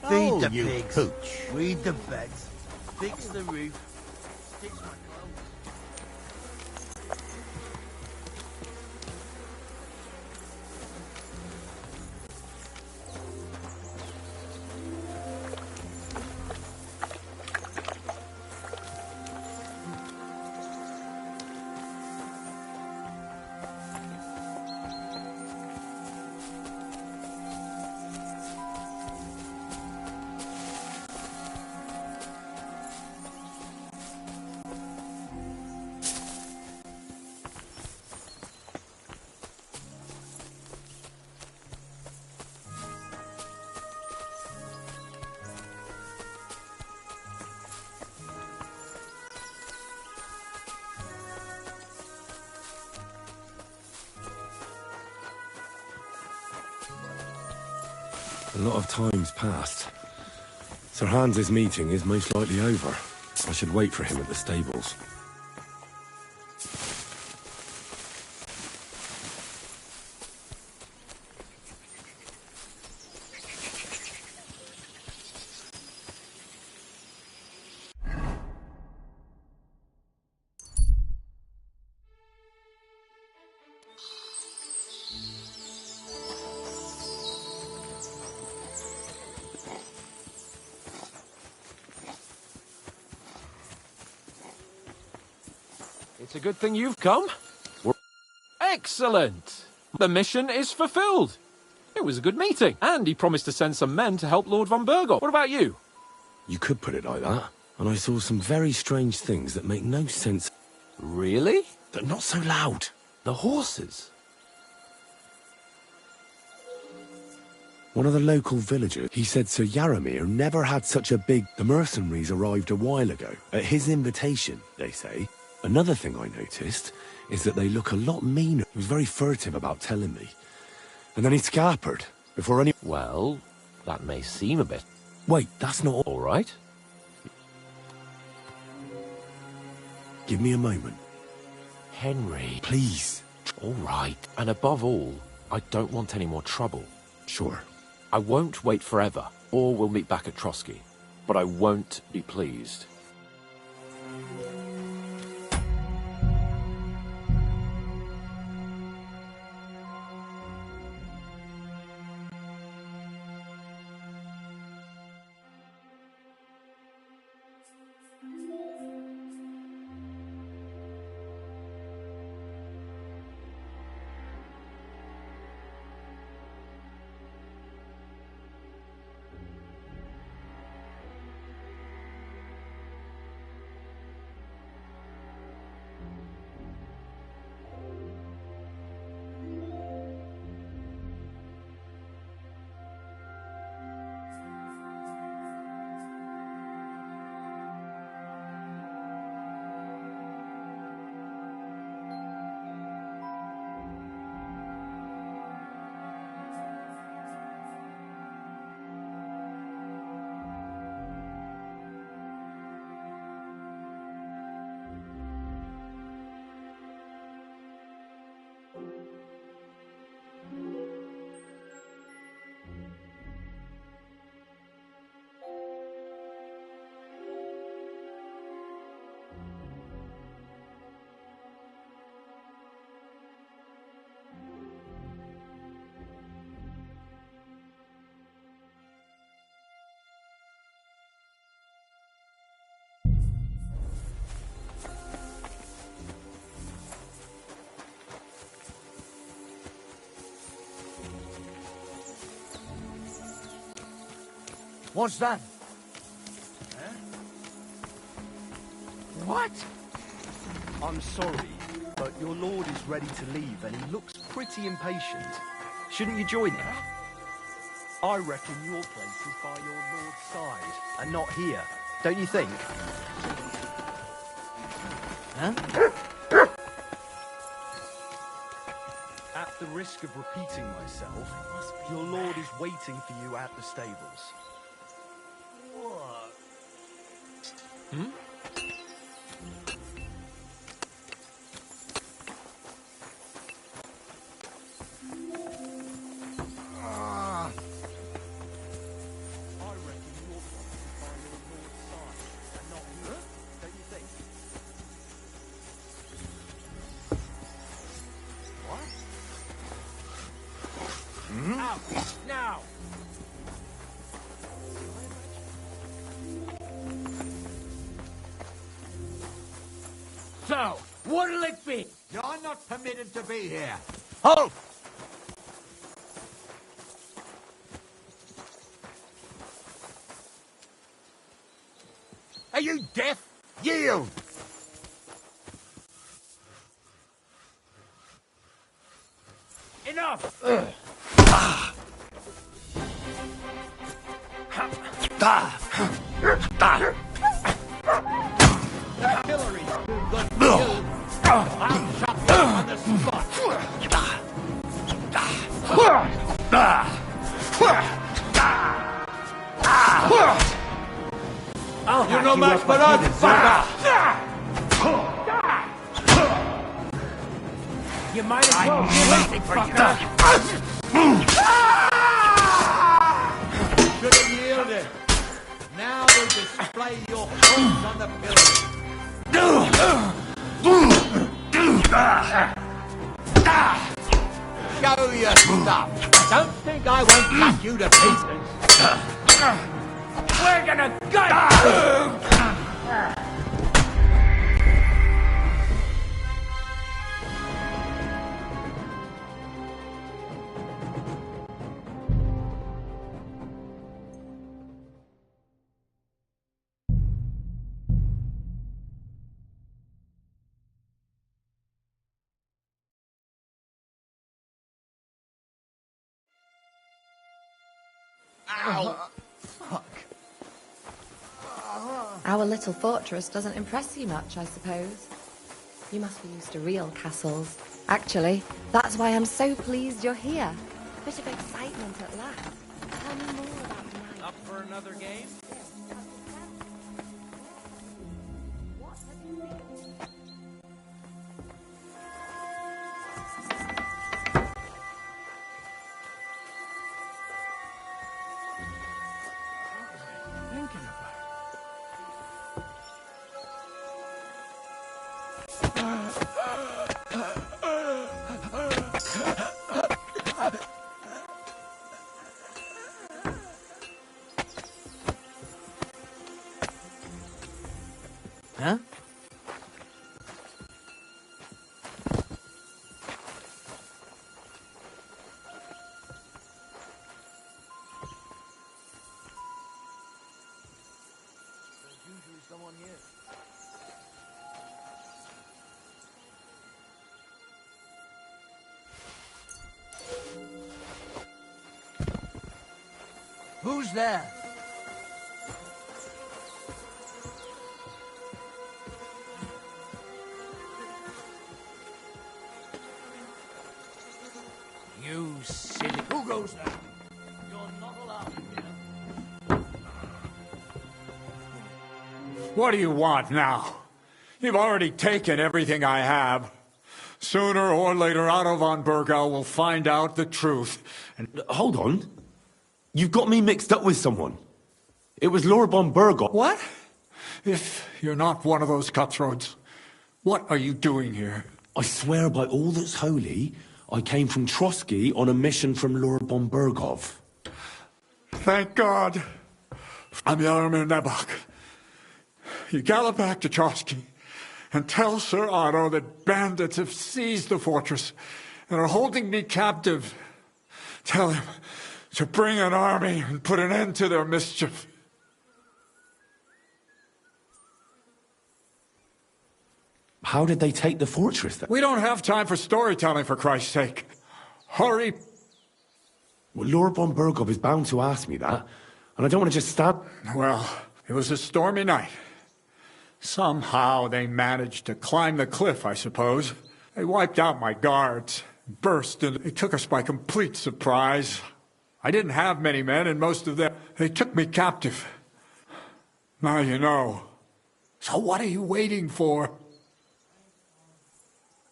Feed Oh, the you pigs, hooch. weed the beds, fix the roof, stitch my clothes. A lot of time's passed. Sir Hans's meeting is most likely over. I should wait for him at the stables. It's a good thing you've come. Excellent! The mission is fulfilled. It was a good meeting, and he promised to send some men to help Lord von Burgos. What about you? You could put it like that. And I saw some very strange things that make no sense. Really? But not so loud. The horses? One of the local villagers, he said Sir Yaramir never had such a big... The mercenaries arrived a while ago, at his invitation, they say. Another thing I noticed is that they look a lot meaner. He was very furtive about telling me. And then he scarpered before any... Well, that may seem a bit... Wait, that's not... All right. Give me a moment. Henry. Please. All right. And above all, I don't want any more trouble. Sure. I won't wait forever, or we'll meet back at Trotsky. But I won't be pleased. What's that? Huh? What? I'm sorry, but your lord is ready to leave and he looks pretty impatient. Shouldn't you join him? I reckon your place is by your lord's side and not here. don't you think? Huh? At the risk of repeating myself, your lord is waiting for you at the stables. What? Hmm? Out now! So, what'll it be? You're not permitted to be here. Halt! Are you deaf? Yield! Enough! The pillory's too good for you. I'll chop you on the spot. You're no match for us, fucker! You might as well give anything for you. Should have yielded. Now they display your horns on the pillory. Show your stuff. Don't think I won't cut you to pieces. We're gonna gut you! Ow! Fuck. Our little fortress doesn't impress you much, I suppose. You must be used to real castles. Actually, that's why I'm so pleased you're here. A bit of excitement at last. Tell me more about tonight. Up for another game? Huh? Who's there? You silly... Who goes there? You're not allowed here. What do you want now? You've already taken everything I have. Sooner or later, Otto von Bergau will find out the truth. And hold on. You've got me mixed up with someone. It was Lord von Bergau. What? If you're not one of those cutthroats, what are you doing here? I swear by all that's holy, I came from Trotsky on a mission from Lord von Bergov. Thank God. I'm Jaromir Nebok. You gallop back to Trotsky and tell Sir Otto that bandits have seized the fortress and are holding me captive. Tell him to bring an army and put an end to their mischief. How did they take the fortress then? We don't have time for storytelling, for Christ's sake. Hurry. Well, Lord von Bergov is bound to ask me that, and I don't want to just stab... Well, It was a stormy night. Somehow they managed to climb the cliff, I suppose. They wiped out my guards, burst, and they took us by complete surprise. I didn't have many men, and most of them, they took me captive. Now you know. So what are you waiting for?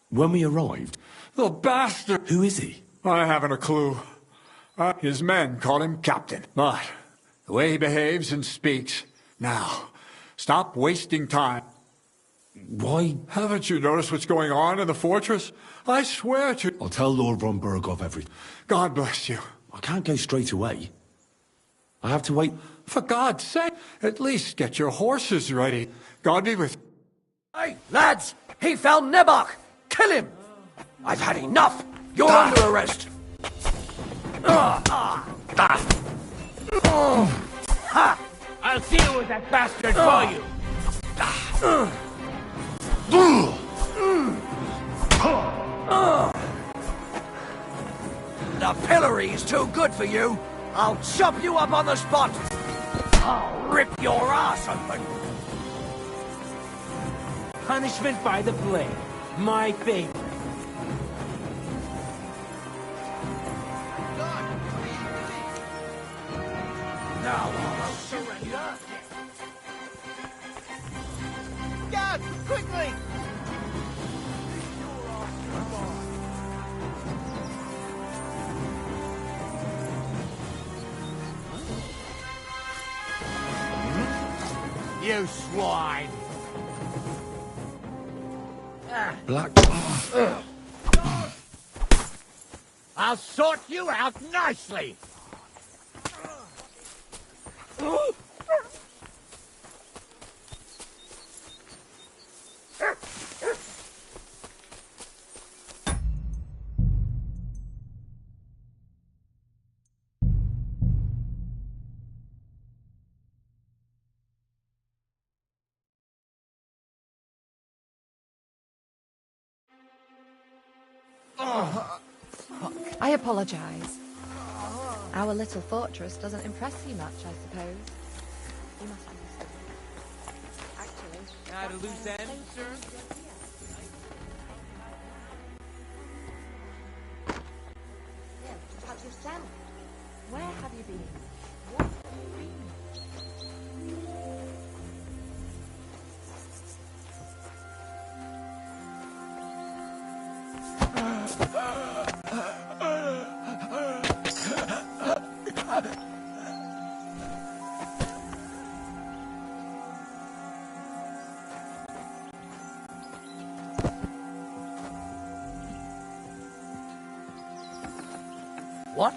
When we arrived... The bastard! Who is he? I haven't a clue. His men call him Captain. But the way he behaves and speaks... Now, stop wasting time. Why? Haven't you noticed what's going on in the fortress? I swear to... I'll tell Lord von Berghoff everything. God bless you. I can't go straight away. I have to wait. For God's sake, at least get your horses ready. God be with... Hey, lads! He found Nebach! Kill him! I've had enough! You're under arrest! Ha! I'll deal with that bastard for you! The pillory is too good for you! I'll chop you up on the spot! I'll rip your ass open! Punishment by the blade. My favorite. Now I'll surrender! God, quickly! You swine! Black... I'll sort you out nicely! I apologize. Our little fortress doesn't impress you much, I suppose. You must be used to it. Actually... At a loose end, sir? Yes, about yourself. Where have you been? What have you been? What?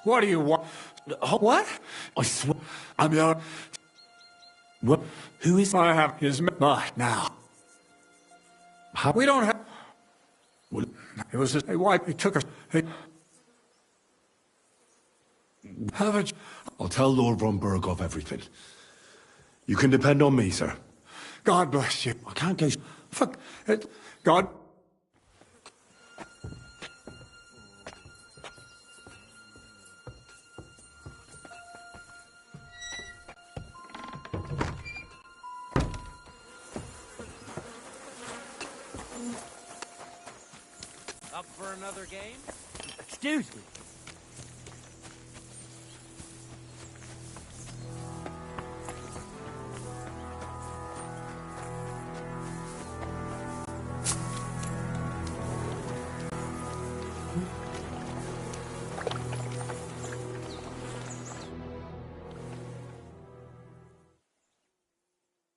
What do you want? What? I swear... I'm your... What? Who is... I have his... Now. How... We don't have... Well... It was a wipe. He took us... He... Haven't... I'll tell Lord von Berghoff everything. You can depend on me, sir. God bless you. I can't go... Fuck it. God... Up for another game? Excuse me.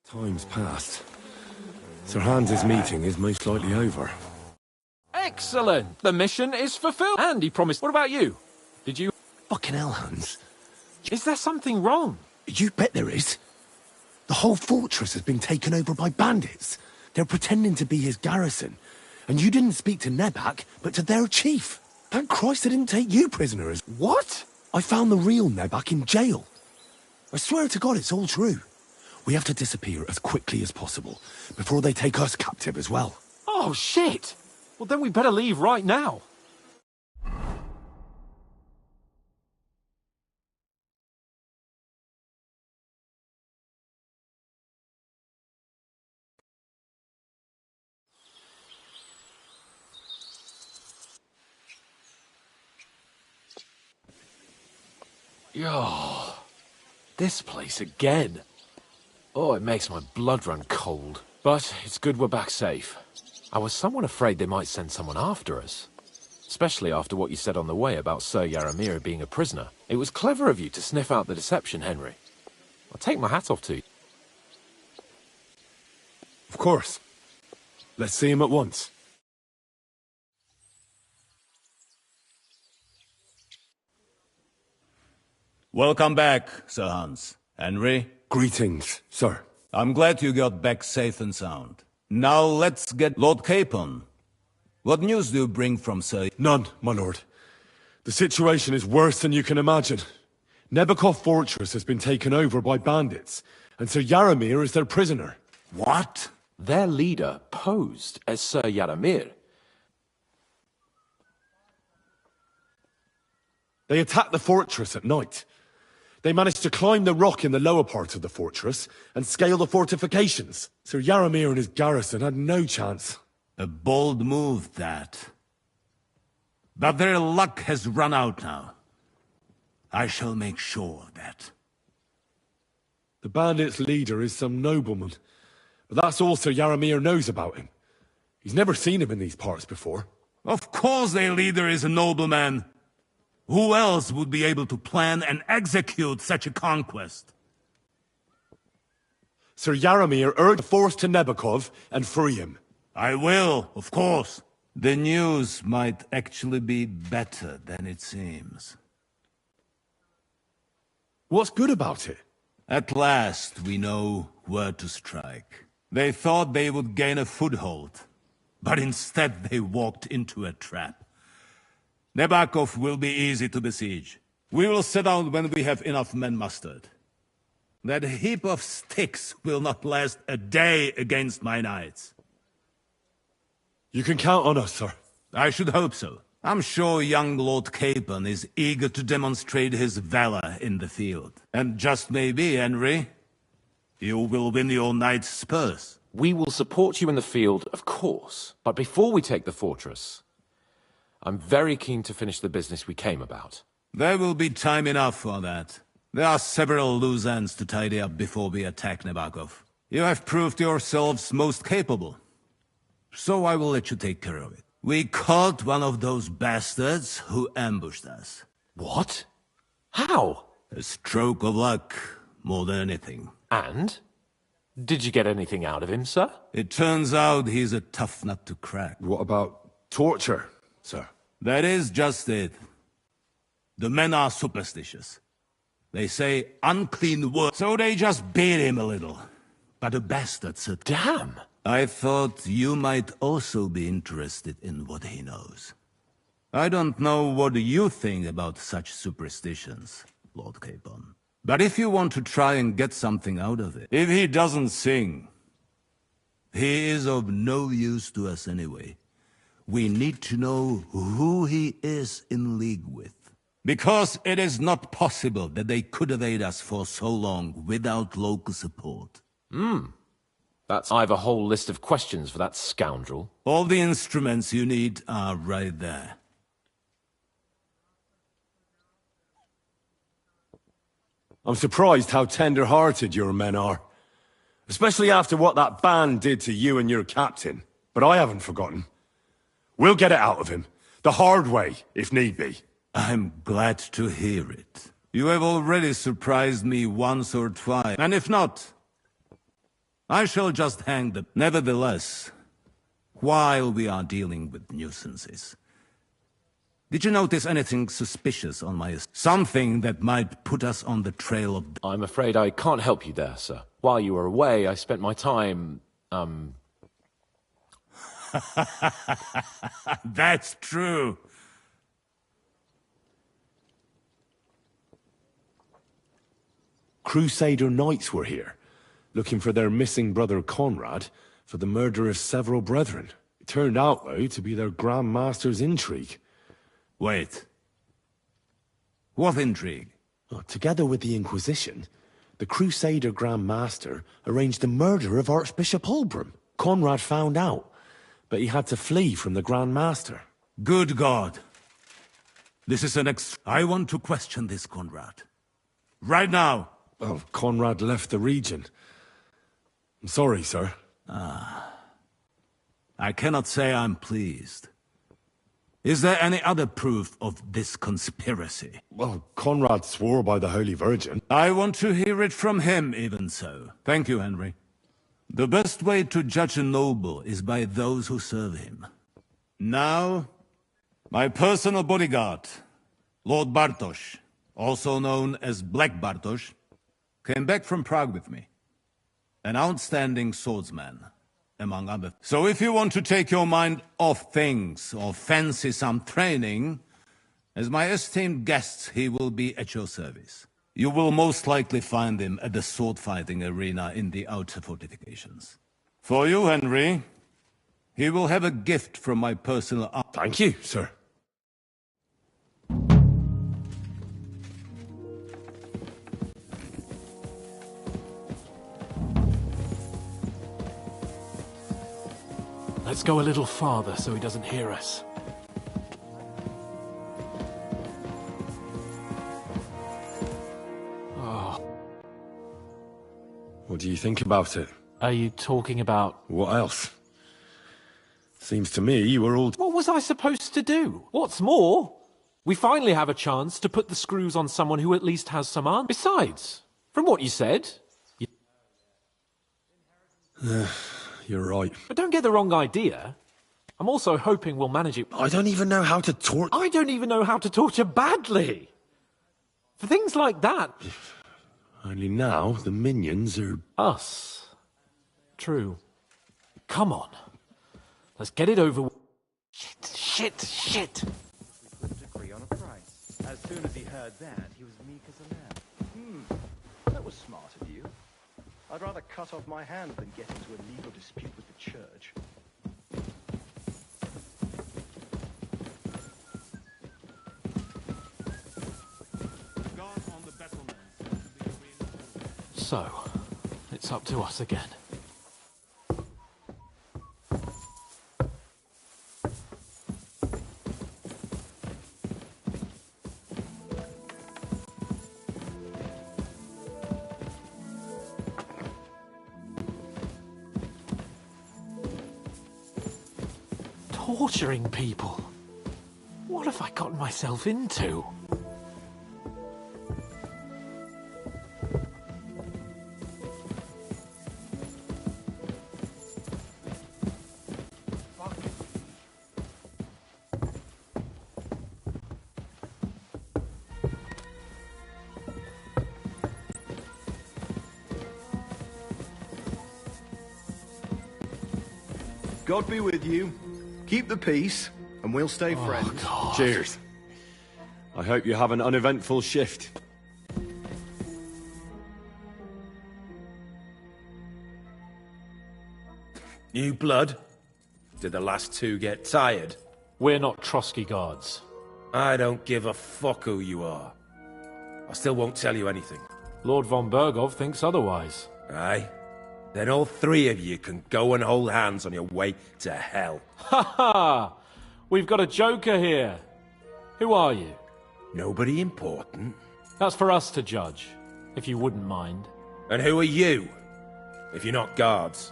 Time's passed. Sir Hans's meeting is most likely over. Hey, Excellent. The mission is fulfilled. And he promised... What about you? Did you... Fucking hell, Hans. Is there something wrong? You bet there is. The whole fortress has been taken over by bandits. They're pretending to be his garrison. And you didn't speak to Nebak, but to their chief. Thank Christ they didn't take you prisoners. What? I found the real Nebak in jail. I swear to God it's all true. We have to disappear as quickly as possible, before they take us captive as well. Oh, shit! Well, then we better leave right now. Oh, this place again. Oh, it makes my blood run cold. But it's good we're back safe. I was somewhat afraid they might send someone after us. Especially after what you said on the way about Sir Yaramir being a prisoner. It was clever of you to sniff out the deception, Henry. I'll take my hat off to you. Of course. Let's see him at once. Welcome back, Sir Hans. Henry? Greetings, sir. I'm glad you got back safe and sound. Now let's get Lord Capon. What news do you bring from Sir... None, my lord. The situation is worse than you can imagine. Nebakov Fortress has been taken over by bandits, and Sir Yaramir is their prisoner. What? Their leader posed as Sir Yaramir. They attacked the fortress at night. They managed to climb the rock in the lower part of the fortress and scale the fortifications. Sir Yaramir and his garrison had no chance. A bold move, that. But their luck has run out now. I shall make sure of that. The bandits' leader is some nobleman, but that's all Sir Yaramir knows about him. He's never seen him in these parts before. Of course their leader is a nobleman. Who else would be able to plan and execute such a conquest? Sir Yaramir urged the force to Nebakov and free him. I will, of course. The news might actually be better than it seems. What's good about it? At last we know where to strike. They thought they would gain a foothold, but instead they walked into a trap. Nebakov will be easy to besiege. We will set out when we have enough men mustered. That heap of sticks will not last a day against my knights. You can count on us, sir. I should hope so. I'm sure young Lord Capon is eager to demonstrate his valor in the field. And just maybe, Henry, you will win your knight's spurs. We will support you in the field, of course. But before we take the fortress, I'm very keen to finish the business we came about. There will be time enough for that. There are several loose ends to tidy up before we attack Nebakov. You have proved yourselves most capable. So I will let you take care of it. We caught one of those bastards who ambushed us. What? How? A stroke of luck, more than anything. And? Did you get anything out of him, sir? It turns out he's a tough nut to crack. What about torture, sir? That is just it. The men are superstitious. They say unclean words, so they just beat him a little. But a bastard said, damn! I thought you might also be interested in what he knows. I don't know what you think about such superstitions, Lord Capon. But if you want to try and get something out of it, if he doesn't sing, he is of no use to us anyway. We need to know who he is in league with. Because it is not possible that they could evade us for so long without local support. I have a whole list of questions for that scoundrel. All the instruments you need are right there. I'm surprised how tender-hearted your men are. Especially after what that band did to you and your captain. But I haven't forgotten. We'll get it out of him. The hard way, if need be. I'm glad to hear it. You have already surprised me once or twice. And if not, I shall just hang them. Nevertheless, while we are dealing with nuisances. Did you notice anything suspicious on my... Something that might put us on the trail of... I'm afraid I can't help you there, sir. While you were away, I spent my time, That's true. Crusader knights were here, looking for their missing brother Conrad for the murder of several brethren. It turned out, though, to be their Grand Master's intrigue. Wait. What intrigue? Well, together with the Inquisition, the Crusader Grand Master arranged the murder of Archbishop Ulbram. Conrad found out, but he had to flee from the Grand Master. Good God. This is I want to question this, Conrad. Right now. Well, Conrad left the region. I'm sorry, sir. I cannot say I'm pleased. Is there any other proof of this conspiracy? Well, Conrad swore by the Holy Virgin. I want to hear it from him, even so. Thank you, Henry. The best way to judge a noble is by those who serve him. Now, my personal bodyguard, Lord Bartosz, also known as Black Bartosz, came back from Prague with me. An outstanding swordsman, among other. So if you want to take your mind off things or fancy some training, as my esteemed guest, he will be at your service. You will most likely find him at the sword-fighting arena in the outer fortifications. For you, Henry, he will have a gift from my personal... Thank you, sir. Let's go a little farther so he doesn't hear us. Oh. What do you think about it? Are you talking about... What else? Seems to me you were all... What was I supposed to do? What's more, we finally have a chance to put the screws on someone who at least has some answers. Besides, from what you said... You're right. But don't get the wrong idea. I'm also hoping we'll manage it... I don't even know how to torture... I don't even know how to torture badly. For things like that... Only now, the minions are... Us. True. Come on. Let's get it over with. Shit. We couldn't agree on a price. As soon as he heard that, he was meek as a lamb. That was smart of you. I'd rather cut off my hand than get into a legal dispute with the church. So, it's up to us again. Torturing people. What have I gotten myself into? God be with you. Keep the peace, and we'll stay friends. God. Cheers. I hope you have an uneventful shift. New blood? Did the last two get tired? We're not Trotsky guards. I don't give a fuck who you are. I still won't tell you anything. Lord von Bergov thinks otherwise. Aye? Then all three of you can go and hold hands on your way to hell. Ha ha! We've got a joker here. Who are you? Nobody important. That's for us to judge, if you wouldn't mind. And who are you, if you're not guards?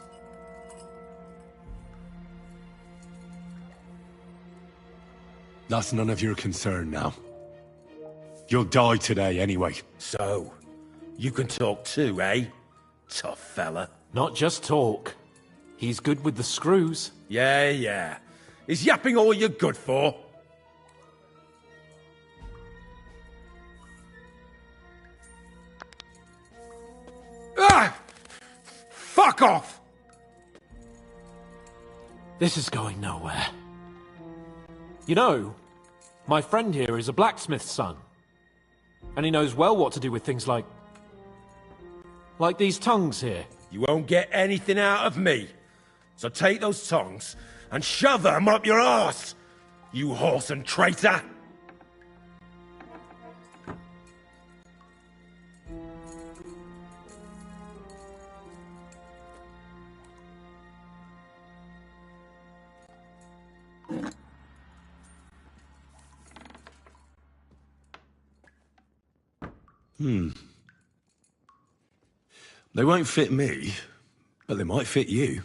That's none of your concern now. You'll die today anyway. So, you can talk too, eh? Tough fella. Not just talk. He's good with the screws. Yeah. Is yapping all you're good for? Ah! Fuck off! This is going nowhere. You know, my friend here is a blacksmith's son. And he knows well what to do with things like these tongues here. You won't get anything out of me. So take those tongs and shove them up your arse, you horse and traitor! They won't fit me, but they might fit you.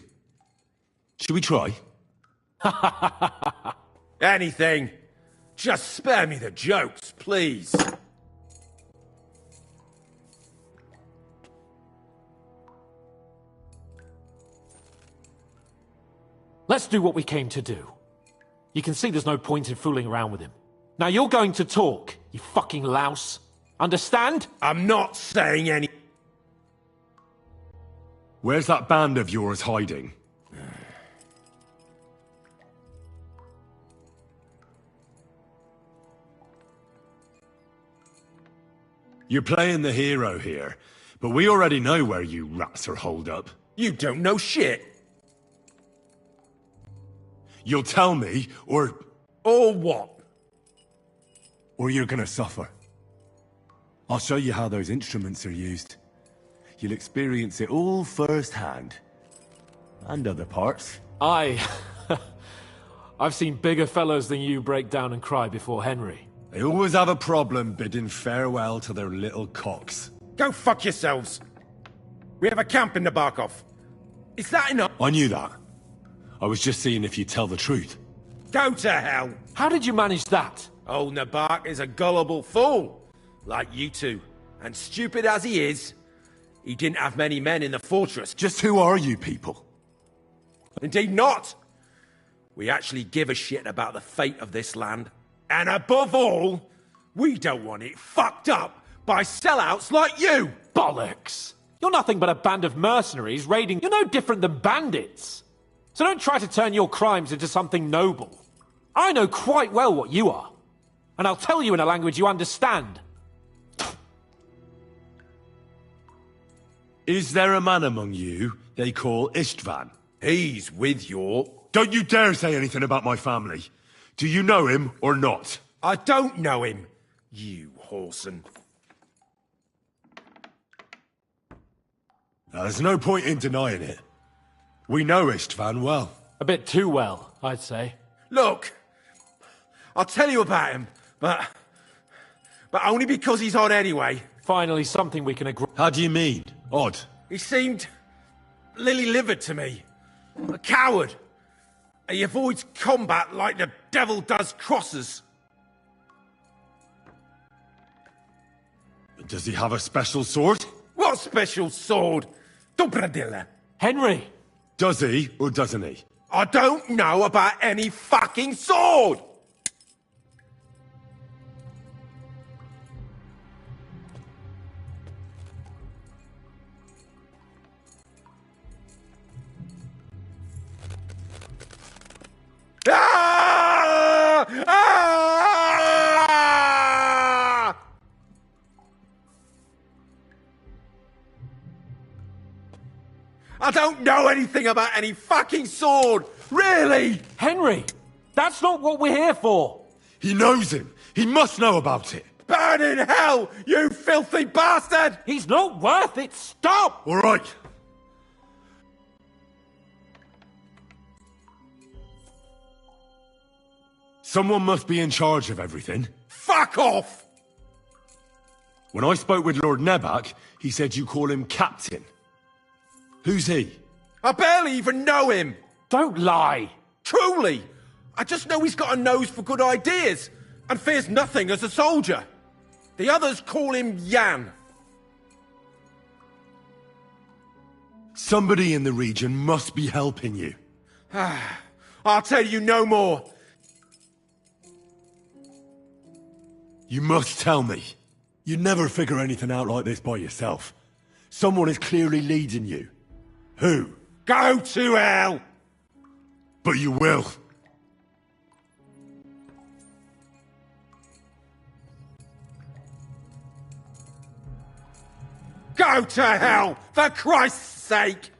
Should we try? Anything. Just spare me the jokes, please. Let's do what we came to do. You can see there's no point in fooling around with him. Now you're going to talk, you fucking louse. Understand? I'm not saying any... Where's that band of yours hiding? You're playing the hero here, but we already know where you rats are holed up. You don't know shit. You'll tell me, or... Or what? Or you're gonna suffer. I'll show you how those instruments are used. You'll experience it all firsthand. And other parts. I've seen bigger fellows than you break down and cry before Henry. They always have a problem bidding farewell to their little cocks. Go fuck yourselves. We have a camp in Nabarkov. Is that enough? I knew that. I was just seeing if you'd tell the truth. Go to hell. How did you manage that? Old Nabark is a gullible fool. Like you two. And stupid as he is, he didn't have many men in the fortress. Just who are you people? Indeed not. We actually give a shit about the fate of this land. And above all, we don't want it fucked up by sellouts like you! Bollocks! You're nothing but a band of mercenaries raiding... You're no different than bandits! So don't try to turn your crimes into something noble. I know quite well what you are. And I'll tell you in a language you understand. Is there a man among you they call Istvan? He's with your... Don't you dare say anything about my family. Do you know him or not? I don't know him, you whoreson. Now, there's no point in denying it. We know Istvan well. A bit too well, I'd say. Look, I'll tell you about him, but only because he's odd anyway. Finally, something we can agree. How do you mean, odd? He seemed lily-livered to me. A coward. He avoids combat like the devil does crosses. Does he have a special sword? What special sword? Dobradilla. Henry! Does he or doesn't he? I don't know about any fucking sword! Ah! Ah! I don't know anything about any fucking sword! Really? Henry! That's not what we're here for! He knows him! He must know about it! Burn in hell, you filthy bastard! He's not worth it! Stop! All right. Someone must be in charge of everything. Fuck off! When I spoke with Lord Nebak, he said you call him Captain. Who's he? I barely even know him! Don't lie! Truly! I just know he's got a nose for good ideas, and fears nothing as a soldier. The others call him Jan. Somebody in the region must be helping you. I'll tell you no more. You must tell me. You'd never figure anything out like this by yourself. Someone is clearly leading you. Who? Go to hell! But you will. Go to hell, for Christ's sake!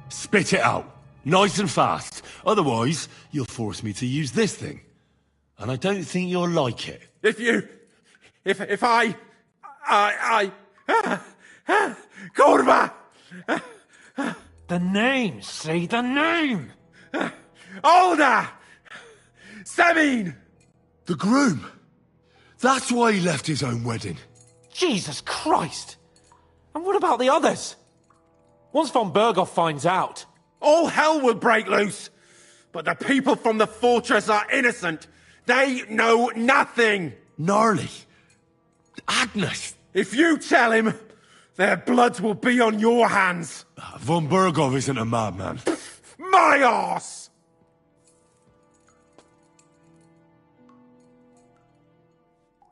Spit it out. Nice and fast. Otherwise, you'll force me to use this thing. And I don't think you'll like it. If I... Kurva! The name! Say the name! Older! Sabine! The groom! That's why he left his own wedding. Jesus Christ! And what about the others? Once von Berghoff finds out... All hell will break loose! But the people from the fortress are innocent! They know nothing! Gnarly. Agnes! If you tell him, their blood will be on your hands! Von Berghoff isn't a madman. My arse!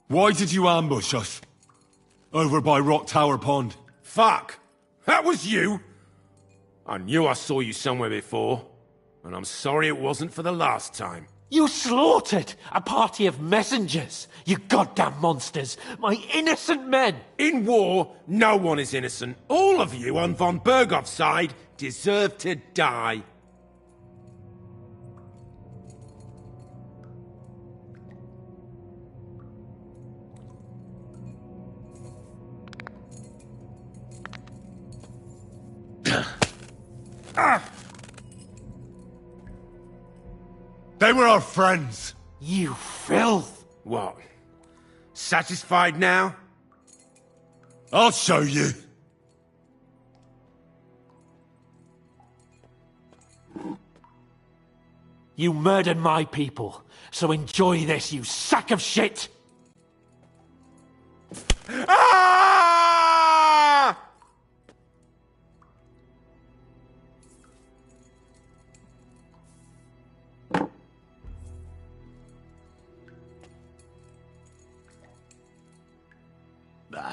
Why did you ambush us? Over by Rock Tower Pond. Fuck! That was you! I knew I saw you somewhere before, and I'm sorry it wasn't for the last time. You slaughtered a party of messengers, you goddamn monsters, my innocent men! In war, no one is innocent. All of you on von Berghoff's side deserve to die. They were our friends. You filth. What? Satisfied now? I'll show you. You murdered my people, so enjoy this, you sack of shit! Ah!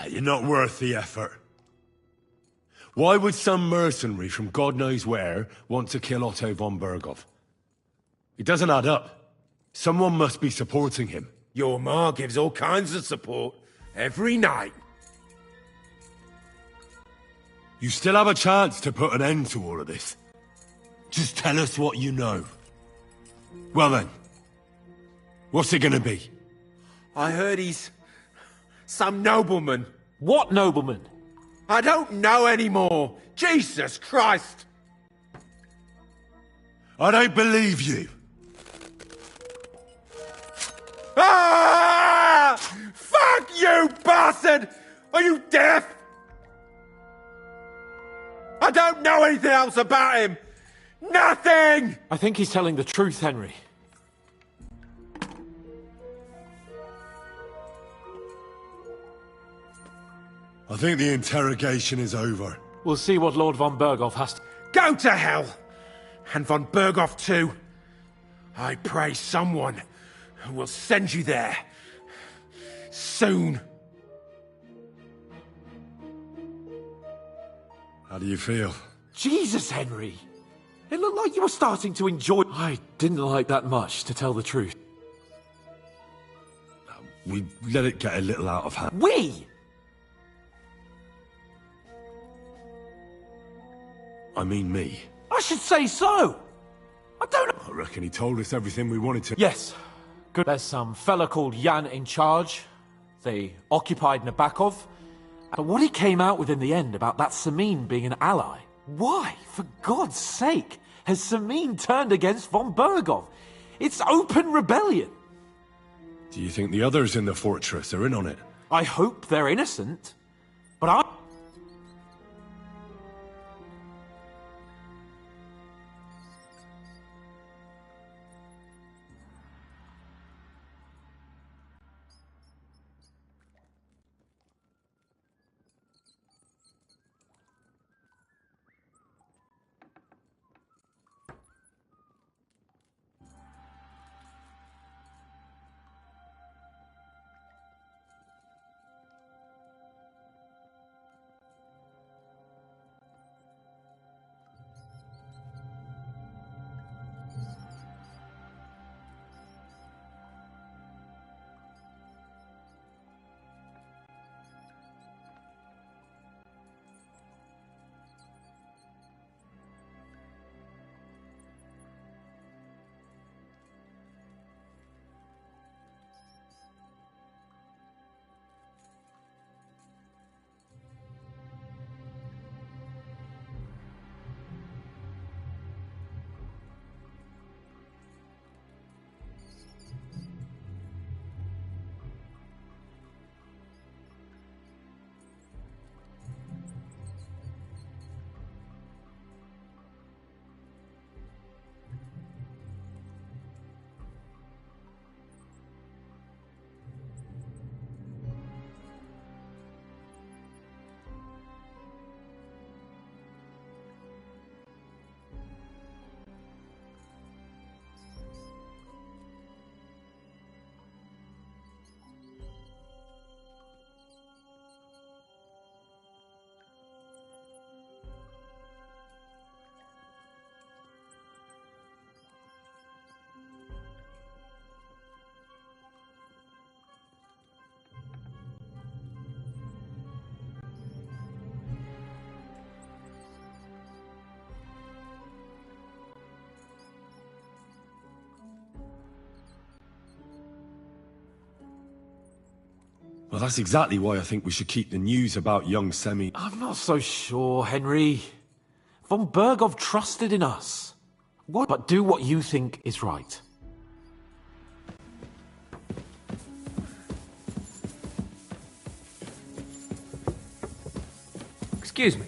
You're not worth the effort. Why would some mercenary from God knows where want to kill Otto von Berghoff? It doesn't add up. Someone must be supporting him. Your ma gives all kinds of support every night. You still have a chance to put an end to all of this. Just tell us what you know. Well then, what's it gonna be? I heard he's some nobleman. What nobleman? I don't know anymore. Jesus Christ! I don't believe you. Ah! Fuck you, bastard! Are you deaf? I don't know anything else about him. Nothing! I think he's telling the truth, Henry. I think the interrogation is over. We'll see what Lord von Berghoff has to... Go to hell! And von Berghoff too. I pray someone will send you there. Soon. How do you feel? Jesus, Henry! It looked like you were starting to enjoy... I didn't like that much, to tell the truth. We let it get a little out of hand. We? I mean me. I should say so! I don't know... I reckon he told us everything we wanted to. Yes. Good. There's some fella called Jan in charge. They occupied Nabokov. But what he came out with in the end about that Samin being an ally... Why, for God's sake, has Samin turned against von Berghoff? It's open rebellion. Do you think the others in the fortress are in on it? I hope they're innocent. But Well, that's exactly why I think we should keep the news about young Semi... I'm not so sure, Henry. Von Bergov trusted in us. What? But do what you think is right. Excuse me.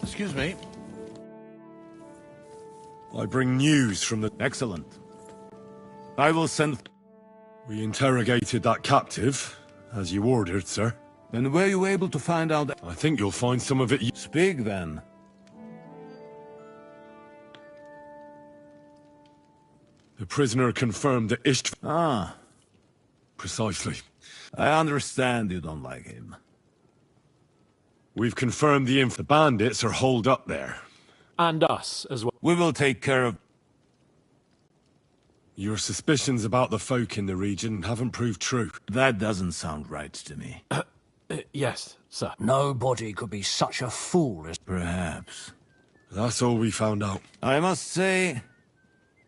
Excuse me. I bring news from the... Excellent. I will send... We interrogated that captive, as you ordered, sir. And were you able to find out... I think you'll find some of it... Speak, then. The prisoner confirmed that Ishtvan... Ah. Precisely. I understand you don't like him. We've confirmed the bandits are holed up there. And us as well. We will take care of... Your suspicions about the folk in the region haven't proved true. That doesn't sound right to me. Yes, sir. Nobody could be such a fool as... Perhaps. That's all we found out. I must say,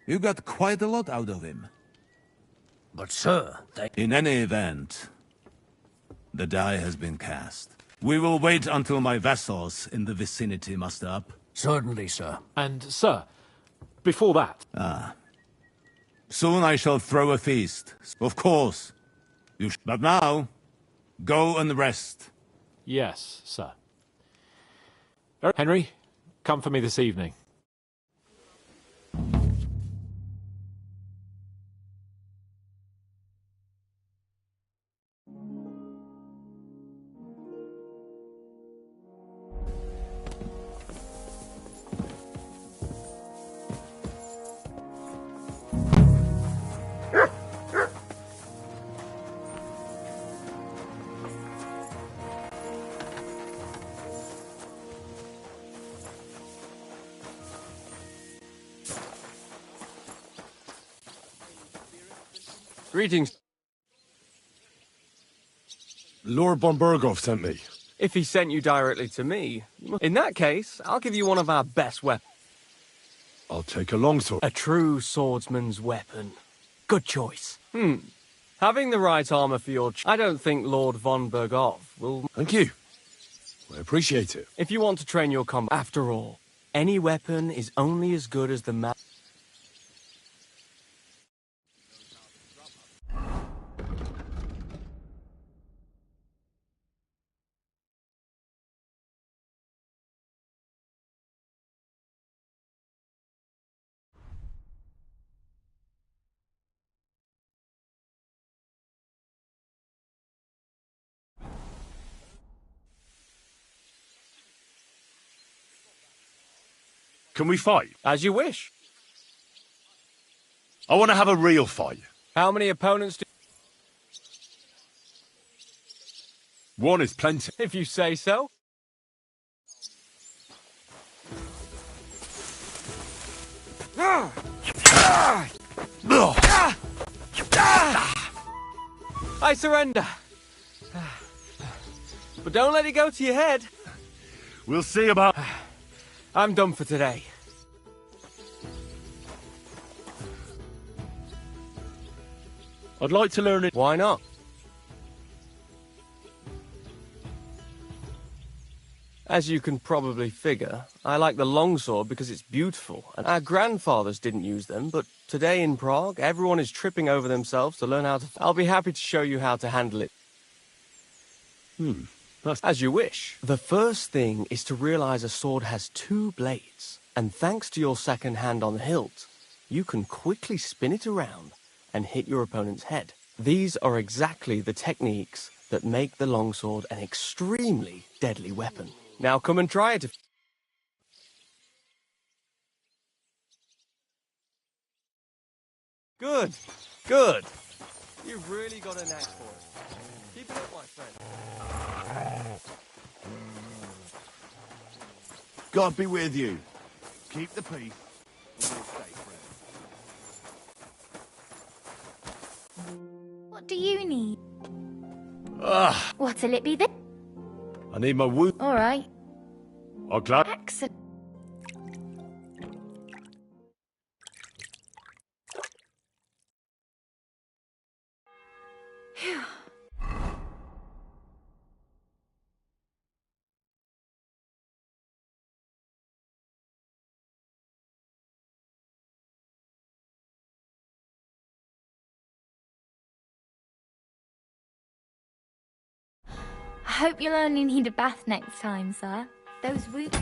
you got quite a lot out of him. But, sir, they... In any event, the die has been cast. We will wait until my vassals in the vicinity muster up. Certainly, sir. And, sir, before that... Ah. Soon I shall throw a feast. Of course. But now, go and rest. Yes, sir. Henry, come for me this evening. Greetings. Lord von Bergov sent me. If he sent you directly to me, in that case, I'll give you one of our best weapons. I'll take a longsword. A true swordsman's weapon. Good choice. Having the right armor for your... I don't think Lord von Bergov will... Thank you. I appreciate it. If you want to train your combat... After all, any weapon is only as good as the man... Can we fight? As you wish. I want to have a real fight. How many opponents do... One is plenty. If you say so. I surrender. But don't let it go to your head. We'll see about... I'm done for today. I'd like to learn it. Why not? As you can probably figure, I like the longsword because it's beautiful, and our grandfathers didn't use them, but today in Prague, everyone is tripping over themselves to learn how to... I'll be happy to show you how to handle it. As you wish. The first thing is to realize a sword has two blades, and thanks to your second hand on the hilt, you can quickly spin it around and hit your opponent's head. These are exactly the techniques that make the longsword an extremely deadly weapon. Now come and try it. Good, good. You've really got a knack for it. Keep it up, my friend. God be with you. Keep the peace. And we'll stay friends. What do you need? Ah, What'll it be then? I need my wound. All right. I'm glad. Excellent. I hope you'll only need a bath next time, sir. Those wounds...